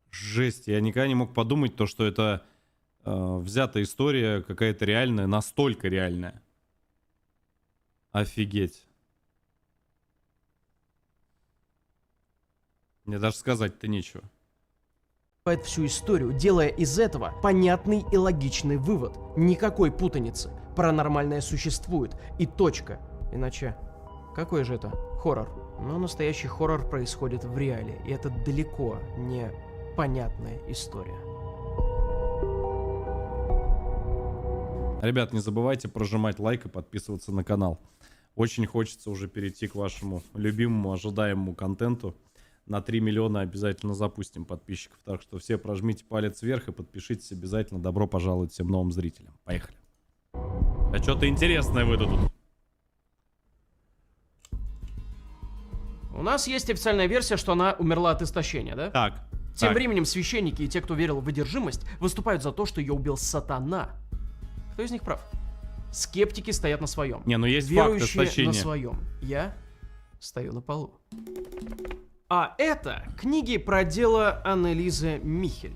Жесть, я никогда не мог подумать то, что это взятая история какая-то реальная, настолько реальная. Офигеть. Мне даже сказать-то нечего. всю историю, делая из этого понятный и логичный вывод. Никакой путаницы. Паранормальное существует. И точка. Иначе, какой же это хоррор? Но настоящий хоррор происходит в реале. И это далеко не понятная история. Ребят, не забывайте прожимать лайк и подписываться на канал. Очень хочется уже перейти к вашему любимому, ожидаемому контенту. На 3 миллиона обязательно запустим подписчиков. Так что все прожмите палец вверх и подпишитесь обязательно. Добро пожаловать всем новым зрителям. Поехали. А что-то интересное выйдут тут. У нас есть официальная версия, что она умерла от истощения, да? Так. Тем временем священники и те, кто верил в одержимость, выступают за то, что ее убил сатана. Кто из них прав? Скептики стоят на своем. Не, ну есть факт верующие истощения. на своем. Я стою на полу. А это книги про дело Анны-Лизы Михель.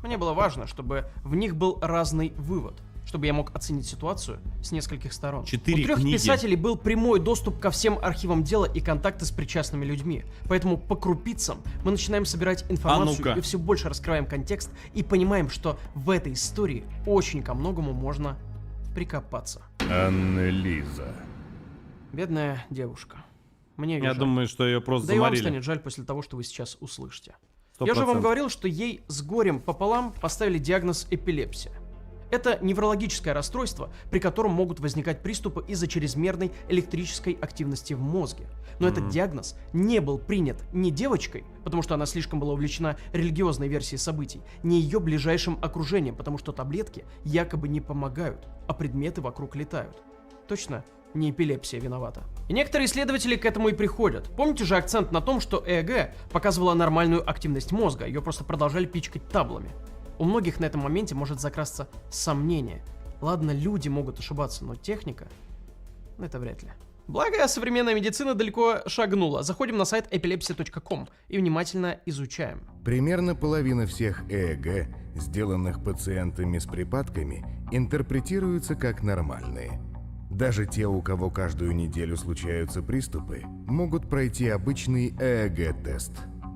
Мне было важно, чтобы в них был разный вывод, чтобы я мог оценить ситуацию с нескольких сторон. 4 У 3 книги. писателей был прямой доступ ко всем архивам дела и контакты с причастными людьми. Поэтому по крупицам мы начинаем собирать информацию ну-ка. и все больше раскрываем контекст и понимаем, что в этой истории очень ко многому можно прикопаться. Анна-Лиза. Бедная девушка. Мне ее Я жаль. думаю, что ее просто Да и вам заморили. станет жаль после того, что вы сейчас услышите. 100%. Я же вам говорил, что ей с горем пополам поставили диагноз эпилепсия. Это неврологическое расстройство, при котором могут возникать приступы из-за чрезмерной электрической активности в мозге. Но этот диагноз не был принят ни девочкой, потому что она слишком была увлечена религиозной версией событий, ни ее ближайшим окружением, потому что таблетки якобы не помогают, а предметы вокруг летают. Точно не эпилепсия виновата. И некоторые исследователи к этому и приходят. Помните же акцент на том, что ЭЭГ показывала нормальную активность мозга, ее просто продолжали пичкать таблами. У многих на этом моменте может закрасться сомнение. Ладно, люди могут ошибаться, но техника? Это вряд ли. Благо, современная медицина далеко шагнула. Заходим на сайт epilepsy.com и внимательно изучаем. Примерно половина всех ЭЭГ, сделанных пациентами с припадками, интерпретируются как нормальные. Даже те, у кого каждую неделю случаются приступы, могут пройти обычный ЭЭГ-тест.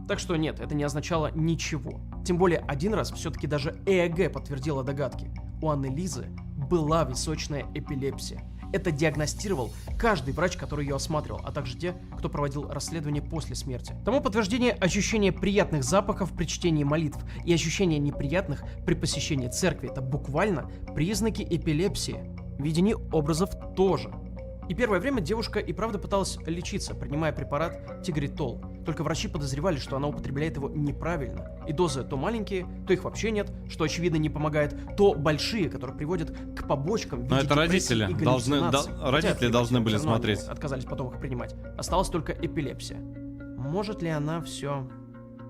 Так что нет, это не означало ничего. Тем более один раз все-таки даже ЭЭГ подтвердила догадки. У Анны-Лизы была височная эпилепсия. Это диагностировал каждый врач, который ее осматривал, а также те, кто проводил расследование после смерти. Тому подтверждение ощущения приятных запахов при чтении молитв и ощущения неприятных при посещении церкви. Это буквально признаки эпилепсии. Видение образов тоже. И первое время девушка и правда пыталась лечиться, принимая препарат тигритол. Только врачи подозревали, что она употребляет его неправильно. И дозы то маленькие, то их вообще нет, что очевидно не помогает, то большие, которые приводят к побочкам в виде Но это депрессии родители и должны, галлюцинаций. родители Хотя должны были всё равно они смотреть. отказались потом их принимать. Осталась только эпилепсия. Может ли она все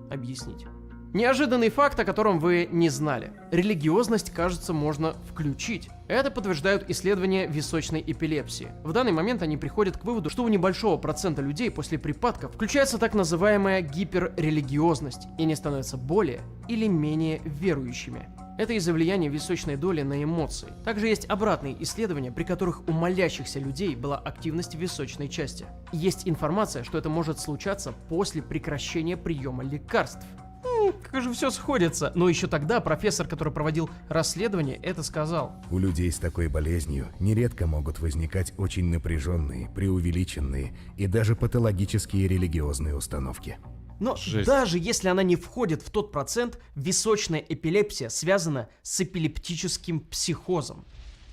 объяснить? Неожиданный факт, о котором вы не знали. Религиозность, кажется, можно включить. Это подтверждают исследования височной эпилепсии. В данный момент они приходят к выводу, что у небольшого процента людей после припадков включается так называемая гиперрелигиозность, и они становятся более или менее верующими. Это из-за влияния височной доли на эмоции. Также есть обратные исследования, при которых у молящихся людей была активность в височной части. Есть информация, что это может случаться после прекращения приема лекарств. Как же все сходится. Но еще тогда профессор, который проводил расследование, это сказал. У людей с такой болезнью нередко могут возникать очень напряженные, преувеличенные и даже патологические религиозные установки. Но даже если она не входит в тот процент, височная эпилепсия связана с эпилептическим психозом.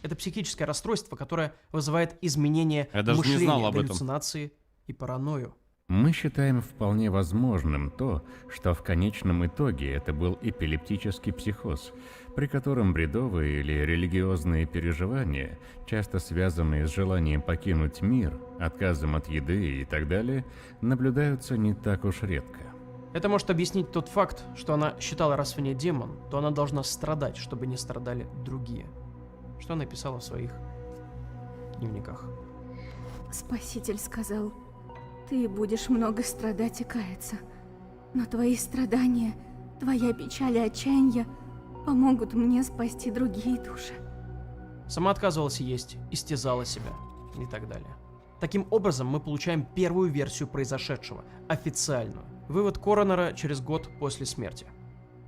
Это психическое расстройство, которое вызывает изменение мышления, галлюцинации и паранойю. Мы считаем вполне возможным то, что в конечном итоге это был эпилептический психоз, при котором бредовые или религиозные переживания, часто связанные с желанием покинуть мир, отказом от еды и так далее, наблюдаются не так уж редко. Это может объяснить тот факт, что она считала, раз в ней демон, то она должна страдать, чтобы не страдали другие. Что она писала в своих дневниках. Спаситель сказал: ты будешь много страдать и каяться, но твои страдания, твоя печаль и отчаяние помогут мне спасти другие души. Сама отказывалась есть, истязала себя и так далее. Таким образом, мы получаем первую версию произошедшего, официальную. Вывод коронера через год после смерти.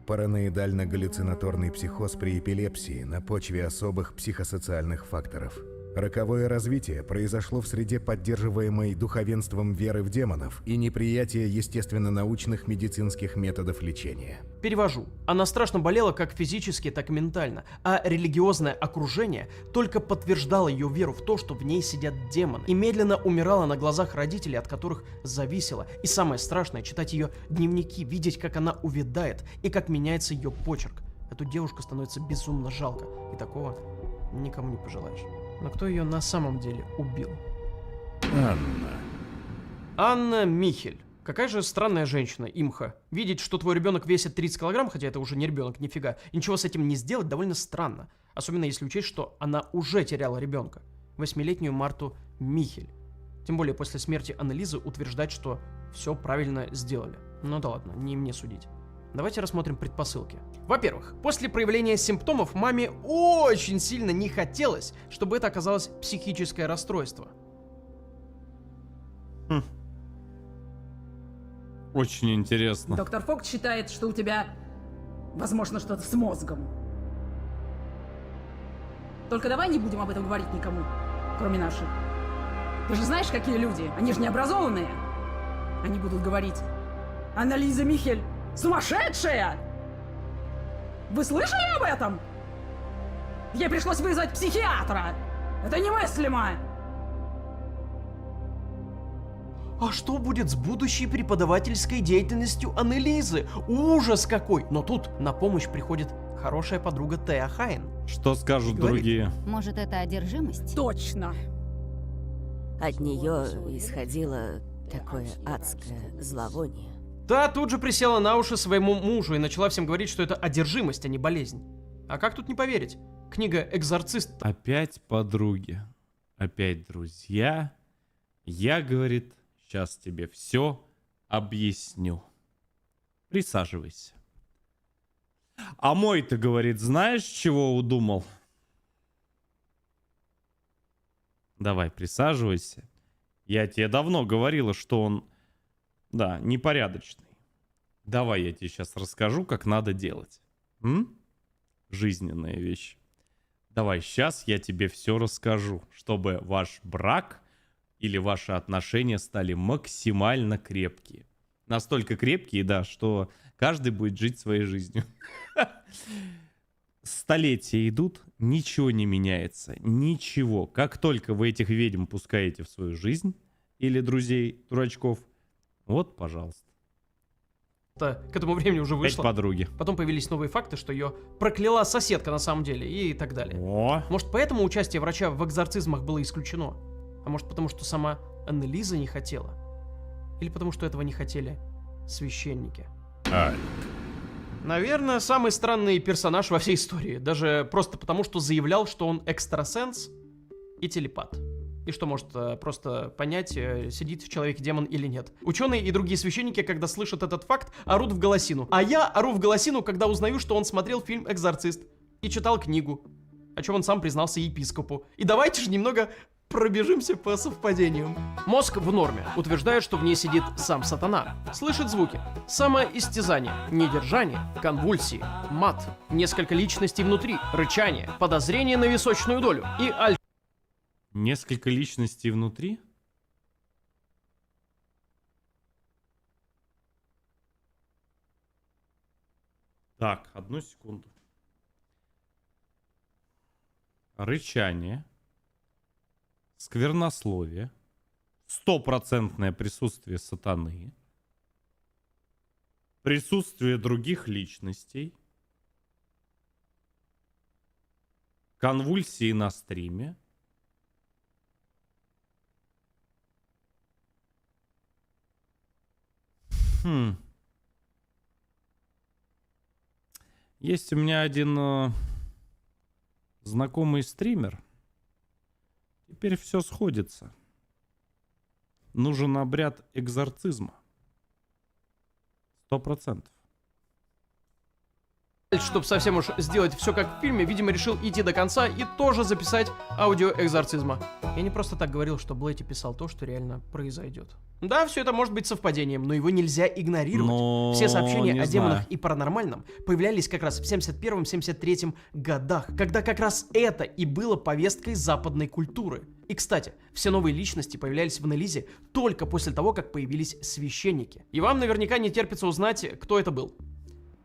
Параноидально-галлюцинаторный психоз при эпилепсии на почве особых психосоциальных факторов. Роковое развитие произошло в среде поддерживаемой духовенством веры в демонов и неприятия естественно-научных медицинских методов лечения. Перевожу. Она страшно болела как физически, так и ментально, а религиозное окружение только подтверждало ее веру в то, что в ней сидят демоны, и медленно умирала на глазах родителей, от которых зависела. И самое страшное — читать ее дневники, видеть, как она увядает и как меняется ее почерк. Эту девушку становится безумно жалко, и такого никому не пожелаешь. Но кто ее на самом деле убил? Анна Михель. Какая же странная женщина, имха. Видеть, что твой ребенок весит 30 килограмм, хотя это уже не ребенок, нифига, и ничего с этим не сделать, довольно странно. Особенно если учесть, что она уже теряла ребенка. 8-летнюю Марту Михель. Тем более после смерти Аннелизы утверждать, что все правильно сделали. Ну да ладно, не мне судить. Давайте рассмотрим предпосылки. Во-первых, после проявления симптомов маме очень сильно не хотелось, чтобы это оказалось психическое расстройство. Очень интересно. Доктор Фокс считает, что у тебя, возможно, что-то с мозгом. Только давай не будем об этом говорить никому, кроме наших. Ты же знаешь, какие люди? Они же не образованные. Они будут говорить: Аннелиза Михель сумасшедшая! Вы слышали об этом? Ей пришлось вызвать психиатра! Это немыслимо! А что будет с будущей преподавательской деятельностью Аннелизы? Ужас какой! Но тут на помощь приходит хорошая подруга Теа Хайн. Что скажут другие? Может, это одержимость? Точно! От нее исходило такое адское зловоние. Та тут же присела на уши своему мужу и начала всем говорить, что это одержимость, а не болезнь. А как тут не поверить? Книга «Экзорцист». Опять подруги. Опять друзья. Я, говорит, сейчас тебе все объясню. Присаживайся. А мой-то, говорит, знаешь, чего удумал? Давай, присаживайся. Я тебе давно говорила, что он... Да, непорядочный. Давай я тебе сейчас расскажу, как надо делать. Жизненная вещь. Давай сейчас я тебе все расскажу, чтобы ваш брак или ваши отношения стали максимально крепкие. Настолько крепкие, да, что каждый будет жить своей жизнью. Столетия идут, ничего не меняется. Ничего. Как только вы этих ведьм пускаете в свою жизнь, или друзей, дурачков, вот, пожалуйста. К этому времени уже вышло. Подруги. Потом появились новые факты, что ее прокляла соседка на самом деле и так далее. Может, поэтому участие врача в экзорцизмах было исключено? А может, потому что сама Аннелиза не хотела? Или потому что этого не хотели священники? Наверное, самый странный персонаж во всей истории. Даже просто потому, что заявлял, что он экстрасенс и телепат. и что может просто понять, сидит в человеке демон или нет. Ученые и другие священники, когда слышат этот факт, орут в голосину. А я ору в голосину, когда узнаю, что он смотрел фильм «Экзорцист» и читал книгу, о чем он сам признался епископу. И давайте же немного пробежимся по совпадениям. Мозг в норме. Утверждает, что в ней сидит сам сатана. Слышит звуки. Самоистязание, недержание, конвульсии, мат, несколько личностей внутри, рычание, подозрение на височную долю и Несколько личностей внутри? Так, одну секунду. Рычание. Сквернословие. 100% присутствие сатаны. Присутствие других личностей. Конвульсии на стриме. Есть у меня один знакомый стример. Теперь все сходится. Нужен обряд экзорцизма. 100%. Чтобы совсем уж сделать все как в фильме, видимо, решил идти до конца и тоже записать аудио экзорцизма. Я не просто так говорил, что Блэти писал то, что реально произойдет. Да, все это может быть совпадением, но его нельзя игнорировать. Все сообщения о демонах и паранормальном появлялись как раз в 71-73 годах, когда как раз это и было повесткой западной культуры. И, кстати, все новые личности появлялись в анализе только после того, как появились священники. И вам наверняка не терпится узнать, кто это был.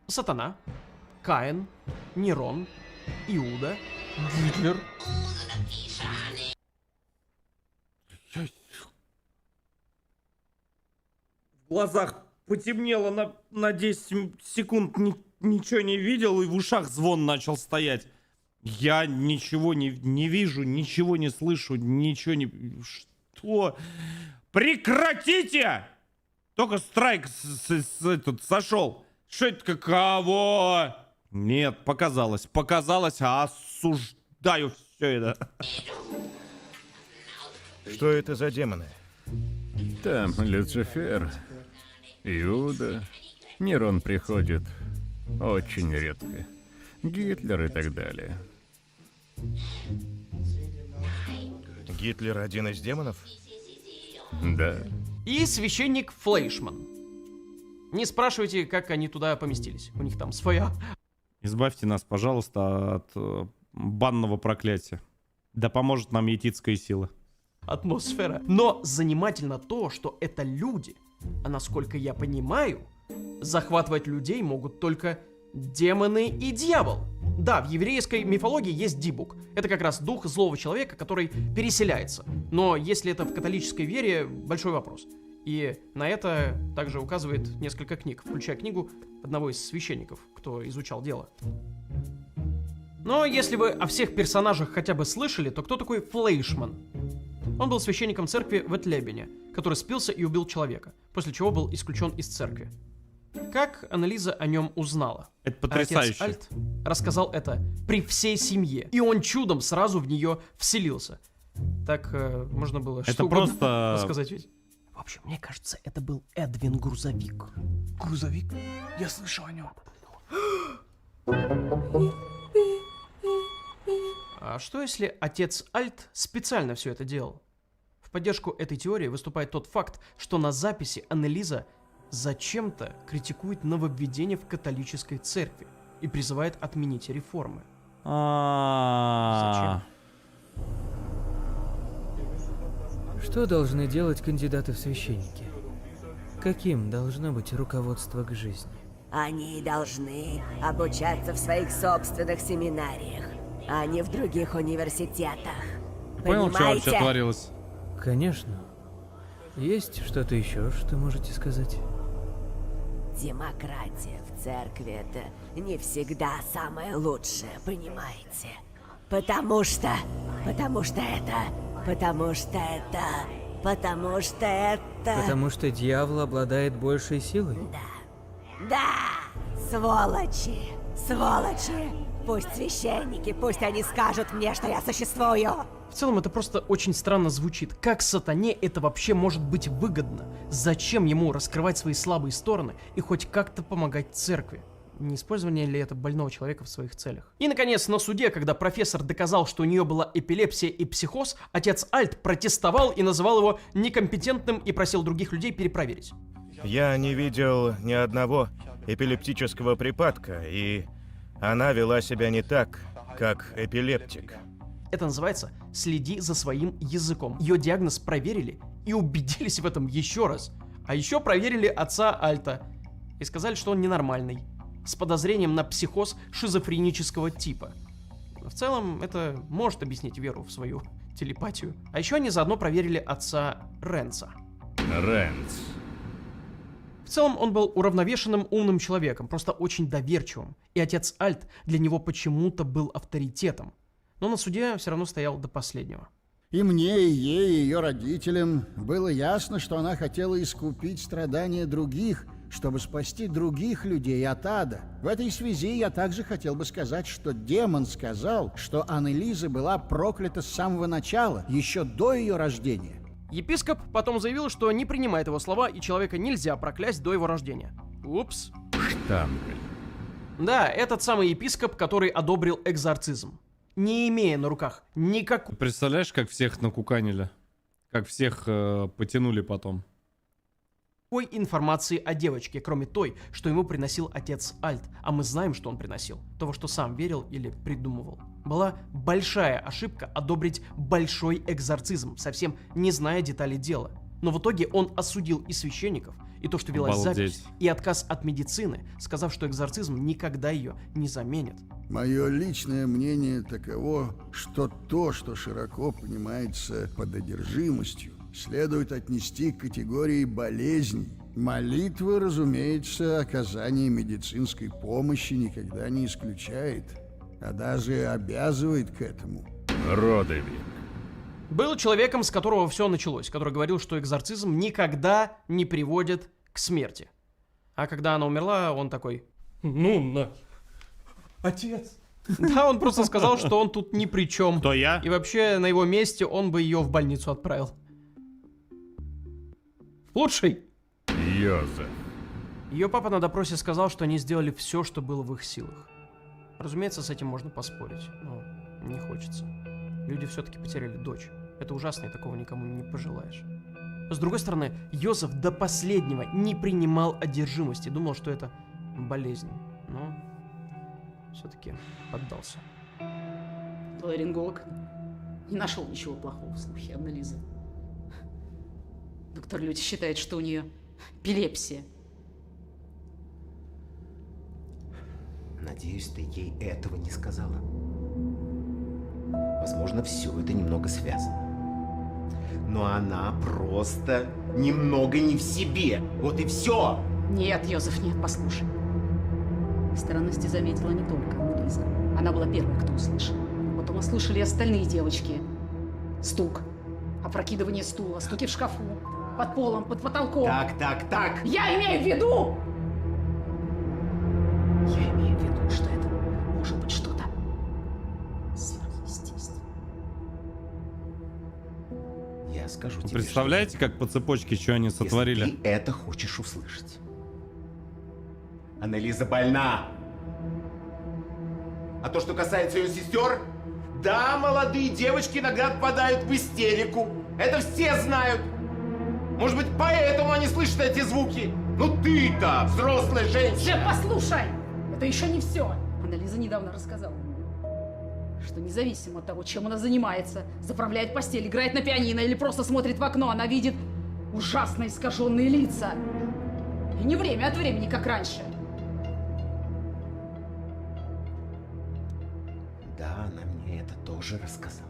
Сатана, Каин, Нерон, Иуда, Гитлер. В глазах потемнело на 10 секунд, ничего не видел, и в ушах звон начал стоять. Я ничего не вижу, ничего не слышу, ничего не... Что? Прекратите! Только страйк сошел. Что это каково? Нет, показалось, осуждаю все это. Что это за демоны? Там Люцифер, Иуда, Нерон приходит очень редко, Гитлер и так далее. Гитлер один из демонов? Да. И священник Флейшман. Не спрашивайте, как они туда поместились. У них там своя... Избавьте нас, пожалуйста, от банного проклятия. Да поможет нам етитская сила. Атмосфера. Но занимательно то, что это люди. А насколько я понимаю, захватывать людей могут только демоны и дьявол. Да, в еврейской мифологии есть Дибук. Это как раз дух злого человека, который переселяется. Но если это в католической вере, большой вопрос. И на это также указывает несколько книг, включая книгу одного из священников, кто изучал дело. Но если вы о всех персонажах хотя бы слышали, то кто такой Флейшман? Он был священником церкви в Этлебене, который спился и убил человека, после чего был исключен из церкви. Как Аннелиза о нем узнала? Это потрясающе. Отец Альт рассказал это при всей семье, и он чудом сразу в нее вселился. Так можно было это что угодно просто... рассказать ведь. В общем, мне кажется, это был Эдвин Грузовик. Грузовик? Я слышал о нем. А что если отец Альт специально все это делал? В поддержку этой теории выступает тот факт, что на записи Аннелиза зачем-то критикует нововведение в католической церкви и призывает отменить реформы. Зачем? Что должны делать кандидаты в священники? Каким должно быть руководство к жизни? Они должны обучаться в своих собственных семинариях, а не в других университетах. Понял, что Понимаете? вообще творилось? Конечно. Есть что-то еще, что можете сказать? Демократия в церкви — это не всегда самое лучшее, понимаете? Потому что Потому что дьявол обладает большей силой? Да, сволочи! Сволочи! Пусть священники, пусть они скажут мне, что я существую. В целом это просто очень странно звучит. Как сатане это вообще может быть выгодно? Зачем ему раскрывать свои слабые стороны и хоть как-то помогать церкви? Не использование ли это больного человека в своих целях? И, наконец, на суде, когда профессор доказал, что у нее была эпилепсия и психоз, отец Альт протестовал и называл его некомпетентным и просил других людей перепроверить. Я не видел ни одного эпилептического припадка, и она вела себя не так, как эпилептик. Это называется «следи за своим языком». Ее диагноз проверили и убедились в этом еще раз. А еще проверили отца Альта и сказали, что он ненормальный, с подозрением на психоз шизофренического типа. В целом, это может объяснить веру в свою телепатию. А еще они заодно проверили отца Ренца. Ренц. В целом, он был уравновешенным, умным человеком, просто очень доверчивым. И отец Альт для него почему-то был авторитетом. Но на суде все равно стоял до последнего. И мне, и ей, и ее родителям было ясно, что она хотела искупить страдания других, чтобы спасти других людей от ада. В этой связи я также хотел бы сказать, что демон сказал, что Аннелиза была проклята с самого начала, еще до ее рождения. Епископ потом заявил, что не принимает его слова, и человека нельзя проклясть до его рождения. Упс. Штангель. Да, этот самый епископ, который одобрил экзорцизм, не имея на руках никакого... Представляешь, как всех накуканили? Как всех потянули потом? Никакой информации о девочке, кроме той, что ему приносил отец Альт, а мы знаем, что он приносил, того, что сам верил или придумывал. Была большая ошибка одобрить большой экзорцизм, совсем не зная деталей дела. Но в итоге он осудил и священников, и то, что велась запись, и отказ от медицины, сказав, что экзорцизм никогда ее не заменит. Мое личное мнение таково, что то, что широко понимается под одержимостью, следует отнести к категории болезней. Молитва, разумеется, оказание медицинской помощи никогда не исключает, а даже обязывает к этому. Родовик. Был человеком, с которого все началось, который говорил, что экзорцизм никогда не приводит к смерти. А когда она умерла, он такой: ну, на... Отец. Да, он просто сказал, что он тут ни при чем. Кто я? И вообще, на его месте он бы ее в больницу отправил. Лучший. Йозеф. Ее папа на допросе сказал, что они сделали все, что было в их силах. Разумеется, с этим можно поспорить, но не хочется. Люди все-таки потеряли дочь. Это ужасно, и такого никому не пожелаешь. С другой стороны, Йозеф до последнего не принимал одержимости, думал, что это болезнь, но все-таки поддался. Ларинголог не нашел ничего плохого в слухе Аннелизы. Доктор Люти считает, что у нее эпилепсия. Надеюсь, ты ей этого не сказала. Возможно, все это немного связано. Но она просто немного не в себе. Вот и все. Нет, Йозеф, нет, послушай. Странности заметила не только Аннелиза. Она была первой, кто услышал. Потом услышали и остальные девочки. Стук, опрокидывание стула, стуки в шкафу, под полом, под потолком. Так. Я имею в виду! Я имею в виду, что это может быть что-то сверхъестественное. Я скажу тебе. Представляете, как по цепочке, что они сотворили? Если ты это хочешь услышать. Аннелиза больна. А то, что касается ее сестер, да, молодые девочки иногда впадают в истерику. Это все знают. Может быть, поэтому они слышат эти звуки. Ну ты-то, взрослая женщина. Послушай! Это еще не все. Аннелиза недавно рассказала мне, что независимо от того, чем она занимается, заправляет постель, играет на пианино или просто смотрит в окно, она видит ужасно искаженные лица. И не время от времени, как раньше. Да, она мне это тоже рассказала.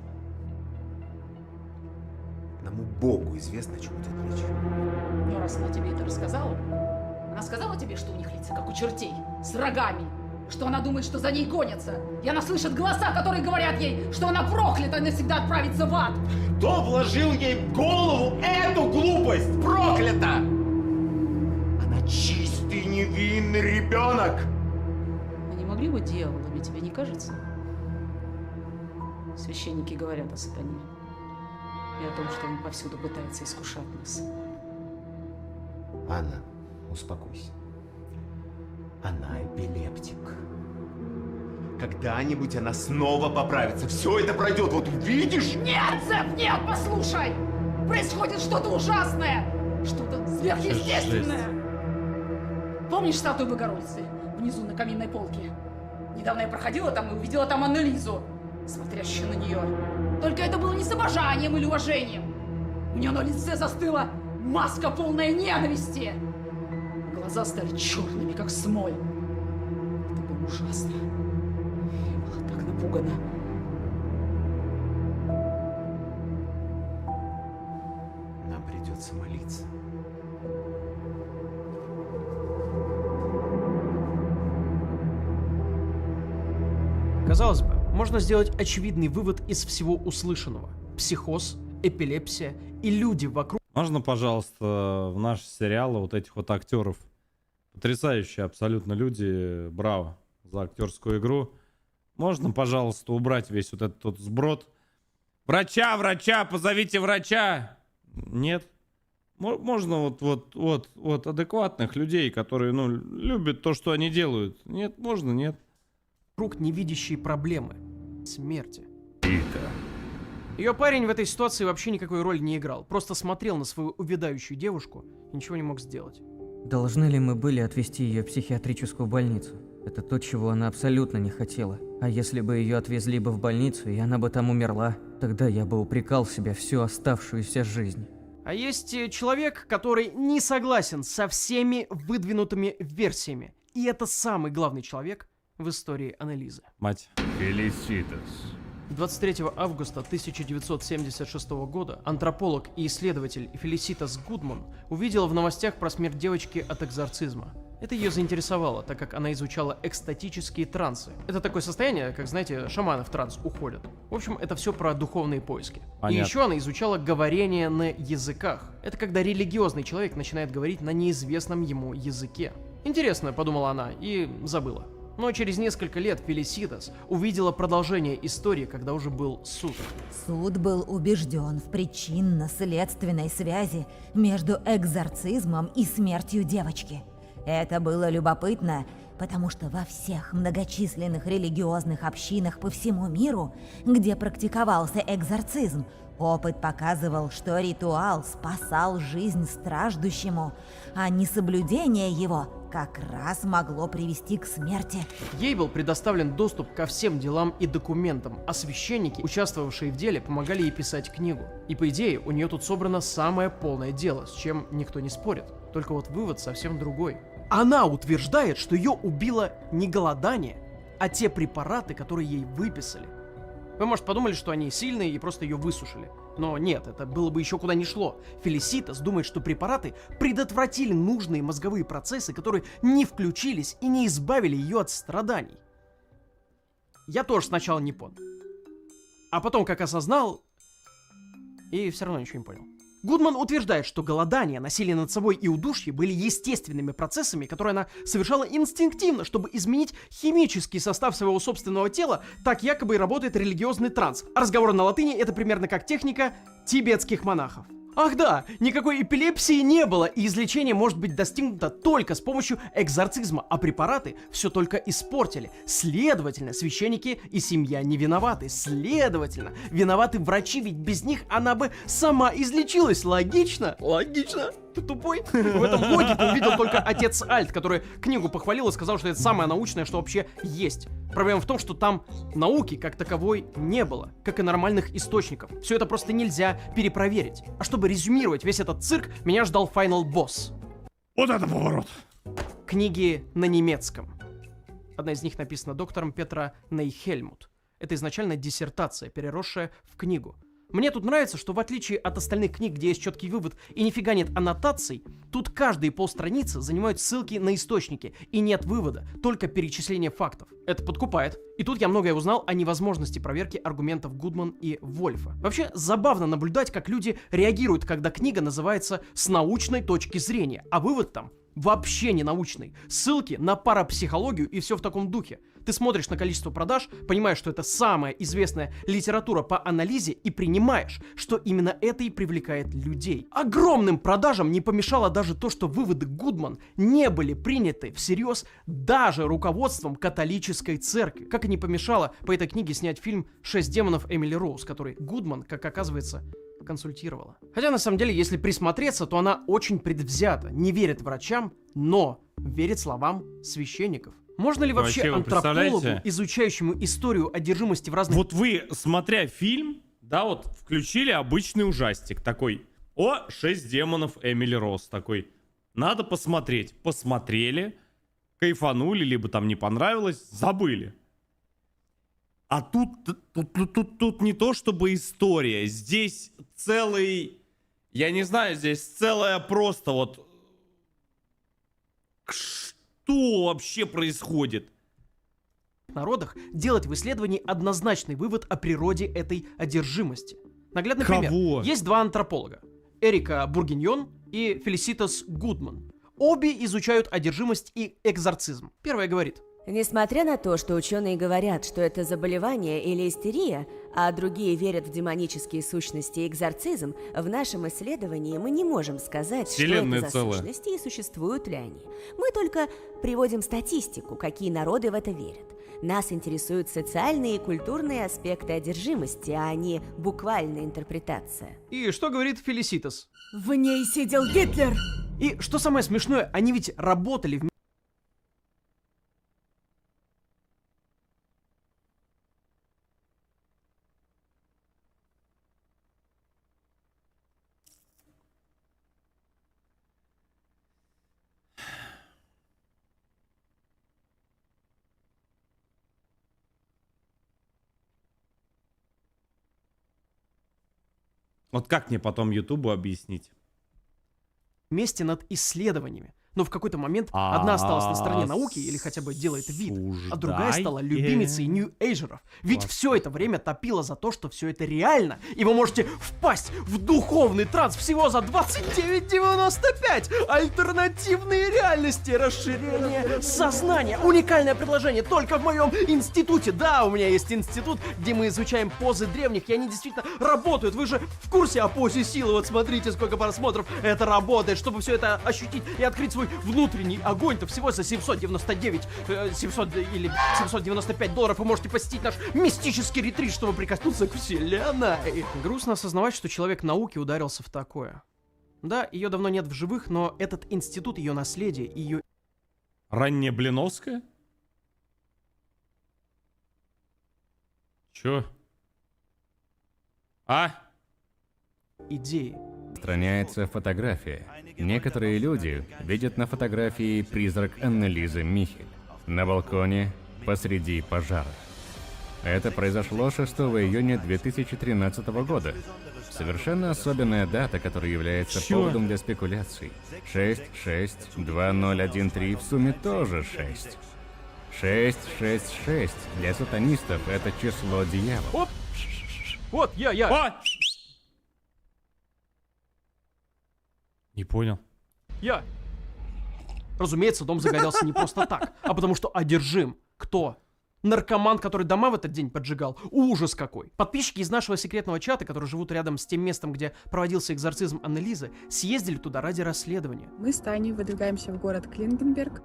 Одному Богу известно, о чем идет речь. Ну, раз она тебе это рассказала, она сказала тебе, что у них лица как у чертей, с рогами, что она думает, что за ней гонятся, и она слышит голоса, которые говорят ей, что она проклята и навсегда отправится в ад. Кто вложил ей в голову эту глупость? Проклята! Она чистый невинный ребенок. Мы не могли быть дьяволами, тебе не кажется? Священники говорят о сатане и о том, что он повсюду пытается искушать нас. Анна, успокойся. Она эпилептик. Когда-нибудь она снова поправится. Все это пройдет, вот увидишь. Нет, Зэп, нет, послушай! Происходит что-то ужасное! Что-то сверхъестественное! Помнишь статую Богородицы внизу на каминной полке? Недавно я проходила там и увидела там Анну-Лизу, смотрящую на нее. Только это было не с обожанием или уважением. У нее на лице застыла маска, полная ненависти. Глаза стали черными, как смоль. Это было ужасно. Я была так напугана. Нам придется молиться. Казалось бы, можно сделать очевидный вывод из всего услышанного. Психоз, эпилепсия и люди вокруг... Можно, пожалуйста, в наш сериал вот этих вот актеров? Потрясающие абсолютно люди. Браво за актерскую игру. Можно, пожалуйста, убрать весь вот этот вот сброд? Врача, позовите врача! Нет. Можно вот адекватных людей, которые, ну, любят то, что они делают. Нет, можно, нет. Вокруг невидящие проблемы. Смерти. Пита. Ее парень в этой ситуации вообще никакой роли не играл. Просто смотрел на свою увядающую девушку и ничего не мог сделать. Должны ли мы были отвезти ее в психиатрическую больницу? Это то, чего она абсолютно не хотела. А если бы ее отвезли бы в больницу, и она бы там умерла, тогда я бы упрекал себя всю оставшуюся жизнь. А есть человек, который не согласен со всеми выдвинутыми версиями. И это самый главный человек в истории Анны-Лизы. Мать. Фелиситас. 23 августа 1976 года антрополог и исследователь Фелиситас Гудман увидела в новостях про смерть девочки от экзорцизма. Это ее заинтересовало, так как она изучала экстатические трансы. Это такое состояние, как, знаете, шаманы в транс уходят. В общем, это все про духовные поиски. Понятно. И еще она изучала говорение на языках. Это когда религиозный человек начинает говорить на неизвестном ему языке. Интересно, подумала она, и забыла. Но через несколько лет Фелиситас увидела продолжение истории, когда уже был суд. Суд был убежден в причинно-следственной связи между экзорцизмом и смертью девочки. Это было любопытно, потому что во всех многочисленных религиозных общинах по всему миру, где практиковался экзорцизм, опыт показывал, что ритуал спасал жизнь страждущему, а несоблюдение его как раз могло привести к смерти. Ей был предоставлен доступ ко всем делам и документам, а священники, участвовавшие в деле, помогали ей писать книгу. И по идее, у нее тут собрано самое полное дело, с чем никто не спорит. Только вот вывод совсем другой. Она утверждает, что ее убило не голодание, а те препараты, которые ей выписали. Вы, может, подумали, что они сильные и просто ее высушили. Но нет, это было бы еще куда ни шло. Фелиситас думает, что препараты предотвратили нужные мозговые процессы, которые не включились и не избавили ее от страданий. Я тоже сначала не понял. А потом, как осознал, и все равно ничего не понял. Гудман утверждает, что голодание, насилие над собой и удушье были естественными процессами, которые она совершала инстинктивно, чтобы изменить химический состав своего собственного тела, так якобы и работает религиозный транс. А разговоры на латыни — это примерно как техника тибетских монахов. Ах да, никакой эпилепсии не было, и излечение может быть достигнуто только с помощью экзорцизма, а препараты все только испортили. Следовательно, священники и семья не виноваты. Следовательно, виноваты врачи, ведь без них она бы сама излечилась. Логично? Логично. Ты тупой? В этом логику увидел только отец Альт, который книгу похвалил и сказал, что это самое научное, что вообще есть. Проблема в том, что там науки как таковой не было, как и нормальных источников. Все это просто нельзя перепроверить. А чтобы резюмировать весь этот цирк, меня ждал Final Boss. Вот это поворот! Книги на немецком. Одна из них написана доктором Петра Нейхельмут. Это изначально диссертация, переросшая в книгу. Мне тут нравится, что в отличие от остальных книг, где есть четкий вывод и нифига нет аннотаций, тут каждые полстраницы занимают ссылки на источники, и нет вывода, только перечисление фактов. Это подкупает. И тут я многое узнал о невозможности проверки аргументов Гудман и Вольфа. Вообще, забавно наблюдать, как люди реагируют, когда книга называется «с научной точки зрения», а вывод там вообще не научный. Ссылки на парапсихологию и все в таком духе. Ты смотришь на количество продаж, понимаешь, что это самая известная литература по анализе, и принимаешь, что именно это и привлекает людей. Огромным продажам не помешало даже то, что выводы Гудман не были приняты всерьез даже руководством католической церкви. Как и не помешало по этой книге снять фильм «6 демонов» Эмили Роуз, который Гудман, как оказывается, консультировала. Хотя на самом деле, если присмотреться, то она очень предвзята, не верит врачам, но верит словам священников. Можно ли вообще Вообще, вы антропологу, представляете? изучающему историю одержимости в разных... Вот вы, смотря фильм, да, вот включили обычный ужастик такой. О, 6 демонов Эмили Роуз такой. Надо посмотреть. Посмотрели, кайфанули, либо там не понравилось, забыли. А тут не то чтобы история. Здесь целый... Я не знаю, здесь целая просто вот... Что вообще происходит? народах делать в исследовании однозначный вывод о природе этой одержимости. Наглядный пример. Есть два антрополога. Эрика Бургиньон и Фелиситас Гудман. Обе изучают одержимость и экзорцизм. Первая говорит: несмотря на то, что ученые говорят, что это заболевание или истерия, а другие верят в демонические сущности и экзорцизм, в нашем исследовании мы не можем сказать, Вселенная что это за целая. сущности и существуют ли они. Мы только приводим статистику, какие народы в это верят. Нас интересуют социальные и культурные аспекты одержимости, а не буквальная интерпретация. И что говорит Фелиситас? В ней сидел Гитлер! И что самое смешное, они ведь работали вместе. Вот как мне потом Ютубу объяснить? Вместе над исследованиями. Но в какой-то момент одна осталась на стороне науки или хотя бы делает вид, а другая стала любимицей нью-эйджеров. Ведь все это время топило за то, что все это реально, и вы можете впасть в духовный транс всего за 29,95. Альтернативные реальности, расширение сознания. Уникальное предложение только в моем институте. Да, у меня есть институт, где мы изучаем позы древних, и они действительно работают. Вы же в курсе о позе силы. Вот смотрите, сколько просмотров это работает. Чтобы все это ощутить и открыть свой внутренний огонь-то всего за 799, 700 или 795 долларов вы можете посетить наш мистический ретрит, чтобы прикоснуться к вселенной. Грустно осознавать, что человек науки ударился в такое. Да, ее давно нет в живых, но этот институт, ее наследие, ее... Ранняя Блиновская? Чё? идеи. Распространяется фотография. Некоторые люди видят на фотографии призрак Аннелизы Михель на балконе посреди пожара. Это произошло 6 июня 2013 года. Совершенно особенная дата, которая является поводом для спекуляций. 6-6-2013 в сумме тоже 6. 666 для сатанистов это число дьявола. Оп! Вот, я! Не понял. Я! Разумеется, дом загорелся не просто так, а потому что одержим. Кто? Наркоман, который дома в этот день поджигал. Ужас какой. Подписчики из нашего секретного чата, которые живут рядом с тем местом, где проводился экзорцизм Аннелизы, съездили туда ради расследования. Мы с Таней выдвигаемся в город Клингенберг.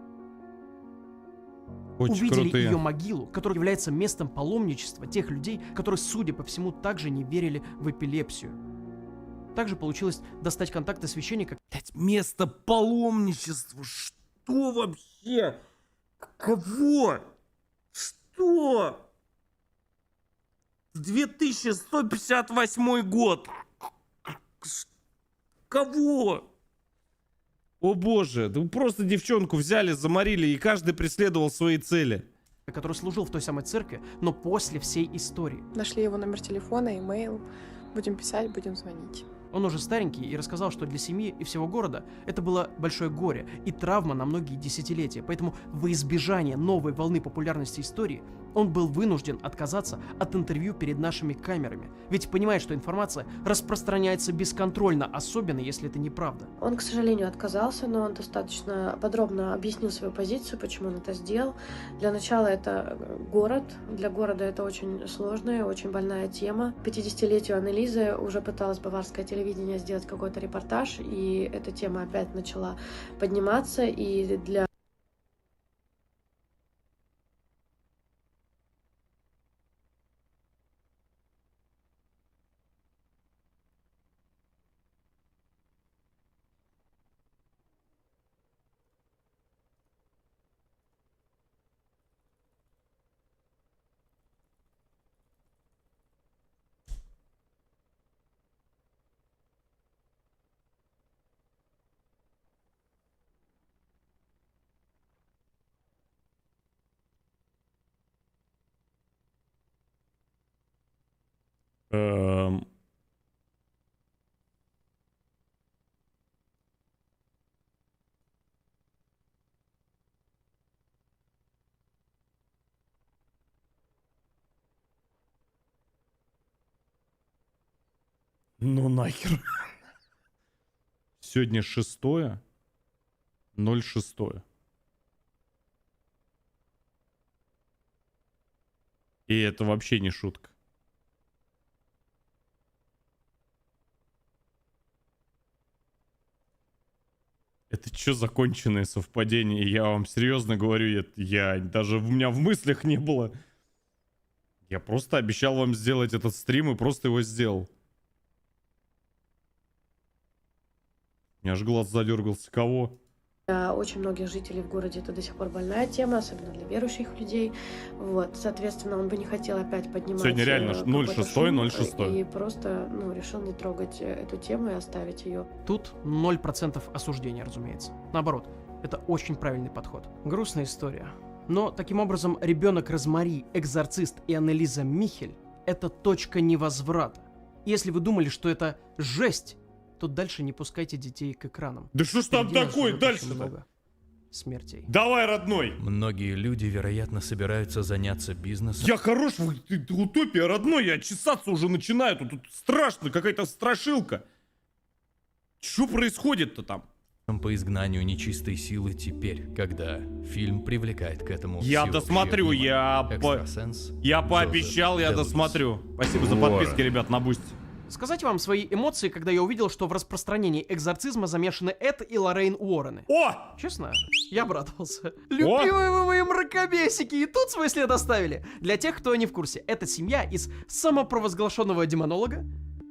Увидели ее могилу, которая является местом паломничества тех людей, которые, судя по всему, также не верили в эпилепсию. Также получилось достать контакты священника. Место паломничества? Что вообще? Кого? Что? 2158 год. Кого? О боже, да просто девчонку взяли, заморили, и каждый преследовал свои цели. Который служил в той самой церкви, но после всей истории. Нашли его номер телефона, имейл. Будем писать, будем звонить. Он уже старенький и рассказал, что для семьи и всего города это было большое горе и травма на многие десятилетия. Поэтому во избежание новой волны популярности истории он был вынужден отказаться от интервью перед нашими камерами. Ведь понимает, что информация распространяется бесконтрольно, особенно если это неправда. Он, к сожалению, отказался, но он достаточно подробно объяснил свою позицию, почему он это сделал. Для начала это город. Для города это очень сложная, очень больная тема. К 50-летию Аннелизы уже пыталось баварское телевидение сделать какой-то репортаж, и эта тема опять начала подниматься, и для... Ну нахер. Сегодня 6.06. И это вообще не шутка. Это что законченное совпадение? Я вам серьезно говорю, я даже у меня в мыслях не было. Я просто обещал вам сделать этот стрим и просто его сделал. У меня аж глаз задергался. Кого? Для очень многих жителей в городе это до сих пор больная тема, особенно для верующих людей. Вот, соответственно, он бы не хотел опять поднимать... Сегодня реально 06.06. И просто, решил не трогать эту тему и оставить ее. Тут 0% осуждения, разумеется. Наоборот, это очень правильный подход. Грустная история. Но, таким образом, ребенок Розмари, экзорцист и Аннелиза Михель — это точка невозврата. Если вы думали, что это жесть, то дальше не пускайте детей к экранам. Да что ж там такое дальше-то? Смертей. Давай, родной! Многие люди, вероятно, собираются заняться бизнесом. Я хорош, утопия, родной, я чесаться уже начинаю, тут страшно, какая-то страшилка. Что происходит-то там? По изгнанию нечистой силы теперь, когда фильм привлекает к этому Я досмотрю, я пообещал, я досмотрю. Спасибо за подписки, ребят, на Бусти. Сказать вам свои эмоции, когда я увидел, что в распространении экзорцизма замешаны Эд и Лоррейн Уоррены. О! Честно, я обрадовался. Любимые вы мои мракобесики, и тут свой след оставили. Для тех, кто не в курсе, это семья из самопровозглашенного демонолога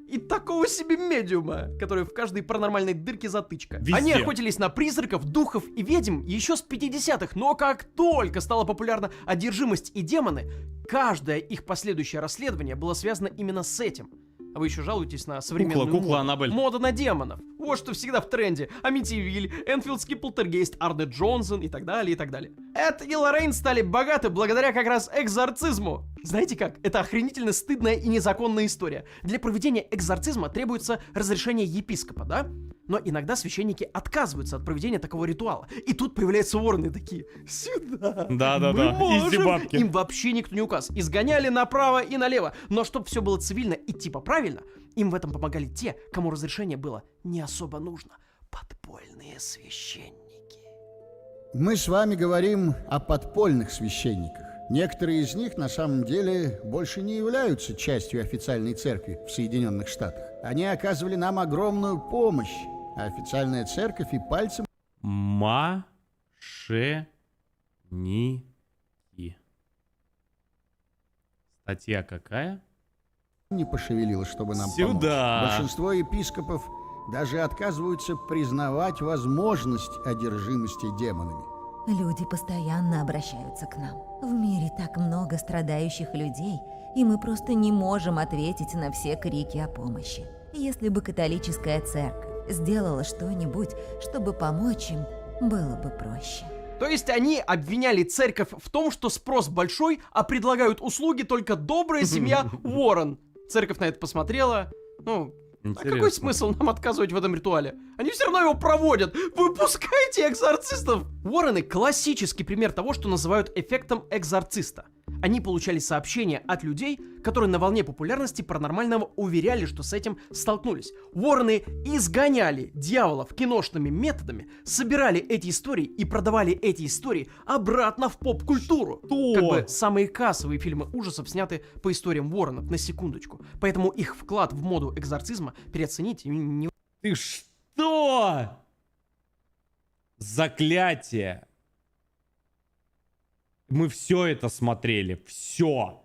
и такого себе медиума, который в каждой паранормальной дырке затычка. Везде. Они охотились на призраков, духов и ведьм еще с 50-х, но как только стала популярна одержимость и демоны, каждое их последующее расследование было связано именно с этим. А вы еще жалуетесь на современную Кукла Аннабель. моду на демонов. Вот что всегда в тренде. Амитивиль, Энфилдский полтергейст, Арне Джонсон и так далее, и так далее. Эд и Лоррейн стали богаты благодаря как раз экзорцизму. Знаете как? Это охренительно стыдная и незаконная история. Для проведения экзорцизма требуется разрешение епископа, да? Но иногда священники отказываются от проведения такого ритуала. И тут появляются Уоррены такие: сюда. Да-да-да, изи бабки. Им вообще никто не указ. Изгоняли направо и налево. Но чтобы все было цивильно и типа правильно, им в этом помогали те, кому разрешение было не особо нужно. Подпольные священники. Мы с вами говорим о подпольных священниках. Некоторые из них на самом деле больше не являются частью официальной церкви в Соединенных Штатах. Они оказывали нам огромную помощь, а официальная церковь и пальцем... Мошенники. Статья какая? Не пошевелилась, чтобы нам Сюда. помочь. Большинство епископов даже отказываются признавать возможность одержимости демонами. Люди постоянно обращаются к нам. В мире так много страдающих людей, и мы просто не можем ответить на все крики о помощи. Если бы католическая церковь сделала что-нибудь, чтобы помочь им, было бы проще. То есть они обвиняли церковь в том, что спрос большой, а предлагают услуги только добрая семья Уоррен. Церковь на это посмотрела, А какой смысл нам отказывать в этом ритуале? Они все равно его проводят. Выпускайте экзорцистов! Уоррены — классический пример того, что называют эффектом экзорциста. Они получали сообщения от людей, которые на волне популярности паранормального уверяли, что с этим столкнулись. Уоррены изгоняли дьяволов киношными методами, собирали эти истории и продавали эти истории обратно в поп-культуру. Как бы самые кассовые фильмы ужасов сняты по историям Уорренов, на секундочку. Поэтому их вклад в моду экзорцизма переоценить не... Ты что? Заклятие. Мы все это смотрели. Все.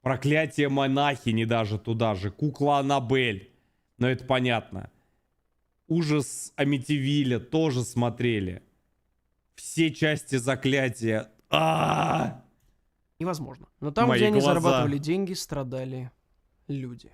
Проклятие монахини даже туда же. Кукла Аннабель. Но это понятно. Ужас Амитивилля тоже смотрели. Все части заклятия. Невозможно. Но там, где они зарабатывали деньги, страдали люди.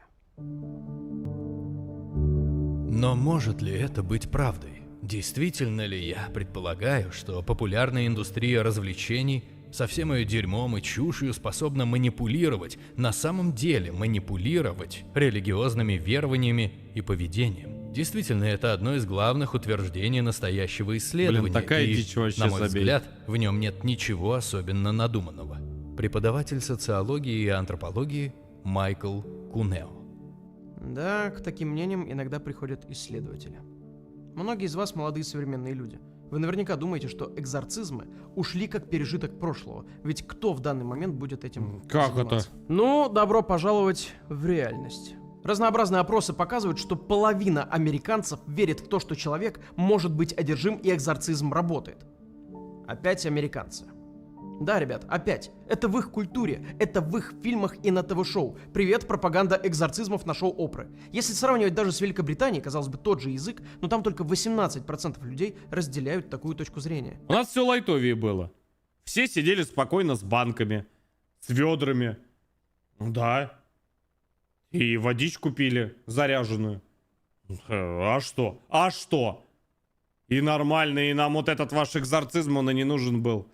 Но может ли это быть правдой? Действительно ли я предполагаю, что популярная индустрия развлечений со всем ее дерьмом и чушью способна манипулировать, на самом деле манипулировать религиозными верованиями и поведением? Действительно, это одно из главных утверждений настоящего исследования. Блин, такая дичь вообще, на мой забей. взгляд, в нем нет ничего особенно надуманного. Преподаватель социологии и антропологии Майкл Кунео. Да, к таким мнениям иногда приходят исследователи. Многие из вас молодые современные люди. Вы наверняка думаете, что экзорцизмы ушли как пережиток прошлого. Ведь кто в данный момент будет этим заниматься? Ну, добро пожаловать в реальность. Разнообразные опросы показывают, что половина американцев верит в то, что человек может быть одержим и экзорцизм работает. Опять американцы. Да, ребят, опять. Это в их культуре, это в их фильмах и на ТВ-шоу. Привет, пропаганда экзорцизмов на шоу Опры. Если сравнивать даже с Великобританией, казалось бы, тот же язык, но там только 18% людей разделяют такую точку зрения. У нас все лайтовее было. Все сидели спокойно с банками, с ведрами. Ну да. И водичку пили заряженную. А что? А что? И нормально, и нам вот этот ваш экзорцизм, он и не нужен был.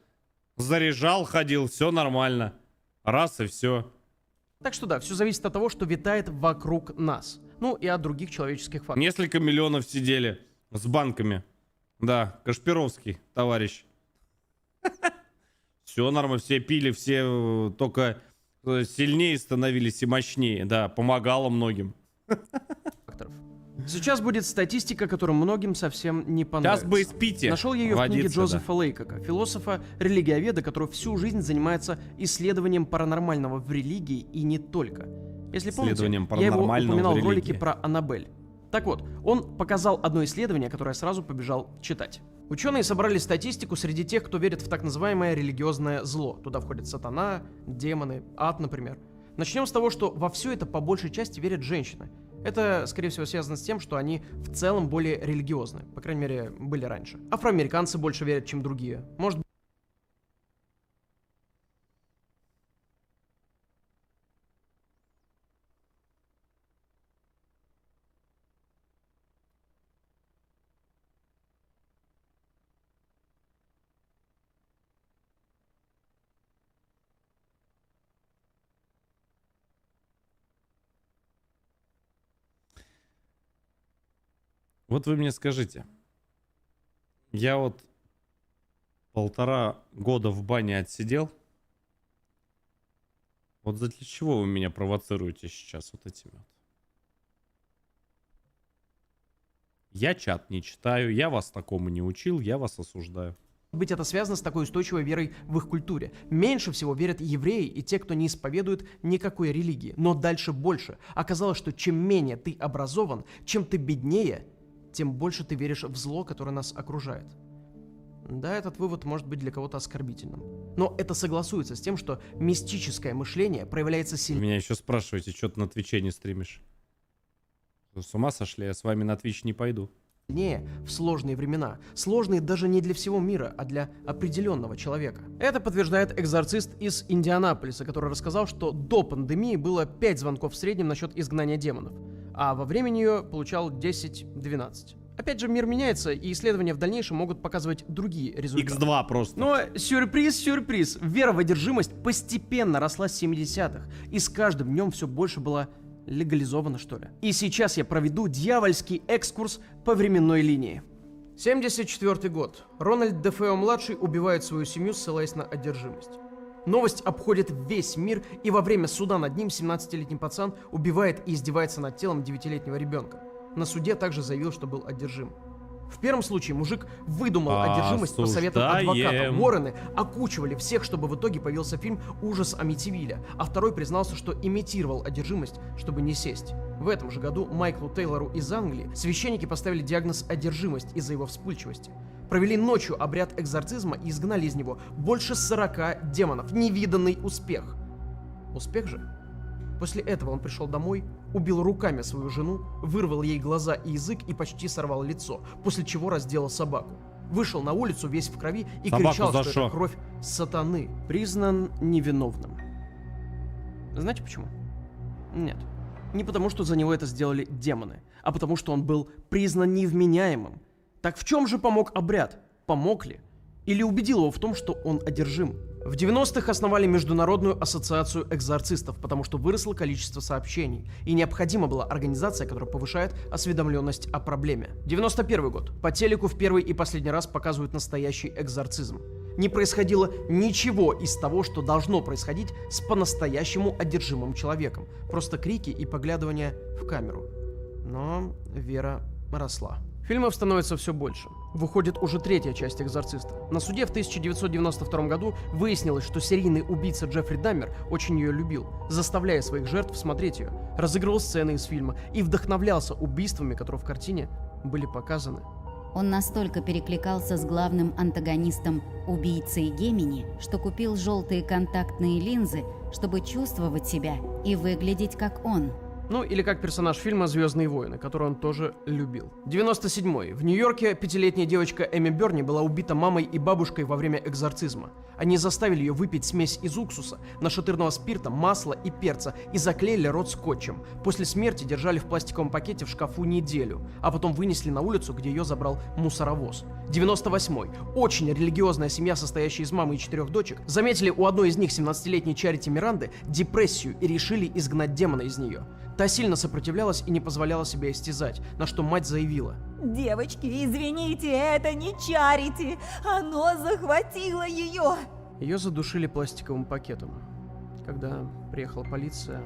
Заряжал, ходил, все нормально. Раз и все. Так что да, все зависит от того, что витает вокруг нас. Ну и от других человеческих факторов. Несколько миллионов сидели с банками. Да, Кашпировский, товарищ. Все нормально, все пили, все только сильнее становились и мощнее. Да, помогало многим. Сейчас будет статистика, которая многим совсем не понравится. Сейчас бы испите. Нашел я ее в книге водиться, Джозефа Лейкока, философа-религиоведа, который всю жизнь занимается исследованием паранормального в религии и не только. Если помните, я его упоминал в ролике про Аннабель. Так вот, он показал одно исследование, которое я сразу побежал читать. Ученые собрали статистику среди тех, кто верит в так называемое религиозное зло. Туда входят сатана, демоны, ад, например. Начнем с того, что во все это по большей части верят женщины. Это, скорее всего, связано с тем, что они в целом более религиозны. По крайней мере, были раньше. Афроамериканцы больше верят, чем другие. Может быть... Вот вы мне скажите, я вот 1,5 года в бане отсидел. Вот для чего вы меня провоцируете сейчас вот этими вот? Я чат не читаю, я вас такому не учил, я вас осуждаю. Быть это связано с такой устойчивой верой в их культуре. Меньше всего верят евреи и те, кто не исповедует никакой религии. Но дальше больше. Оказалось, что чем менее ты образован, чем ты беднее, тем больше ты веришь в зло, которое нас окружает. Да, этот вывод может быть для кого-то оскорбительным. Но это согласуется с тем, что мистическое мышление проявляется сильнее. Вы меня еще спрашиваете, что ты на Твиче не стримишь? Вы с ума сошли? Я с вами на Твич не пойду. В сложные времена. Сложные даже не для всего мира, а для определенного человека. Это подтверждает экзорцист из Индианаполиса, который рассказал, что до пандемии было 5 звонков в среднем насчет изгнания демонов, а во время нее получал 10-12. Опять же, мир меняется, и исследования в дальнейшем могут показывать другие результаты. X2 просто. Но сюрприз, вера в одержимость постепенно росла с 70-х, и с каждым днем все больше была легализовано, что ли. И сейчас я проведу дьявольский экскурс по временной линии. 74 год. Рональд Дефео-младший убивает свою семью, ссылаясь на одержимость. Новость обходит весь мир, и во время суда над ним 17-летний пацан убивает и издевается над телом 9-летнего ребенка. На суде также заявил, что был одержим. В первом случае мужик выдумал одержимость по советам адвоката. Уоррены окучивали всех, чтобы в итоге появился фильм «Ужас Амитивилля», а второй признался, что имитировал одержимость, чтобы не сесть. В этом же году Майклу Тейлору из Англии священники поставили диагноз «одержимость» из-за его вспыльчивости. Провели ночью обряд экзорцизма и изгнали из него больше 40 демонов. Невиданный успех. Успех же? После этого он пришел домой, убил руками свою жену, вырвал ей глаза и язык и почти сорвал лицо, после чего разделал собаку. Вышел на улицу весь в крови и кричал, что это кровь сатаны. Признан невиновным. Знаете почему? Нет. Не потому, что за него это сделали демоны, а потому, что он был признан невменяемым. Так в чем же помог обряд? Помог ли? Или убедил его в том, что он одержим? В 90-х основали Международную ассоциацию экзорцистов, потому что выросло количество сообщений, и необходима была организация, которая повышает осведомленность о проблеме. 91 год. По телеку в первый и последний раз показывают настоящий экзорцизм. Не происходило ничего из того, что должно происходить с по-настоящему одержимым человеком. Просто крики и поглядывания в камеру. Но вера росла. Фильмов становится все больше. Выходит уже третья часть «Экзорциста». На суде в 1992 году выяснилось, что серийный убийца Джеффри Даммер очень ее любил, заставляя своих жертв смотреть ее, разыгрывал сцены из фильма и вдохновлялся убийствами, которые в картине были показаны. Он настолько перекликался с главным антагонистом убийцей Гемини, что купил желтые контактные линзы, чтобы чувствовать себя и выглядеть как он. Ну, или как персонаж фильма «Звездные войны», который он тоже любил. 97-й. В Нью-Йорке 5-летняя девочка Эми Берни была убита мамой и бабушкой во время экзорцизма. Они заставили ее выпить смесь из уксуса, нашатырного спирта, масла и перца и заклеили рот скотчем. После смерти держали в пластиковом пакете в шкафу неделю, а потом вынесли на улицу, где ее забрал мусоровоз. 98-й. Очень религиозная семья, состоящая из мамы и 4 дочек, заметили у одной из них, 17-летней Чарити Миранды, депрессию и решили изгнать демона из нее. Та сильно сопротивлялась и не позволяла себя истязать, на что мать заявила: «Девочки, извините, это не Чарити, оно захватило ее!» Ее задушили пластиковым пакетом. Когда приехала полиция,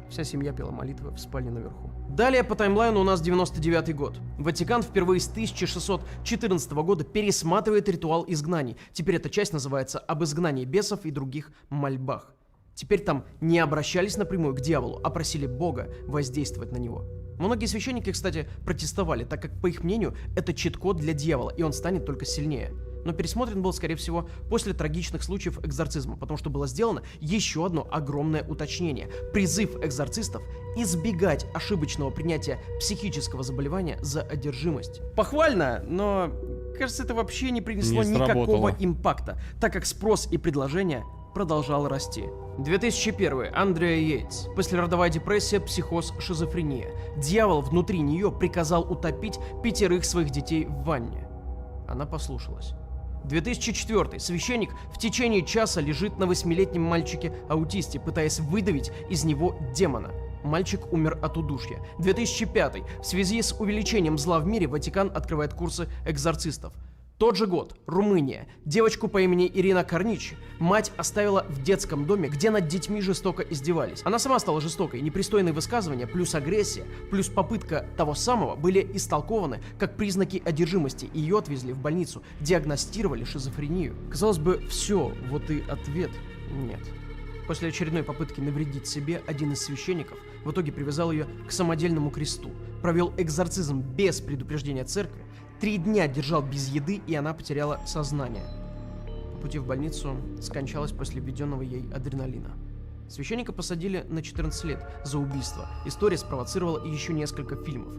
вся семья пела молитвы в спальне наверху. Далее по таймлайну у нас 99-й год. Ватикан впервые с 1614 года пересматривает ритуал изгнаний. Теперь эта часть называется «Об изгнании бесов и других мольбах». Теперь там не обращались напрямую к дьяволу, а просили Бога воздействовать на него. Многие священники, кстати, протестовали, так как, по их мнению, это чит-код для дьявола, и он станет только сильнее. Но пересмотрен был, скорее всего, после трагичных случаев экзорцизма, потому что было сделано еще одно огромное уточнение. Призыв экзорцистов избегать ошибочного принятия психического заболевания за одержимость. Похвально, но, кажется, это вообще не принесло никакого импакта, так как спрос и предложение продолжал расти. 2001. Андреа Йейтс. Послеродовая депрессия, психоз, шизофрения. Дьявол внутри нее приказал утопить 5 своих детей в ванне. Она послушалась. 2004. Священник в течение часа лежит на 8-летнем мальчике-аутисте, пытаясь выдавить из него демона. Мальчик умер от удушья. 2005. В связи с увеличением зла в мире Ватикан открывает курсы экзорцистов. Тот же год. Румыния. Девочку по имени Ирина Корничи мать оставила в детском доме, где над детьми жестоко издевались. Она сама стала жестокой. Непристойные высказывания, плюс агрессия, плюс попытка того самого были истолкованы как признаки одержимости, и ее отвезли в больницу, диагностировали шизофрению. Казалось бы, все, вот и ответ нет. После очередной попытки навредить себе, один из священников в итоге привязал ее к самодельному кресту, провел экзорцизм без предупреждения церкви, 3 дня держал без еды, и она потеряла сознание. По пути в больницу скончалась после введенного ей адреналина. Священника посадили на 14 лет за убийство. История спровоцировала еще несколько фильмов.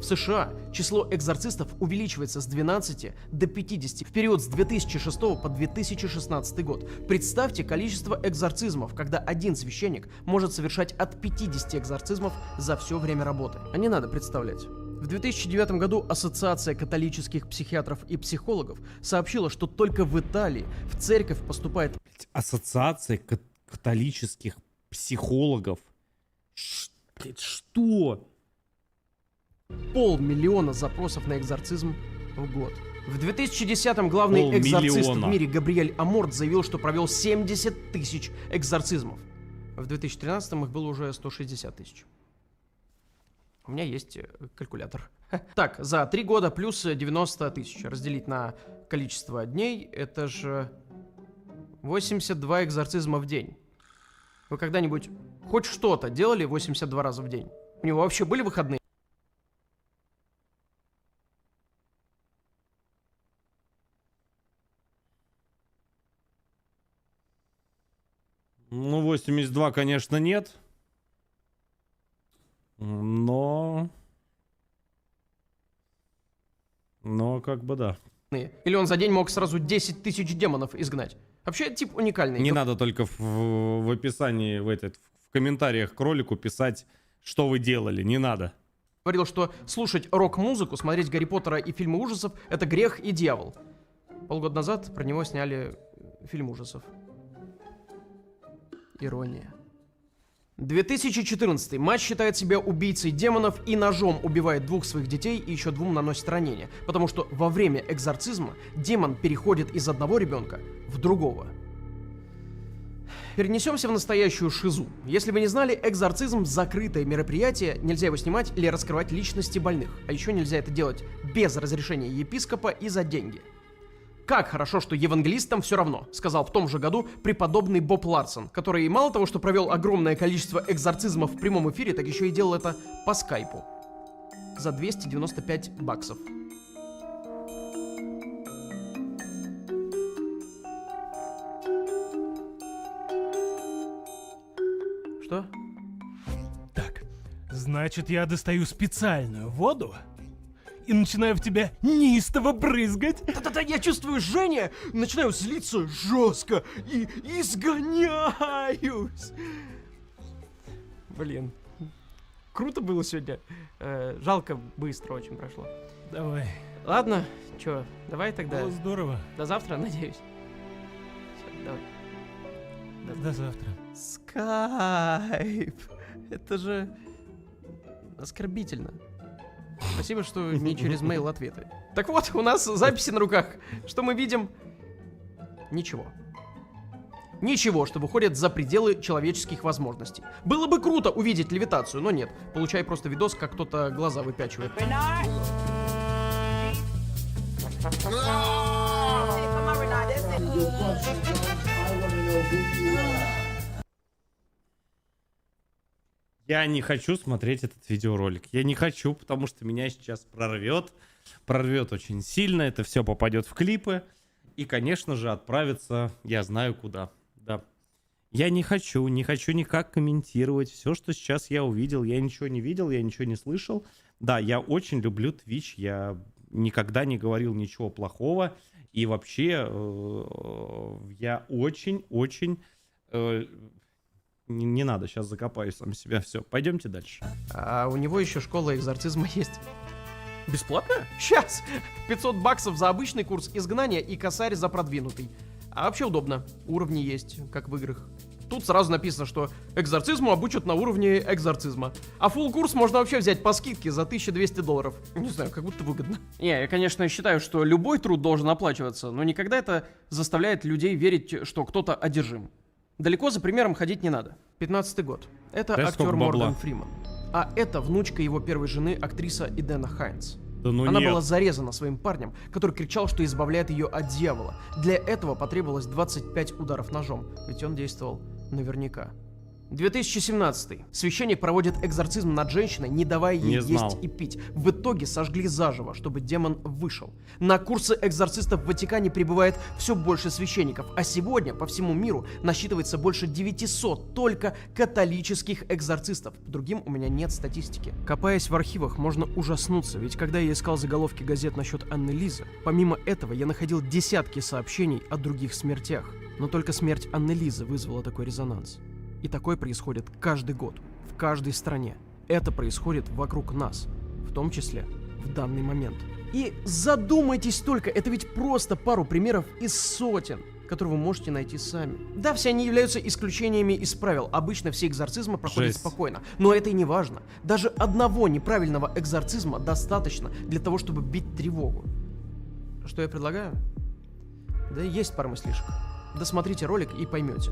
В США число экзорцистов увеличивается с 12 до 50 в период с 2006 по 2016 год. Представьте количество экзорцизмов, когда один священник может совершать от 50 экзорцизмов за все время работы. А не надо представлять. В 2009 году Ассоциация католических психиатров и психологов сообщила, что только в Италии в церковь поступает... Ассоциация католических психологов? Блять, что? 500 000 запросов на экзорцизм в год. В 2010-м главный 500 000. экзорцист в мире Габриэль Аморт заявил, что провел 70 000 экзорцизмов. В 2013-м их было уже 160 000. У меня есть калькулятор. Так, за 3 года плюс 90 000 разделить на количество дней, это же 82 экзорцизма в день. Вы когда-нибудь хоть что-то делали 82 раза в день? У него вообще были выходные? Ну, 82, конечно, нет. Но как бы да. Или он за день мог сразу 10 000 демонов изгнать? Вообще, тип уникальный. Не надо только в описании, в комментариях к ролику писать, что вы делали. Не надо. Говорил, что слушать рок-музыку, смотреть Гарри Поттера и фильмы ужасов — это грех и дьявол. Полгода назад про него сняли фильм ужасов. Ирония. 2014. Мать считает себя убийцей демонов и ножом убивает 2 своих детей и еще 2 наносит ранения, потому что во время экзорцизма демон переходит из одного ребенка в другого. Перенесемся в настоящую шизу. Если вы не знали, экзорцизм — закрытое мероприятие, нельзя его снимать или раскрывать личности больных, а еще нельзя это делать без разрешения епископа и за деньги. Как хорошо, что евангелистам все равно, сказал в том же году преподобный Боб Ларсон, который мало того, что провел огромное количество экзорцизмов в прямом эфире, так еще и делал это по скайпу. За $295. Что? Так, значит, я достаю специальную воду и начинаю в тебя неистово брызгать. Да-да-да, я чувствую жжение, начинаю злиться жестко и изгоняюсь. Блин, круто было сегодня. Жалко, быстро очень прошло. Давай. Ладно, чё, давай тогда. Было здорово. До завтра, надеюсь. Всё, давай. До завтра. Скайп. Это же оскорбительно. Спасибо, что не через мейл ответы. Так вот, у нас записи на руках. Что мы видим? Ничего. Ничего, что выходит за пределы человеческих возможностей. Было бы круто увидеть левитацию, но нет. Получай просто видос, как кто-то глаза выпячивает. Я не хочу смотреть этот видеоролик. Я не хочу, потому что меня сейчас прорвет. Прорвет очень сильно. Это все попадет в клипы. И, конечно же, отправится я знаю куда. Да. Я не хочу никак комментировать все, что сейчас я увидел. Я ничего не видел, я ничего не слышал. Да, я очень люблю Twitch. Я никогда не говорил ничего плохого. И вообще, я очень-очень... Не надо, сейчас закопаю сам себя. Все, пойдемте дальше. А у него еще школа экзорцизма есть. Бесплатно? Сейчас! $500 за обычный курс изгнания и косарь за продвинутый. А вообще удобно. Уровни есть, как в играх. Тут сразу написано, что экзорцизму обучат на уровне экзорцизма. А фулл курс можно вообще взять по скидке за $1200. Не знаю, как будто выгодно. Не, я, конечно, считаю, что любой труд должен оплачиваться, но никогда это заставляет людей верить, что кто-то одержим. Далеко за примером ходить не надо. 15-й год. Это актер Морган Фриман. А это внучка его первой жены, актриса Идена Хайнс. Да ну Она нет. была зарезана своим парнем, который кричал, что избавляет ее от дьявола. Для этого потребовалось 25 ударов ножом, ведь он действовал наверняка. 2017. Священник проводит экзорцизм над женщиной, не давая ей есть и пить. В итоге сожгли заживо, чтобы демон вышел. На курсы экзорцистов в Ватикане прибывает все больше священников, а сегодня по всему миру насчитывается больше 900 только католических экзорцистов. По другим у меня нет статистики. Копаясь в архивах, можно ужаснуться, ведь когда я искал заголовки газет насчет Анны Лизы, помимо этого я находил десятки сообщений о других смертях. Но только смерть Анны Лизы вызвала такой резонанс. И такое происходит каждый год, в каждой стране. Это происходит вокруг нас, в том числе в данный момент. И задумайтесь только, это ведь просто пару примеров из сотен. который вы можете найти сами. Да, все они являются исключениями из правил. Обычно все экзорцизмы проходят Жесть. спокойно. Но это и не важно. Даже одного неправильного экзорцизма достаточно для того, чтобы бить тревогу. Что я предлагаю? Да есть пара мыслишек. Досмотрите ролик и поймете.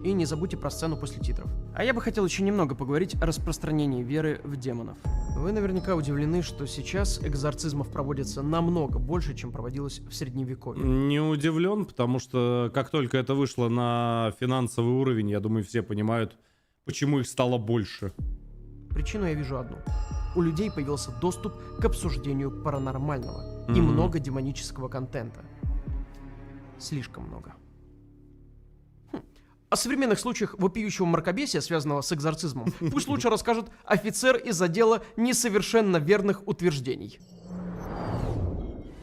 И не забудьте про сцену после титров. А я бы хотел еще немного поговорить о распространении веры в демонов. Вы наверняка удивлены, что сейчас экзорцизмов проводится намного больше, чем проводилось в Средневековье. Не удивлен, потому что как только это вышло на финансовый уровень, я думаю, все понимают, почему их стало больше. Причину я вижу одну. У людей появился доступ к обсуждению паранормального и много демонического контента. Слишком много. О современных случаях вопиющего мракобесия, связанного с экзорцизмом, пусть лучше расскажет офицер из отдела несовершенно верных утверждений.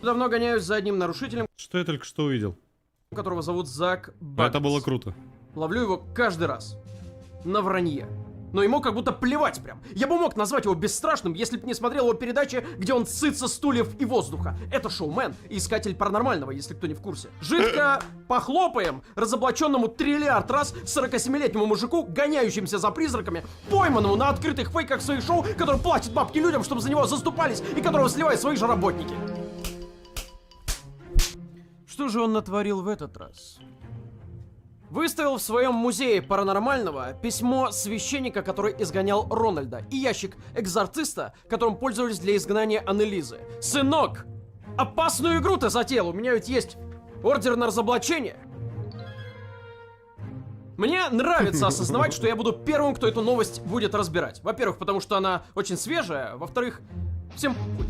Давно гоняюсь за одним нарушителем, Что я только что увидел? которого зовут Зак Баггинс. Это было круто. Ловлю его каждый раз. На вранье. Но ему как будто плевать прям. Я бы мог назвать его бесстрашным, если бы не смотрел его передачи, где он сытся стульев и воздуха. Это шоумен и искатель паранормального, если кто не в курсе. Жидко похлопаем разоблаченному триллиард раз 47-летнему мужику, гоняющимся за призраками, пойманному на открытых фейках своих шоу, который платит бабки людям, чтобы за него заступались, и которого сливают свои же работники. Что же он натворил в этот раз? Выставил в своем музее паранормального письмо священника, который изгонял Рональда, и ящик экзорциста, которым пользовались для изгнания Аннелизы. Сынок, опасную игру ты затеял, у меня ведь есть ордер на разоблачение. Мне нравится осознавать, что я буду первым, кто эту новость будет разбирать. Во-первых, потому что она очень свежая, во-вторых, всем хуй.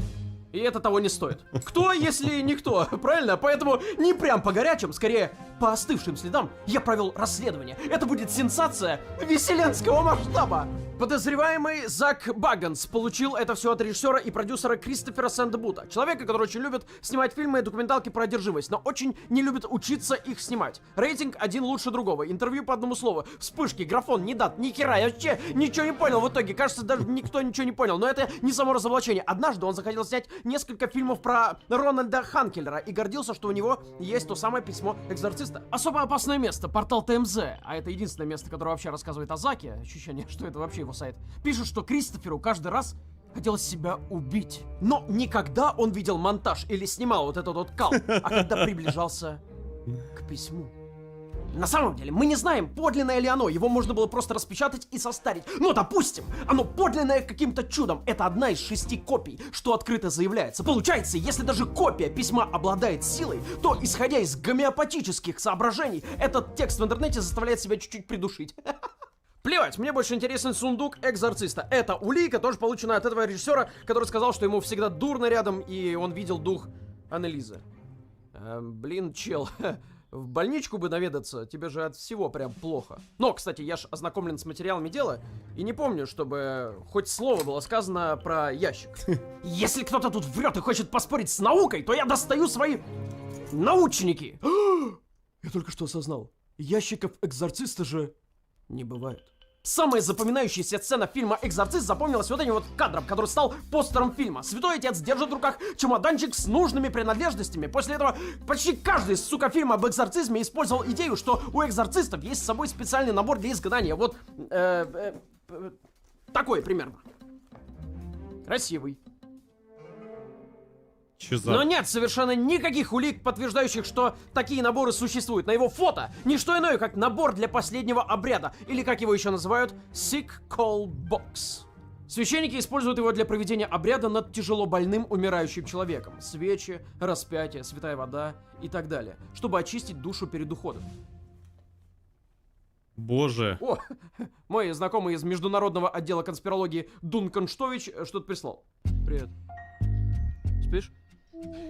И это того не стоит. Кто, если никто, правильно? Поэтому не прям по горячим, скорее по остывшим следам я провел расследование. Это будет сенсация вселенского масштаба. Подозреваемый Зак Баггинс получил это все от режиссера и продюсера Кристофера Сэндбута. Человека, который очень любит снимать фильмы и документалки про одержимость, но очень не любит учиться их снимать. Рейтинг один лучше другого. Интервью по одному слову. Вспышки, графон, не дат, ни хера. Я вообще ничего не понял в итоге. Кажется, даже никто ничего не понял. Но это не само разоблачение. Однажды он захотел снять несколько фильмов про Рональда Ханкелера и гордился, что у него есть то самое письмо экзорциста. Особо опасное место, портал ТМЗ, а это единственное место, которое вообще рассказывает о Заке, ощущение, что это вообще его сайт, пишет, что Кристоферу каждый раз хотелось себя убить. Но никогда он видел монтаж или снимал вот этот вот кал, а когда приближался к письму. На самом деле, мы не знаем, подлинное ли оно. Его можно было просто распечатать и состарить. Но, допустим, оно подлинное каким-то чудом. Это одна из 6 копий, что открыто заявляется. Получается, если даже копия письма обладает силой, то, исходя из гомеопатических соображений, этот текст в интернете заставляет себя чуть-чуть придушить. Плевать, мне больше интересен сундук экзорциста. Это улика, тоже получена от этого режиссера, который сказал, что ему всегда дурно рядом, и он видел дух Аннелизы. Блин, чел... В больничку бы наведаться, тебе же от всего прям плохо. Но, кстати, я ж ознакомлен с материалами дела и не помню, чтобы хоть слово было сказано про ящик. Если кто-то тут врет и хочет поспорить с наукой, то я достаю свои научники. Я только что осознал. Ящиков экзорциста же не бывает. Самая запоминающаяся сцена фильма «Экзорцист» запомнилась вот этим вот кадром, который стал постером фильма. Святой отец держит в руках чемоданчик с нужными принадлежностями. После этого почти каждый, сука, фильм об экзорцизме использовал идею, что у экзорцистов есть с собой специальный набор для изгнания. Вот, такой примерно. Красивый. Но нет совершенно никаких улик, подтверждающих, что такие наборы существуют. На его фото не что иное, как набор для последнего обряда, или как его еще называют, Sick Call Box. Священники используют его для проведения обряда над тяжело больным умирающим человеком. Свечи, распятие, святая вода и так далее, чтобы очистить душу перед уходом. Боже. О, мой знакомый из международного отдела конспирологии Дункан Штович что-то прислал. Привет. Спишь?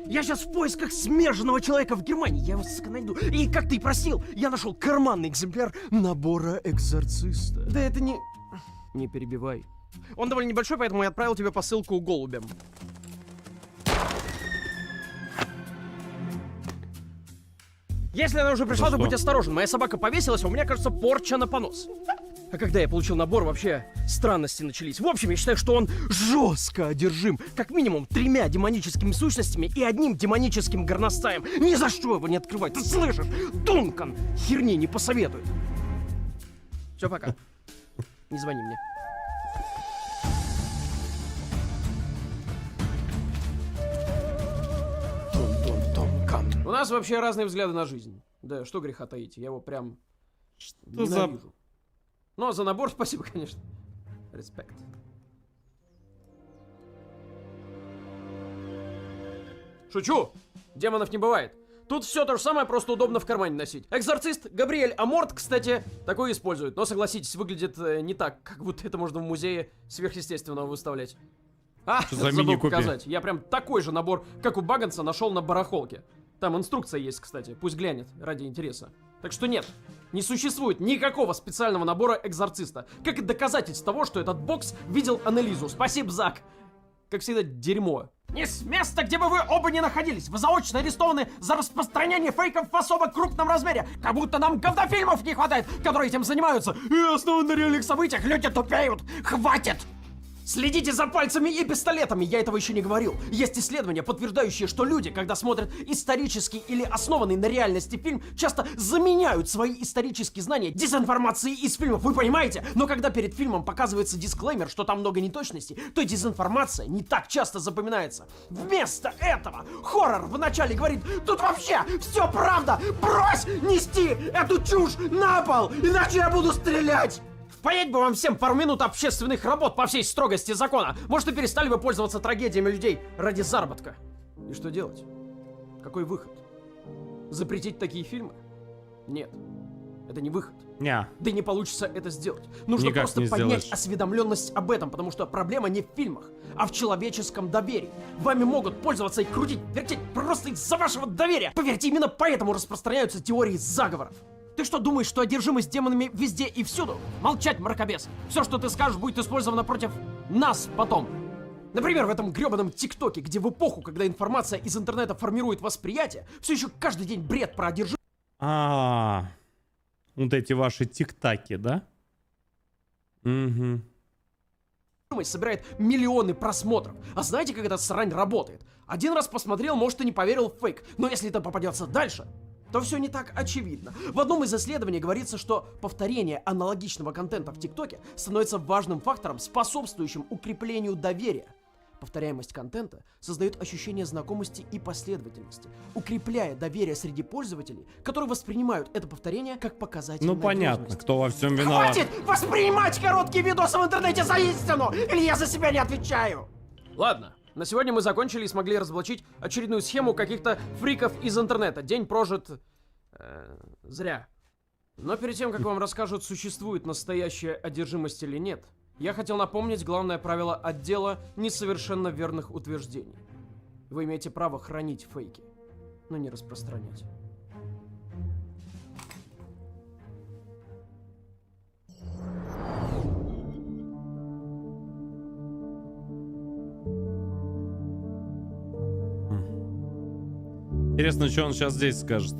Я сейчас в поисках смерженного человека в Германии. Я его, сука, найду. И как ты и просил, я нашел карманный экземпляр набора экзорциста. Да это не... Не перебивай. Он довольно небольшой, поэтому я отправил тебе посылку голубям. Если она уже пришла, то будь осторожен. Моя собака повесилась, а у меня, кажется, порча на понос. А когда я получил набор, вообще странности начались. В общем, я считаю, что он жестко одержим. Как минимум 3 демоническими сущностями и 1 демоническим горностаем. Ни за что его не открывать. Ты слышишь? Дункан херни не посоветует. Все, пока. Не звони мне. У нас вообще разные взгляды на жизнь. Да, что греха таить, я его прям ненавижу. Но за набор спасибо, конечно. Респект. Шучу! Демонов не бывает. Тут все то же самое, просто удобно в кармане носить. Экзорцист Габриэль Аморт, кстати, такое использует. Но, согласитесь, выглядит не так, как будто это можно в музее сверхъестественного выставлять. Забыл показать. Я прям такой же набор, как у Багганса, нашел на барахолке. Там инструкция есть, кстати. Пусть глянет, ради интереса. Так что нет, не существует никакого специального набора экзорциста. Как и доказательств того, что этот бокс видел Аннелизу. Спасибо, Зак. Как всегда, дерьмо. Не с места, где бы вы оба не находились. Вы заочно арестованы за распространение фейков в особо крупном размере. Как будто нам говнофильмов не хватает, которые этим занимаются. И основаны на реальных событиях. Люди тупеют. Хватит! Следите за пальцами и пистолетами, я этого еще не говорил. Есть исследования, подтверждающие, что люди, когда смотрят исторический или основанный на реальности фильм, часто заменяют свои исторические знания дезинформацией из фильмов, вы понимаете? Но когда перед фильмом показывается дисклеймер, что там много неточностей, то дезинформация не так часто запоминается. Вместо этого хоррор вначале говорит: тут вообще все правда, брось нести эту чушь на пол, иначе я буду стрелять! Впаять бы вам всем пару минут общественных работ по всей строгости закона. Может, и перестали бы пользоваться трагедиями людей ради заработка. И что делать? Какой выход? Запретить такие фильмы? Нет. Это не выход. Да и не получится это сделать. Нужно Никак просто поднять осведомленность об этом, потому что проблема не в фильмах, а в человеческом доверии. Вами могут пользоваться и крутить, вертеть просто из-за вашего доверия. Поверьте, именно поэтому распространяются теории заговоров. Ты что, думаешь, что одержимость демонами везде и всюду? Молчать, мракобес! Все, что ты скажешь, будет использовано против нас потом. Например, в этом гребаном ТикТоке, где в эпоху, когда информация из интернета формирует восприятие, все еще каждый день бред про одержимость. Вот эти ваши тиктаки, да? Угу. Собирает миллионы просмотров. А знаете, как эта срань работает? Один раз посмотрел, может, и не поверил в фейк. Но если это попадется дальше, то все не так очевидно. В одном из исследований говорится, что повторение аналогичного контента в ТикТоке становится важным фактором, способствующим укреплению доверия. Повторяемость контента создает ощущение знакомости и последовательности, укрепляя доверие среди пользователей, которые воспринимают это повторение как показатель надежности. Понятно, кто во всем виноват. Хватит воспринимать короткие видосы в интернете за истину, или я за себя не отвечаю! Ладно. На сегодня мы закончили и смогли разоблачить очередную схему каких-то фриков из интернета. День прожит... зря. Но перед тем, как вам расскажут, существует настоящая одержимость или нет, я хотел напомнить главное правило отдела несовершенно верных утверждений. Вы имеете право хранить фейки, но не распространять. Интересно, что он сейчас здесь скажет.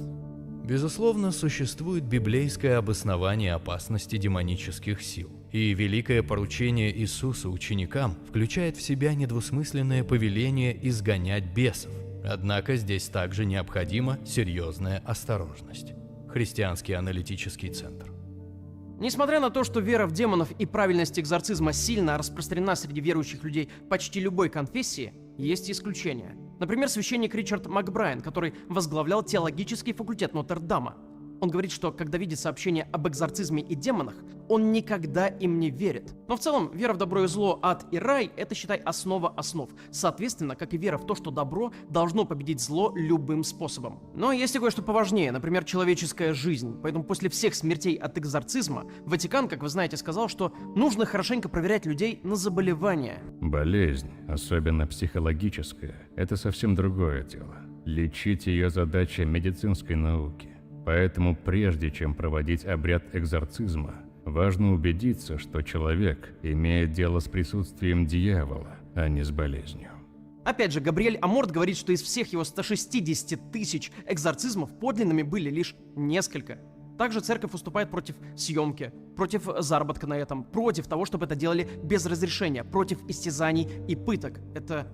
Безусловно, существует библейское обоснование опасности демонических сил. И великое поручение Иисуса ученикам включает в себя недвусмысленное повеление изгонять бесов. Однако здесь также необходима серьезная осторожность. Христианский аналитический центр. Несмотря на то, что вера в демонов и правильность экзорцизма сильно распространена среди верующих людей почти любой конфессии, есть исключения. Например, священник Ричард Макбрайан, который возглавлял теологический факультет Нотр-Дама. Он говорит, что когда видит сообщения об экзорцизме и демонах, он никогда им не верит. Но в целом, вера в добро и зло, ад и рай — это, считай, основа основ. Соответственно, как и вера в то, что добро должно победить зло любым способом. Но есть и кое-что поважнее, например, человеческая жизнь. Поэтому после всех смертей от экзорцизма Ватикан, как вы знаете, сказал, что нужно хорошенько проверять людей на заболевания. Болезнь, особенно психологическая, это совсем другое дело. Лечить ее задача медицинской науки. Поэтому прежде чем проводить обряд экзорцизма, важно убедиться, что человек имеет дело с присутствием дьявола, а не с болезнью. Опять же, Габриэль Аморт говорит, что из всех его 160 тысяч экзорцизмов подлинными были лишь несколько. Также церковь выступает против съемки, против заработка на этом, против того, чтобы это делали без разрешения, против истязаний и пыток. Это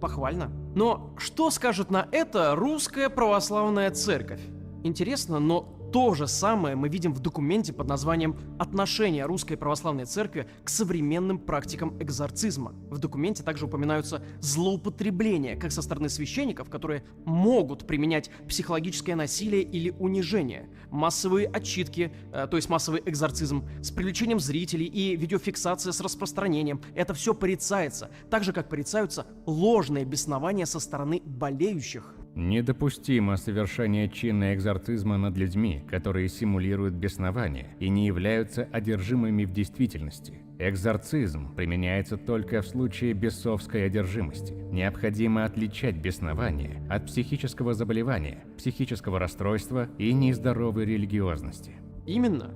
похвально. Но что скажет на это Русская Православная Церковь? Интересно, но то же самое мы видим в документе под названием «Отношение Русской Православной Церкви к современным практикам экзорцизма». В документе также упоминаются злоупотребления как со стороны священников, которые могут применять психологическое насилие или унижение, массовые отчитки, то есть массовый экзорцизм, с привлечением зрителей и видеофиксация с распространением. Это все порицается, так же как порицаются ложные беснования со стороны болеющих. Недопустимо совершение чина экзорцизма над людьми, которые симулируют беснование и не являются одержимыми в действительности. Экзорцизм применяется только в случае бесовской одержимости. Необходимо отличать беснование от психического заболевания, психического расстройства и нездоровой религиозности. Именно.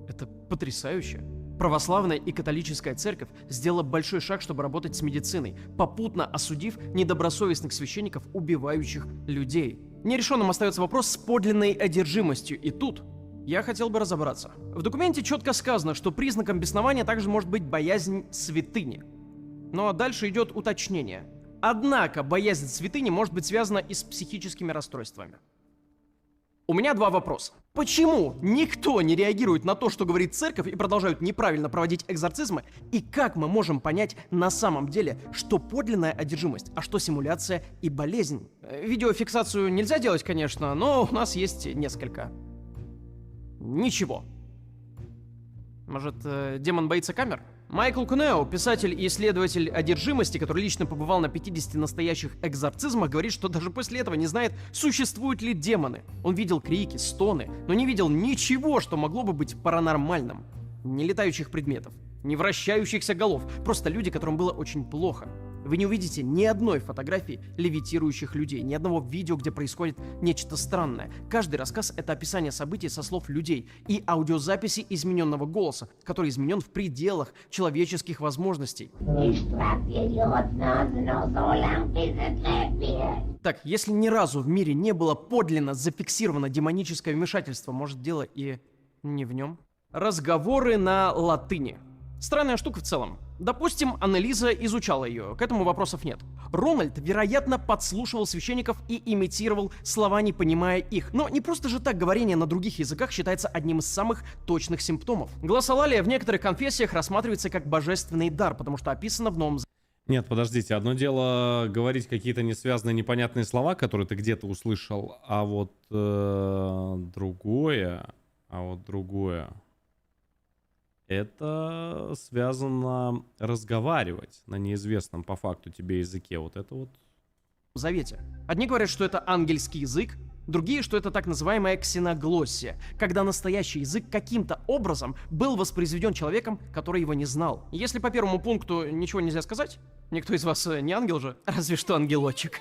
Это потрясающе. Православная и католическая церковь сделала большой шаг, чтобы работать с медициной, попутно осудив недобросовестных священников, убивающих людей. Нерешенным остается вопрос с подлинной одержимостью, и тут я хотел бы разобраться. В документе четко сказано, что признаком беснования также может быть боязнь святыни. Ну а дальше идет уточнение. Однако боязнь святыни может быть связана и с психическими расстройствами. У меня два вопроса. Почему никто не реагирует на то, что говорит церковь, и продолжают неправильно проводить экзорцизмы? И как мы можем понять на самом деле, что подлинная одержимость, а что симуляция и болезнь? Видеофиксацию нельзя делать, конечно, но у нас есть несколько. Ничего. Может, демон боится камер? Майкл Кунео, писатель и исследователь одержимости, который лично побывал на 50 настоящих экзорцизмах, говорит, что даже после этого не знает, существуют ли демоны. Он видел крики, стоны, но не видел ничего, что могло бы быть паранормальным. Ни летающих предметов, ни вращающихся голов, просто люди, которым было очень плохо. Вы не увидите ни одной фотографии левитирующих людей, ни одного видео, где происходит нечто странное. Каждый рассказ — это описание событий со слов людей и аудиозаписи измененного голоса, который изменен в пределах человеческих возможностей. Так, если ни разу в мире не было подлинно зафиксировано демоническое вмешательство, может, дело и не в нем? Разговоры на латыни. Странная штука в целом. Допустим, Аннелиза изучала ее, к этому вопросов нет. Рональд, вероятно, подслушивал священников и имитировал слова, не понимая их. Но не просто же так говорение на других языках считается одним из самых точных симптомов. Глоссолалия в некоторых конфессиях рассматривается как божественный дар, потому что описано в Новом Завете. Нет, подождите, одно дело говорить какие-то несвязанные непонятные слова, которые ты где-то услышал, а вот другое, это связано разговаривать на неизвестном по факту тебе языке. Вот это вот. В Завете. Одни говорят, что это ангельский язык, другие, что это так называемая ксеноглоссия, когда настоящий язык каким-то образом был воспроизведен человеком, который его не знал. Если по первому пункту ничего нельзя сказать, никто из вас не ангел же, разве что ангелочек.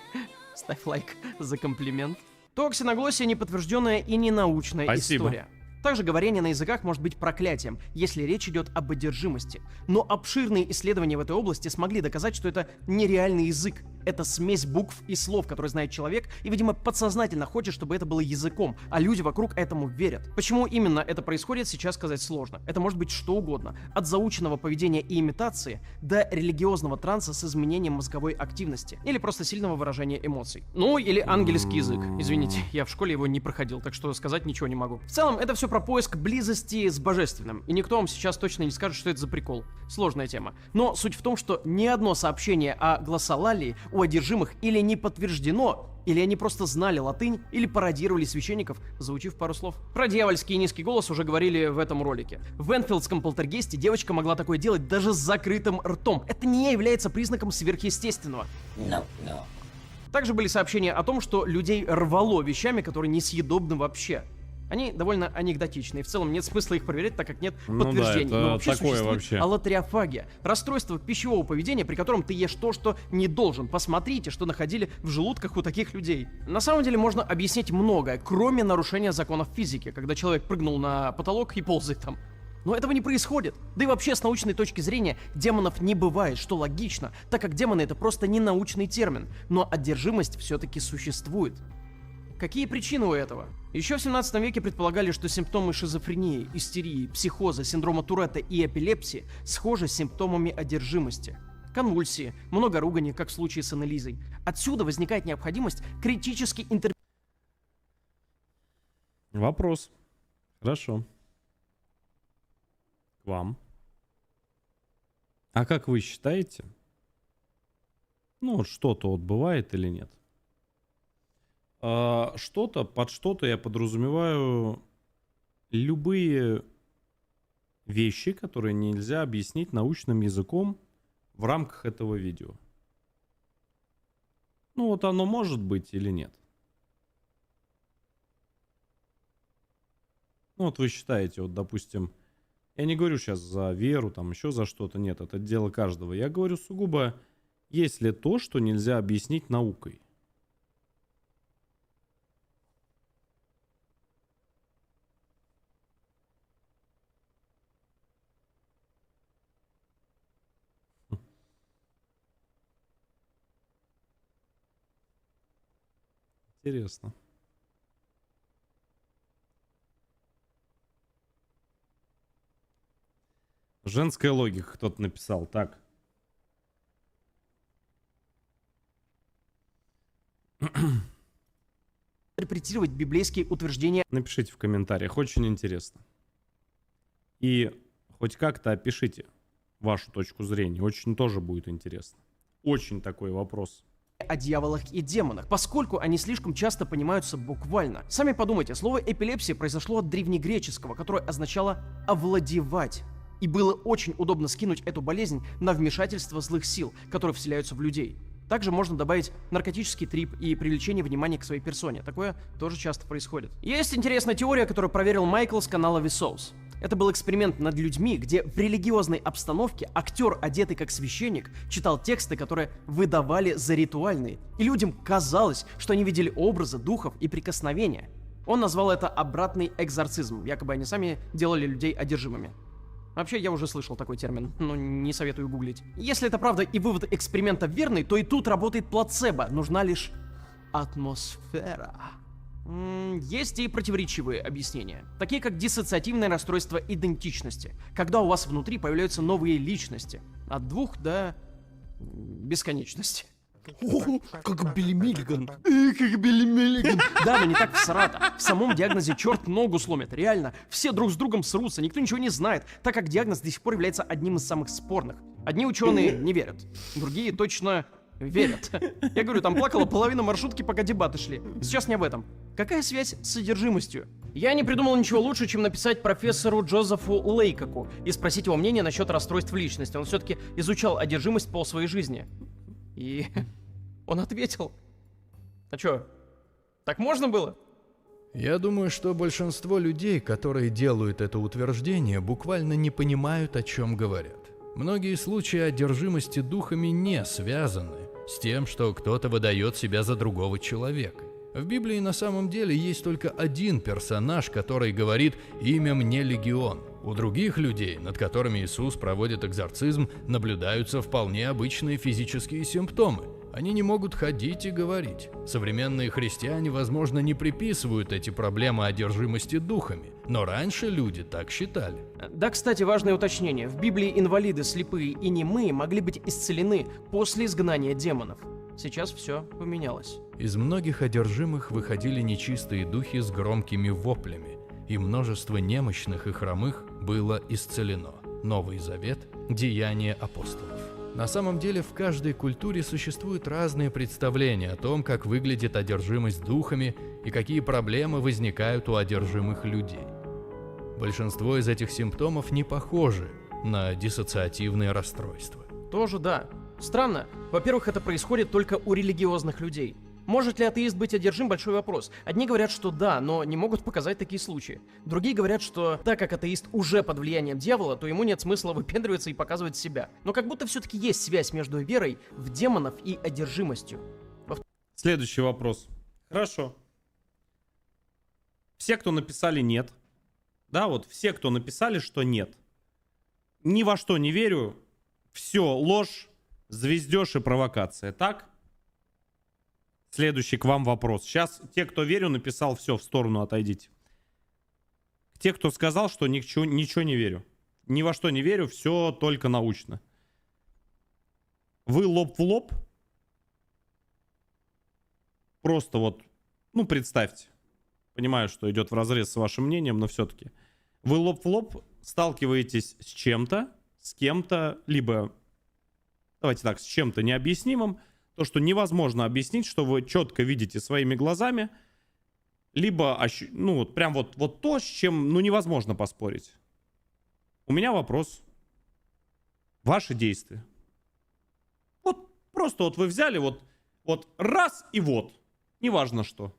Ставь лайк за комплимент. То ксеноглоссия неподтвержденная и ненаучная история. Также говорение на языках может быть проклятием, если речь идет об одержимости. Но обширные исследования в этой области смогли доказать, что это нереальный язык. Это смесь букв и слов, которые знает человек, и, видимо, подсознательно хочет, чтобы это было языком, а люди вокруг этому верят. Почему именно это происходит, сейчас сказать сложно. Это может быть что угодно. От заученного поведения и имитации до религиозного транса с изменением мозговой активности. Или просто сильного выражения эмоций. Ну, или ангельский язык. Извините, я в школе его не проходил, так что сказать ничего не могу. В целом, это все про поиск близости с божественным. И никто вам сейчас точно не скажет, что это за прикол. Сложная тема. Но суть в том, что ни одно сообщение о глоссолалии у одержимых или не подтверждено, или они просто знали латынь, или пародировали священников, заучив пару слов. Про дьявольский низкий голос уже говорили в этом ролике. В Энфилдском полтергейсте девочка могла такое делать даже с закрытым ртом. Это не является признаком сверхъестественного. Также были сообщения о том, что людей рвало вещами, которые несъедобны вообще. Они довольно анекдотичные. В целом нет смысла их проверять, так как нет подтверждений. Да, но вообще такое существует аллотриофагия. Расстройство пищевого поведения, при котором ты ешь то, что не должен. Посмотрите, что находили в желудках у таких людей. На самом деле можно объяснить многое, кроме нарушения законов физики, когда человек прыгнул на потолок и ползает там. Но этого не происходит. Да и вообще, с научной точки зрения, демонов не бывает, что логично, так как демоны — это просто не научный термин. Но одержимость все-таки существует. Какие причины у этого? Еще в 17 веке предполагали, что симптомы шизофрении, истерии, психоза, синдрома Туретта и эпилепсии схожи с симптомами одержимости. Конвульсии, много ругани, как в случае с Аннелизой. Отсюда возникает необходимость критически интерпретировать. Вопрос. Хорошо. К вам. А как вы считаете? Ну, вот что-то вот бывает или нет? Что-то, под что-то я подразумеваю любые вещи, которые нельзя объяснить научным языком в рамках этого видео. Ну, вот оно может быть или нет? Ну, вот вы считаете, вот, допустим, я не говорю сейчас за веру, там, еще за что-то, нет, это дело каждого. Я говорю сугубо, есть ли то, что нельзя объяснить наукой? Интересно. Женская логика, кто-то написал. Так. Интерпретировать библейские утверждения. Напишите в комментариях, очень интересно. И хоть как-то опишите вашу точку зрения, очень тоже будет интересно. Очень такой вопрос. О дьяволах и демонах, поскольку они слишком часто понимаются буквально. Сами подумайте, слово эпилепсия произошло от древнегреческого, которое означало овладевать. И было очень удобно скинуть эту болезнь на вмешательство злых сил, которые вселяются в людей. Также можно добавить наркотический трип и привлечение внимания к своей персоне. Такое тоже часто происходит. Есть интересная теория, которую проверил Майкл с канала Vsauce. Это был эксперимент над людьми, где в религиозной обстановке актер, одетый как священник, читал тексты, которые выдавали за ритуальные. И людям казалось, что они видели образы, духов и прикосновения. Он назвал это обратный экзорцизм. Якобы они сами делали людей одержимыми. Вообще, я уже слышал такой термин, но не советую гуглить. Если это правда и вывод эксперимента верный, то и тут работает плацебо. Нужна лишь атмосфера. Есть и противоречивые объяснения, такие как диссоциативное расстройство идентичности, когда у вас внутри появляются новые личности, от 2 до бесконечности. О, как Билли Миллиган. Как Билли Миллиган. Да, но не так всрато. В самом диагнозе черт ногу сломит. Реально. Все друг с другом срутся, никто ничего не знает, так как диагноз до сих пор является одним из самых спорных. Одни ученые не верят, другие точно верят. Я говорю, там плакала половина маршрутки, пока дебаты шли. Сейчас не об этом. Какая связь с содержимостью? Я не придумал ничего лучше, чем написать профессору Джозефу Лейкоку и спросить его мнение насчет расстройств личности. Он все-таки изучал одержимость пол своей жизни. И он ответил. А чё, так можно было? Я думаю, что большинство людей, которые делают это утверждение, буквально не понимают, о чем говорят. Многие случаи одержимости духами не связаны с тем, что кто-то выдает себя за другого человека. В Библии на самом деле есть только один персонаж, который говорит «Имя мне Легион». У других людей, над которыми Иисус проводит экзорцизм, наблюдаются вполне обычные физические симптомы. Они не могут ходить и говорить. Современные христиане, возможно, не приписывают эти проблемы одержимости духами, но раньше люди так считали. Да, кстати, важное уточнение. В Библии инвалиды, слепые и немые могли быть исцелены после изгнания демонов. Сейчас все поменялось. Из многих одержимых выходили нечистые духи с громкими воплями, и множество немощных и хромых было исцелено. Новый Завет – Деяния апостолов. На самом деле в каждой культуре существуют разные представления о том, как выглядит одержимость духами и какие проблемы возникают у одержимых людей. Большинство из этих симптомов не похожи на диссоциативные расстройства. Тоже да. Странно. Во-первых, это происходит только у религиозных людей. Может ли атеист быть одержим? Большой вопрос. Одни говорят, что да, но не могут показать такие случаи. Другие говорят, что так как атеист уже под влиянием дьявола, то ему нет смысла выпендриваться и показывать себя. Но как будто все-таки есть связь между верой в демонов и одержимостью. Следующий вопрос. Хорошо. Все, кто написали нет, да, вот все, кто написали, что нет, ни во что не верю, все ложь, звездеж и провокация, так? Следующий к вам вопрос. Сейчас те, кто верю, написал, все, в сторону отойдите. Те, кто сказал, что ничего не верю. Ни во что не верю, все только научно. Вы лоб в лоб? Просто вот, ну, представьте. Понимаю, что идет вразрез с вашим мнением, но все-таки. Вы лоб в лоб сталкиваетесь с чем-то, с кем-то, либо, давайте так, с чем-то необъяснимым, то, что невозможно объяснить, что вы четко видите своими глазами, либо, ну, вот прям вот то, с чем, ну, невозможно поспорить. У меня вопрос. Ваши действия. Вот просто вот вы взяли вот раз и вот. Неважно что.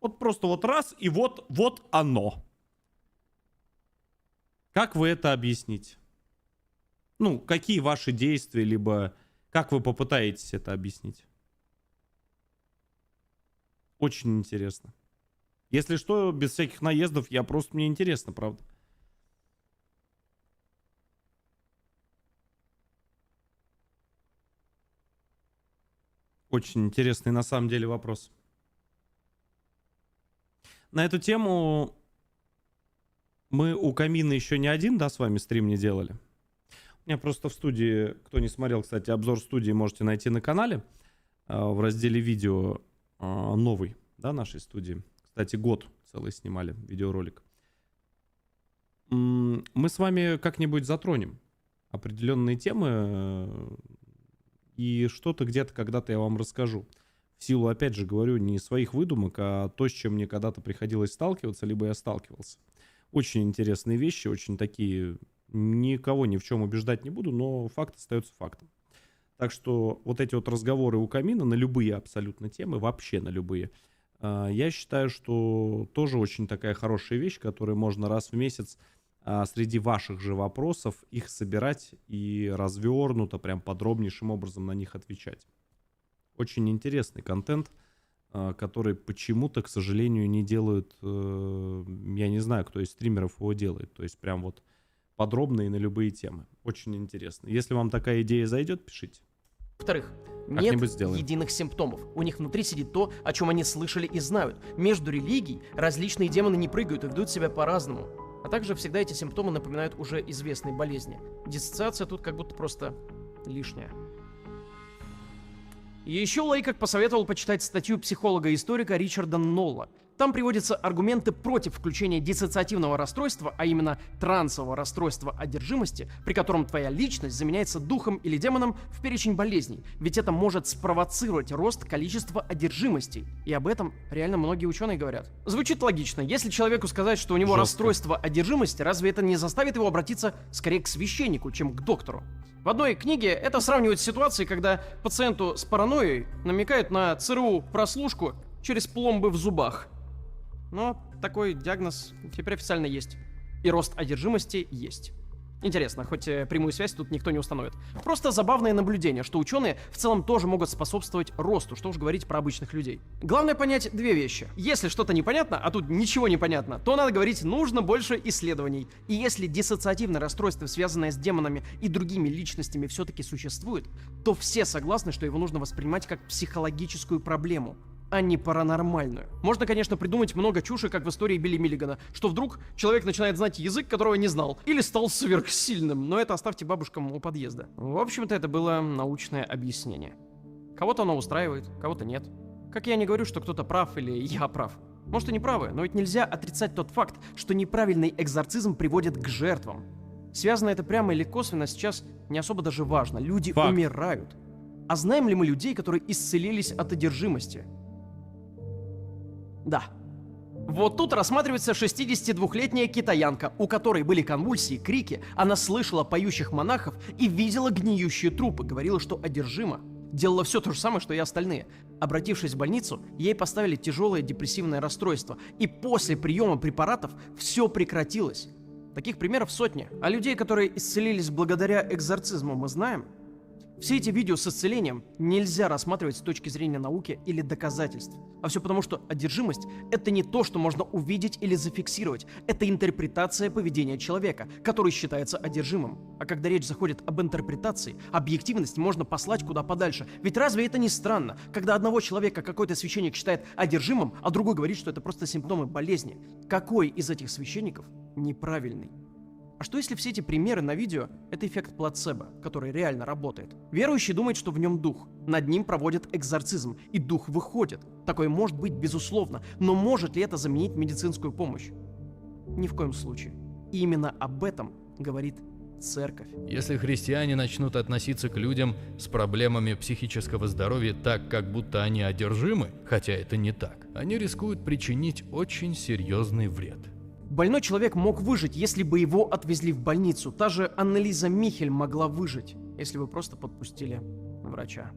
Вот просто вот раз и вот оно. Как вы это объясните? Ну, какие ваши действия, либо как вы попытаетесь это объяснить? Очень интересно. Если что, без всяких наездов, мне интересно, правда. Очень интересный на самом деле вопрос. На эту тему мы у камина еще не один, да, с вами стрим не делали. У меня просто в студии, кто не смотрел, кстати, обзор студии можете найти на канале. В разделе видео новый, да, нашей студии. Кстати, год целый снимали видеоролик. Мы с вами как-нибудь затронем определенные темы. И что-то где-то когда-то я вам расскажу. В силу, опять же, говорю, не своих выдумок, а то, с чем мне когда-то приходилось сталкиваться, либо я сталкивался. Очень интересные вещи, очень такие... Никого ни в чем убеждать не буду, но факт остается фактом. Так что вот эти вот разговоры у камина на любые абсолютно темы, вообще на любые, я считаю, что тоже очень такая хорошая вещь, которую можно раз в месяц среди ваших же вопросов их собирать и развернуто, прям подробнейшим образом на них отвечать. Очень интересный контент, который почему-то, к сожалению, не делают, я не знаю, кто из стримеров его делает, то есть прям вот подробно и на любые темы. Очень интересно. Если вам такая идея зайдет, пишите. Во-вторых, нет единых симптомов. У них внутри сидит то, о чем они слышали и знают. Между религий различные демоны не прыгают и ведут себя по-разному. А также всегда эти симптомы напоминают уже известные болезни. Диссоциация тут как будто просто лишняя. И еще Лейкок посоветовал почитать статью психолога-историка Ричарда Нолла. Там приводятся аргументы против включения диссоциативного расстройства, а именно трансового расстройства одержимости, при котором твоя личность заменяется духом или демоном в перечень болезней, ведь это может спровоцировать рост количества одержимостей. И об этом реально многие ученые говорят. Звучит логично. Если человеку сказать, что у него расстройство одержимости, разве это не заставит его обратиться скорее к священнику, чем к доктору? В одной книге это сравнивают с ситуацией, когда пациенту с паранойей намекают на ЦРУ прослушку через пломбы в зубах. Но такой диагноз теперь официально есть. И рост одержимости есть. Интересно, хоть прямую связь тут никто не установит. Просто забавное наблюдение, что ученые в целом тоже могут способствовать росту, что уж говорить про обычных людей. Главное понять две вещи. Если что-то непонятно, а тут ничего не понятно, то надо говорить, нужно больше исследований. И если диссоциативное расстройство, связанное с демонами и другими личностями, все-таки существует, то все согласны, что его нужно воспринимать как психологическую проблему, а не паранормальную. Можно, конечно, придумать много чуши, как в истории Билли Миллигана, что вдруг человек начинает знать язык, которого не знал, или стал сверхсильным, но это оставьте бабушкам у подъезда. В общем-то, это было научное объяснение. Кого-то оно устраивает, кого-то нет. Как я не говорю, что кто-то прав или я прав. Может, и не правы, но ведь нельзя отрицать тот факт, что неправильный экзорцизм приводит к жертвам. Связано это прямо или косвенно сейчас не особо даже важно. Люди умирают. А знаем ли мы людей, которые исцелились от одержимости? Да. Вот тут рассматривается 62-летняя китаянка, у которой были конвульсии, крики, она слышала поющих монахов и видела гниющие трупы, говорила, что одержима. Делала все то же самое, что и остальные. Обратившись в больницу, ей поставили тяжелое депрессивное расстройство, и после приема препаратов все прекратилось. Таких примеров сотни. А людей, которые исцелились благодаря экзорцизму, мы знаем? Все эти видео с исцелением нельзя рассматривать с точки зрения науки или доказательств. А все потому, что одержимость – это не то, что можно увидеть или зафиксировать. Это интерпретация поведения человека, который считается одержимым. А когда речь заходит об интерпретации, объективность можно послать куда подальше. Ведь разве это не странно, когда одного человека какой-то священник считает одержимым, а другой говорит, что это просто симптомы болезни? Какой из этих священников неправильный? А что если все эти примеры на видео – это эффект плацебо, который реально работает? Верующий думает, что в нем дух, над ним проводят экзорцизм, и дух выходит. Такое может быть, безусловно, но может ли это заменить медицинскую помощь? Ни в коем случае. И именно об этом говорит церковь. Если христиане начнут относиться к людям с проблемами психического здоровья так, как будто они одержимы, хотя это не так, они рискуют причинить очень серьезный вред. Больной человек мог выжить, если бы его отвезли в больницу. Та же Аннелиза Михель могла выжить, если бы просто подпустили врача.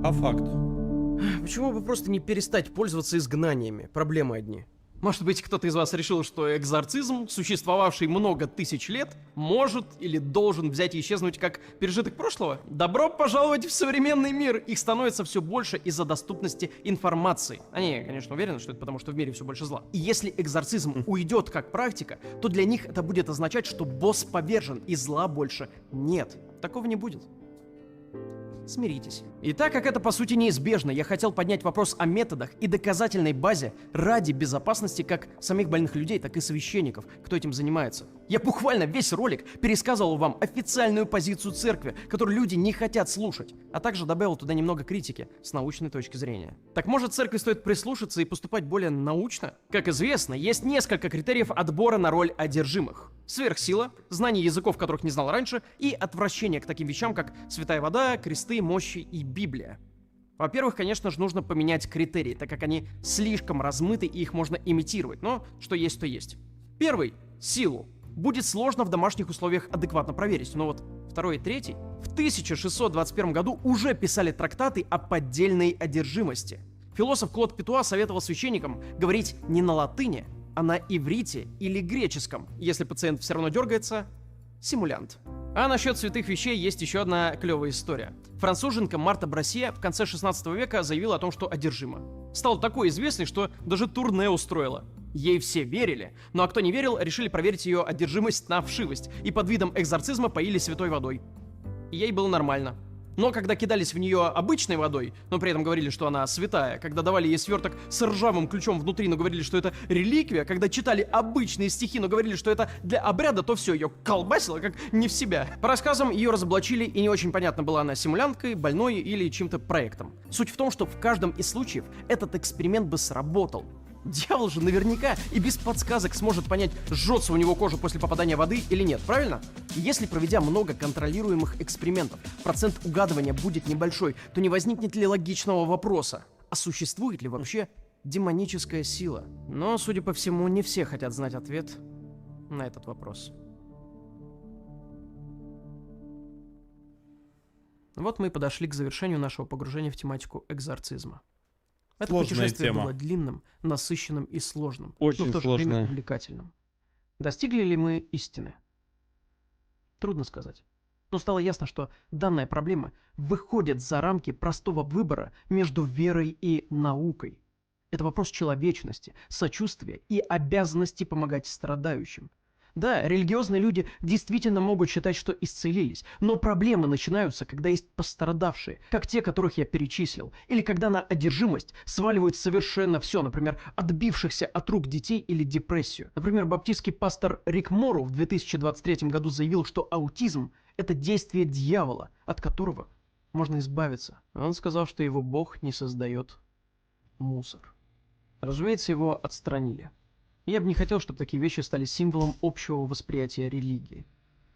А факт? Почему бы просто не перестать пользоваться изгнаниями? Проблемы одни. Может быть, кто-то из вас решил, что экзорцизм, существовавший много тысяч лет, может или должен взять и исчезнуть как пережиток прошлого? Добро пожаловать в современный мир! Их становится все больше из-за доступности информации. Они, конечно, уверены, что это потому, что в мире все больше зла. И если экзорцизм уйдет как практика, то для них это будет означать, что босс повержен и зла больше нет. Такого не будет. Смиритесь. И так как это по сути неизбежно, я хотел поднять вопрос о методах и доказательной базе ради безопасности как самих больных людей, так и священников, кто этим занимается. Я буквально весь ролик пересказывал вам официальную позицию церкви, которую люди не хотят слушать, а также добавил туда немного критики с научной точки зрения. Так может, церкви стоит прислушаться и поступать более научно? Как известно, есть несколько критериев отбора на роль одержимых. Сверхсила, знание языков, которых не знал раньше, и отвращение к таким вещам, как святая вода, кресты, мощи и Библия. Во-первых, конечно же, нужно поменять критерии, так как они слишком размыты и их можно имитировать, но что есть, то есть. Первый – силу. Будет сложно в домашних условиях адекватно проверить, но вот второй и третий в 1621 году уже писали трактаты о поддельной одержимости. Философ Клод Петуа советовал священникам говорить не на латыни, а на иврите или греческом. Если пациент все равно дергается – симулянт. А насчет святых вещей есть еще одна клевая история. Француженка Марта Брассье в конце 16 века заявила о том, что одержима. Стала такой известной, что даже турне устроила. Ей все верили, ну а кто не верил, решили проверить ее одержимость на вшивость и под видом экзорцизма поили святой водой. И ей было нормально. Но когда кидались в нее обычной водой, но при этом говорили, что она святая, когда давали ей сверток с ржавым ключом внутри, но говорили, что это реликвия, когда читали обычные стихи, но говорили, что это для обряда, то все, ее колбасило как не в себя. По рассказам ее разоблачили, и не очень понятно, была она симулянткой, больной или чьим-то проектом. Суть в том, что в каждом из случаев этот эксперимент бы сработал. Дьявол же наверняка и без подсказок сможет понять, жжется у него кожа после попадания воды или нет, правильно? И если, проведя много контролируемых экспериментов, процент угадывания будет небольшой, то не возникнет ли логичного вопроса, а существует ли вообще демоническая сила? Но, судя по всему, не все хотят знать ответ на этот вопрос. Вот мы и подошли к завершению нашего погружения в тематику экзорцизма. Это сложная путешествие тема. было длинным, насыщенным и сложным. Очень но в то же сложное. время увлекательным. Достигли ли мы истины? Трудно сказать. Но стало ясно, что данная проблема выходит за рамки простого выбора между верой и наукой. Это вопрос человечности, сочувствия и обязанности помогать страдающим. Да, религиозные люди действительно могут считать, что исцелились, но проблемы начинаются, когда есть пострадавшие, как те, которых я перечислил, или когда на одержимость сваливают совершенно все, например, отбившихся от рук детей или депрессию. Например, баптистский пастор Рик Морроу в 2023 году заявил, что аутизм – это действие дьявола, от которого можно избавиться. Он сказал, что его Бог не создает мусор. Разумеется, его отстранили. Я бы не хотел, чтобы такие вещи стали символом общего восприятия религии.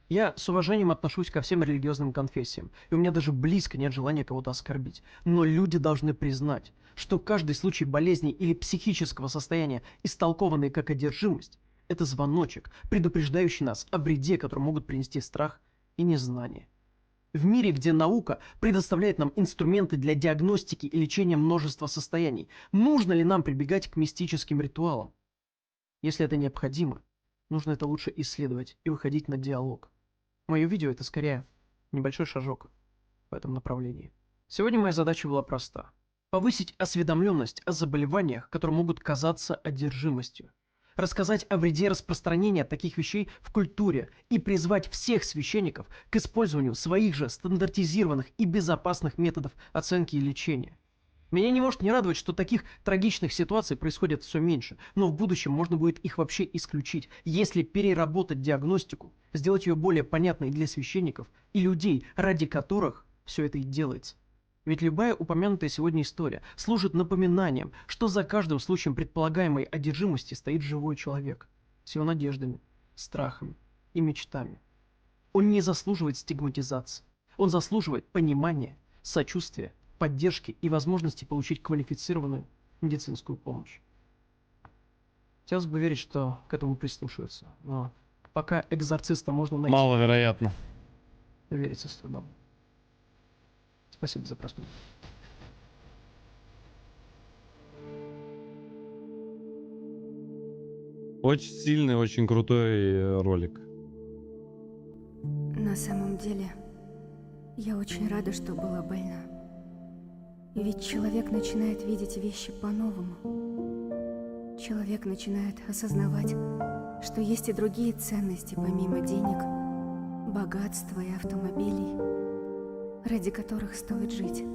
Я с уважением отношусь ко всем религиозным конфессиям, и у меня даже близко нет желания кого-то оскорбить. Но люди должны признать, что каждый случай болезни или психического состояния, истолкованный как одержимость, это звоночек, предупреждающий нас о вреде, который могут принести страх и незнание. В мире, где наука предоставляет нам инструменты для диагностики и лечения множества состояний, нужно ли нам прибегать к мистическим ритуалам? Если это необходимо, нужно это лучше исследовать и выходить на диалог. Мое видео — это скорее небольшой шажок в этом направлении. Сегодня моя задача была проста. Повысить осведомленность о заболеваниях, которые могут казаться одержимостью. Рассказать о вреде распространения таких вещей в культуре и призвать всех священников к использованию своих же стандартизированных и безопасных методов оценки и лечения. Меня не может не радовать, что таких трагичных ситуаций происходит все меньше, но в будущем можно будет их вообще исключить, если переработать диагностику, сделать ее более понятной для священников и людей, ради которых все это и делается. Ведь любая упомянутая сегодня история служит напоминанием, что за каждым случаем предполагаемой одержимости стоит живой человек с его надеждами, страхами и мечтами. Он не заслуживает стигматизации. Он заслуживает понимания, сочувствия, поддержки и возможности получить квалифицированную медицинскую помощь. Хотелось бы верить, что к этому прислушиваются, но пока экзорциста можно найти. Маловероятно. Верится с трудом. Спасибо за просмотр. Очень сильный, очень крутой ролик. На самом деле, я очень рада, что была больна. Ведь человек начинает видеть вещи по-новому. Человек начинает осознавать, что есть и другие ценности помимо денег, богатства и автомобилей, ради которых стоит жить.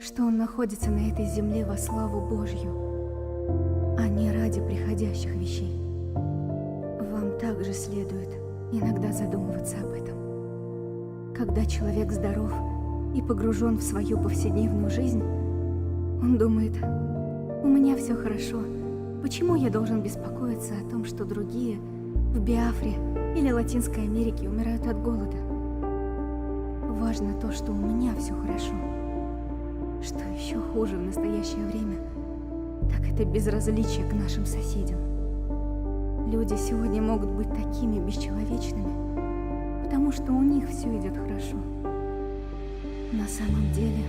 Что он находится на этой земле во славу Божью, а не ради приходящих вещей. Вам также следует иногда задумываться об этом. Когда человек здоров и погружен в свою повседневную жизнь, он думает: у меня все хорошо, почему я должен беспокоиться о том, что другие в Биафре или Латинской Америке умирают от голода? Важно то, что у меня все хорошо. Что еще хуже в настоящее время, так это безразличие к нашим соседям. Люди сегодня могут быть такими бесчеловечными, потому что у них все идет хорошо. На самом деле,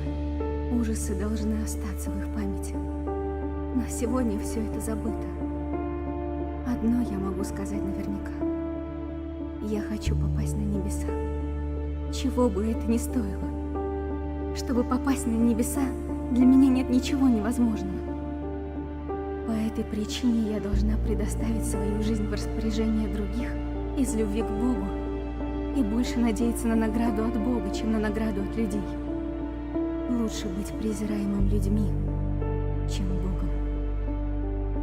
ужасы должны остаться в их памяти. Но сегодня все это забыто. Одно я могу сказать наверняка. Я хочу попасть на небеса. Чего бы это ни стоило. Чтобы попасть на небеса, для меня нет ничего невозможного. По этой причине я должна предоставить свою жизнь в распоряжение других из любви к Богу и больше надеяться на награду от Бога, чем на награду от людей. Лучше быть презираемым людьми, чем Богом.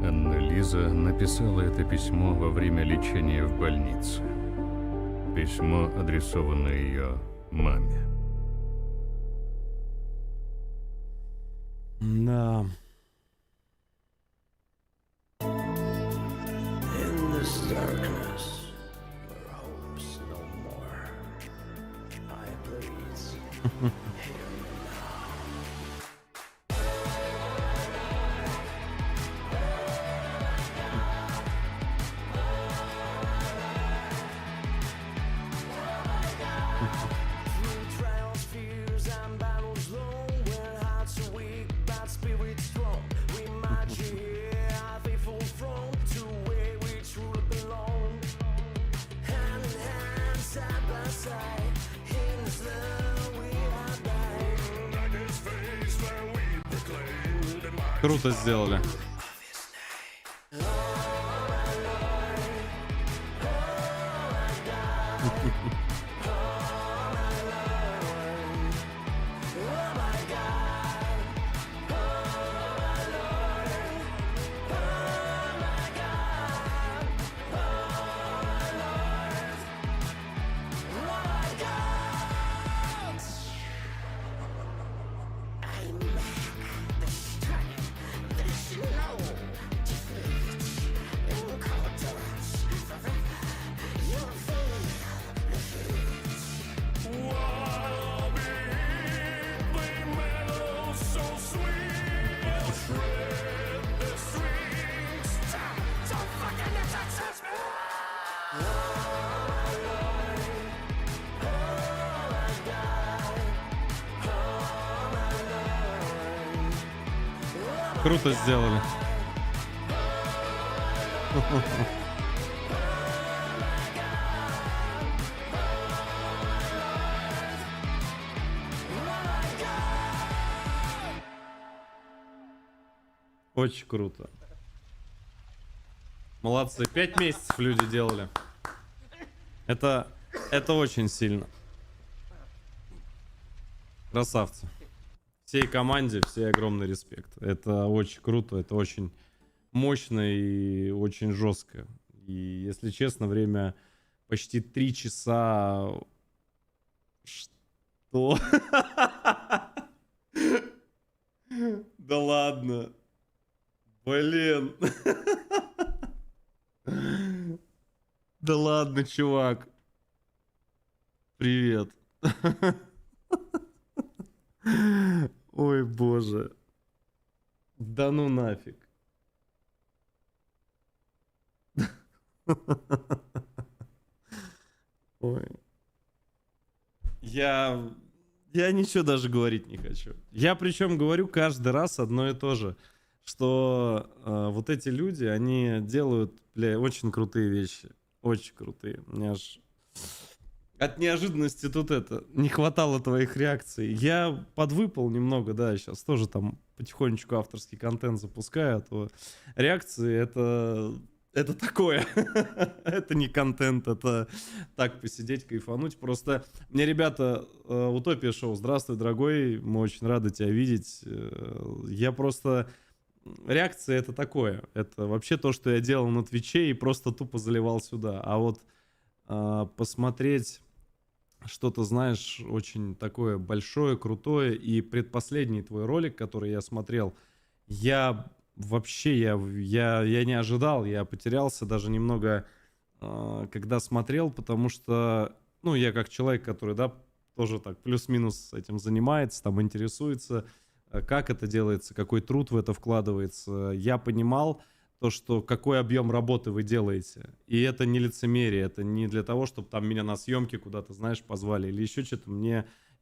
Анна-Лиза написала это письмо во время лечения в больнице. Письмо, адресованное ее маме. Да. Круто сделали. Круто сделали. Очень круто. Молодцы. 5 месяцев люди делали. Это очень сильно. Красавцы. Всей команде, всей огромный респект. Это очень круто, это очень мощно и очень жестко. И, если честно, время почти 3 часа... Что? Да ладно. Блин. Да ладно, чувак. Привет. Ой, боже. Да ну нафиг. Ой. Я ничего даже говорить не хочу. Я причем говорю каждый раз одно и то же. Что вот эти люди, они делают, бля, очень крутые вещи. Очень крутые. Мне аж от неожиданности тут не хватало твоих реакций. Я подвыпал немного, да, сейчас тоже там потихонечку авторский контент запускаю, а то реакции это такое. Это не контент, это так посидеть, кайфануть. Просто мне ребята, Утопия Шоу, здравствуй, дорогой, мы очень рады тебя видеть. Я просто... Реакция это такое. Это вообще то, что я делал на Твиче и просто тупо заливал сюда. А вот посмотреть что-то, знаешь, очень такое большое, крутое. И предпоследний твой ролик, который я смотрел, я не ожидал. Я потерялся даже немного, когда смотрел, потому что, ну, я как человек, который, да, тоже так плюс-минус этим занимается, там интересуется, как это делается, какой труд в это вкладывается. Я понимал то, что какой объем работы вы делаете. И это не лицемерие, это не для того, чтобы там меня на съемки куда-то, знаешь, позвали или еще что-то.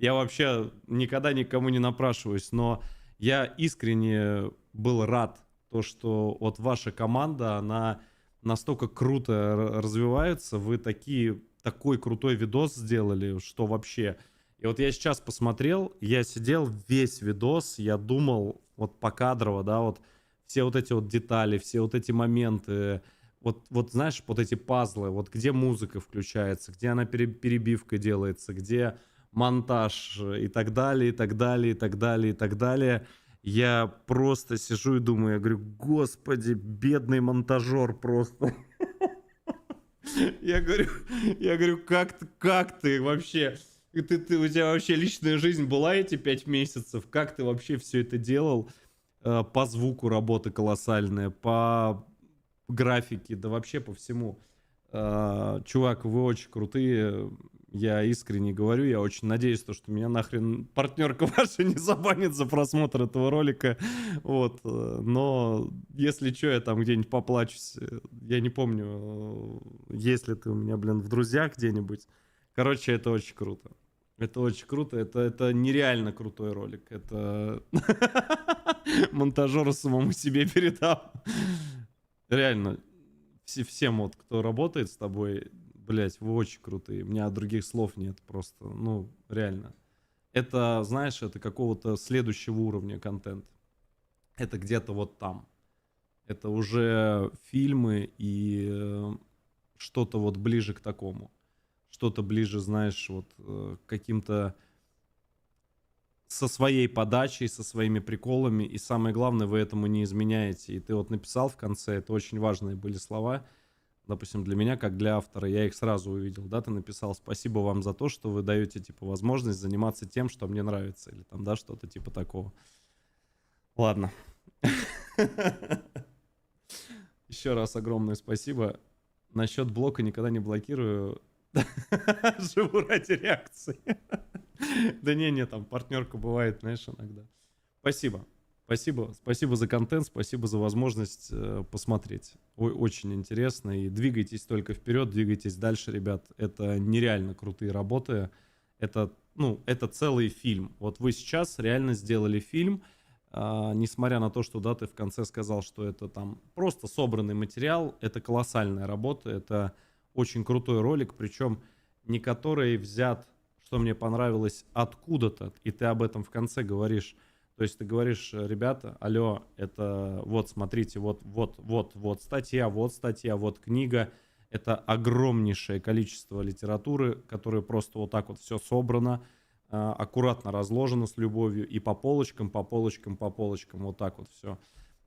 Я вообще никогда никому не напрашиваюсь, но я искренне был рад, то, что вот ваша команда, она настолько круто развивается, вы такой крутой видос сделали, что вообще... И вот я сейчас посмотрел, я сидел весь видос, я думал, вот покадрово, да, вот все вот эти вот детали, все вот эти моменты, вот знаешь, вот эти пазлы, вот где музыка включается, где она перебивка делается, где монтаж и так далее, и так далее, и так далее, и так далее. Я просто сижу и думаю, я говорю, господи, бедный монтажер просто. Я говорю, как ты вообще... У тебя вообще личная жизнь была эти 5 месяцев? Как ты вообще все это делал? По звуку работа колоссальная, по графике, да вообще по всему. Чувак, вы очень крутые. Я искренне говорю, я очень надеюсь, что меня нахрен партнерка ваша не забанит за просмотр этого ролика. Вот. Но если что, я там где-нибудь поплачусь. Я не помню, есть ли ты у меня, блин, в друзьях где-нибудь. Короче, это очень круто. Это очень круто. Это нереально крутой ролик. Это монтажеру самому себе передам. Реально. Всем вот, кто работает с тобой, блять, вы очень крутые. У меня других слов нет просто. Ну, реально. Это, знаешь, это какого-то следующего уровня контент. Это где-то вот там. Это уже фильмы и что-то вот ближе к такому. Что-то ближе, знаешь, вот к каким-то со своей подачей, со своими приколами. И самое главное, вы этому не изменяете. И ты вот написал в конце, это очень важные были слова. Допустим, для меня, как для автора, я их сразу увидел. Да, ты написал: спасибо вам за то, что вы даете, типа, возможность заниматься тем, что мне нравится. Или там, да, что-то типа такого. Ладно. Еще раз огромное спасибо. Насчет блока никогда не блокирую. Живу ради реакции. Да не, там партнерка бывает, знаешь, иногда. Спасибо за контент, спасибо за возможность посмотреть. Очень интересно. И двигайтесь только вперед, двигайтесь дальше, ребят. Это нереально крутые работы. Это целый фильм. Вот вы сейчас реально сделали фильм. несмотря на то, что, да, ты в конце сказал, что это там просто собранный материал, это колоссальная работа, это очень крутой ролик, причем не который взят, что мне понравилось, откуда-то, и ты об этом в конце говоришь. То есть ты говоришь: ребята, алло, это вот, смотрите, вот статья, вот книга. Это огромнейшее количество литературы, которое просто вот так вот все собрано, аккуратно разложено с любовью, и по полочкам, вот так вот все.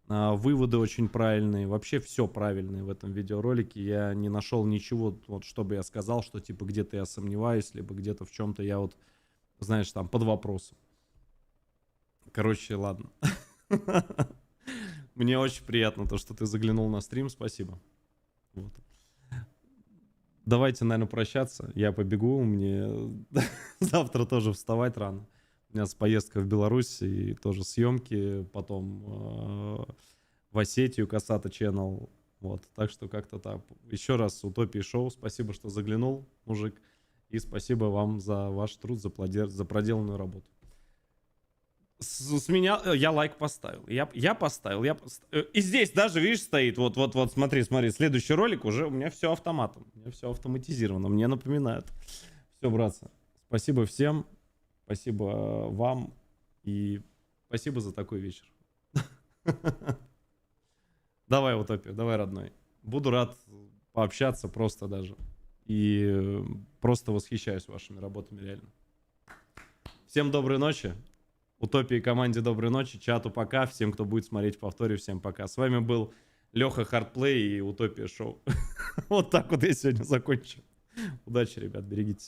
Выводы очень правильные, вообще все правильное в этом видеоролике. Я не нашел ничего, вот, чтобы я сказал, что типа где-то я сомневаюсь, либо где-то в чем-то я вот, знаешь, там под вопросом. Короче, ладно. Мне очень приятно то, что ты заглянул на стрим, спасибо. Вот. Давайте, наверное, прощаться. Я побегу, мне завтра тоже вставать рано. У меня поездка в Беларусь и тоже съемки, потом в Осетию, Касата Channel. Вот, так что как-то так. Еще раз Утопии Шоу, спасибо, что заглянул, мужик. И спасибо вам за ваш труд, за проделанную работу. С меня я лайк поставил. Я поставил. И здесь даже, видишь, стоит. Вот, смотри. Следующий ролик уже у меня все автоматом. У меня все автоматизировано. Мне напоминают. Все, братцы. Спасибо всем. Спасибо вам. И спасибо за такой вечер. Давай, Утопия, давай, родной. Буду рад пообщаться просто даже. И просто восхищаюсь вашими работами, реально. Всем доброй ночи. Утопии команде доброй ночи, чату пока, всем, кто будет смотреть в повторе, всем пока. С вами был Леха Хардплей и Утопия Шоу. Вот так вот я сегодня закончу. Удачи, ребят, берегитесь.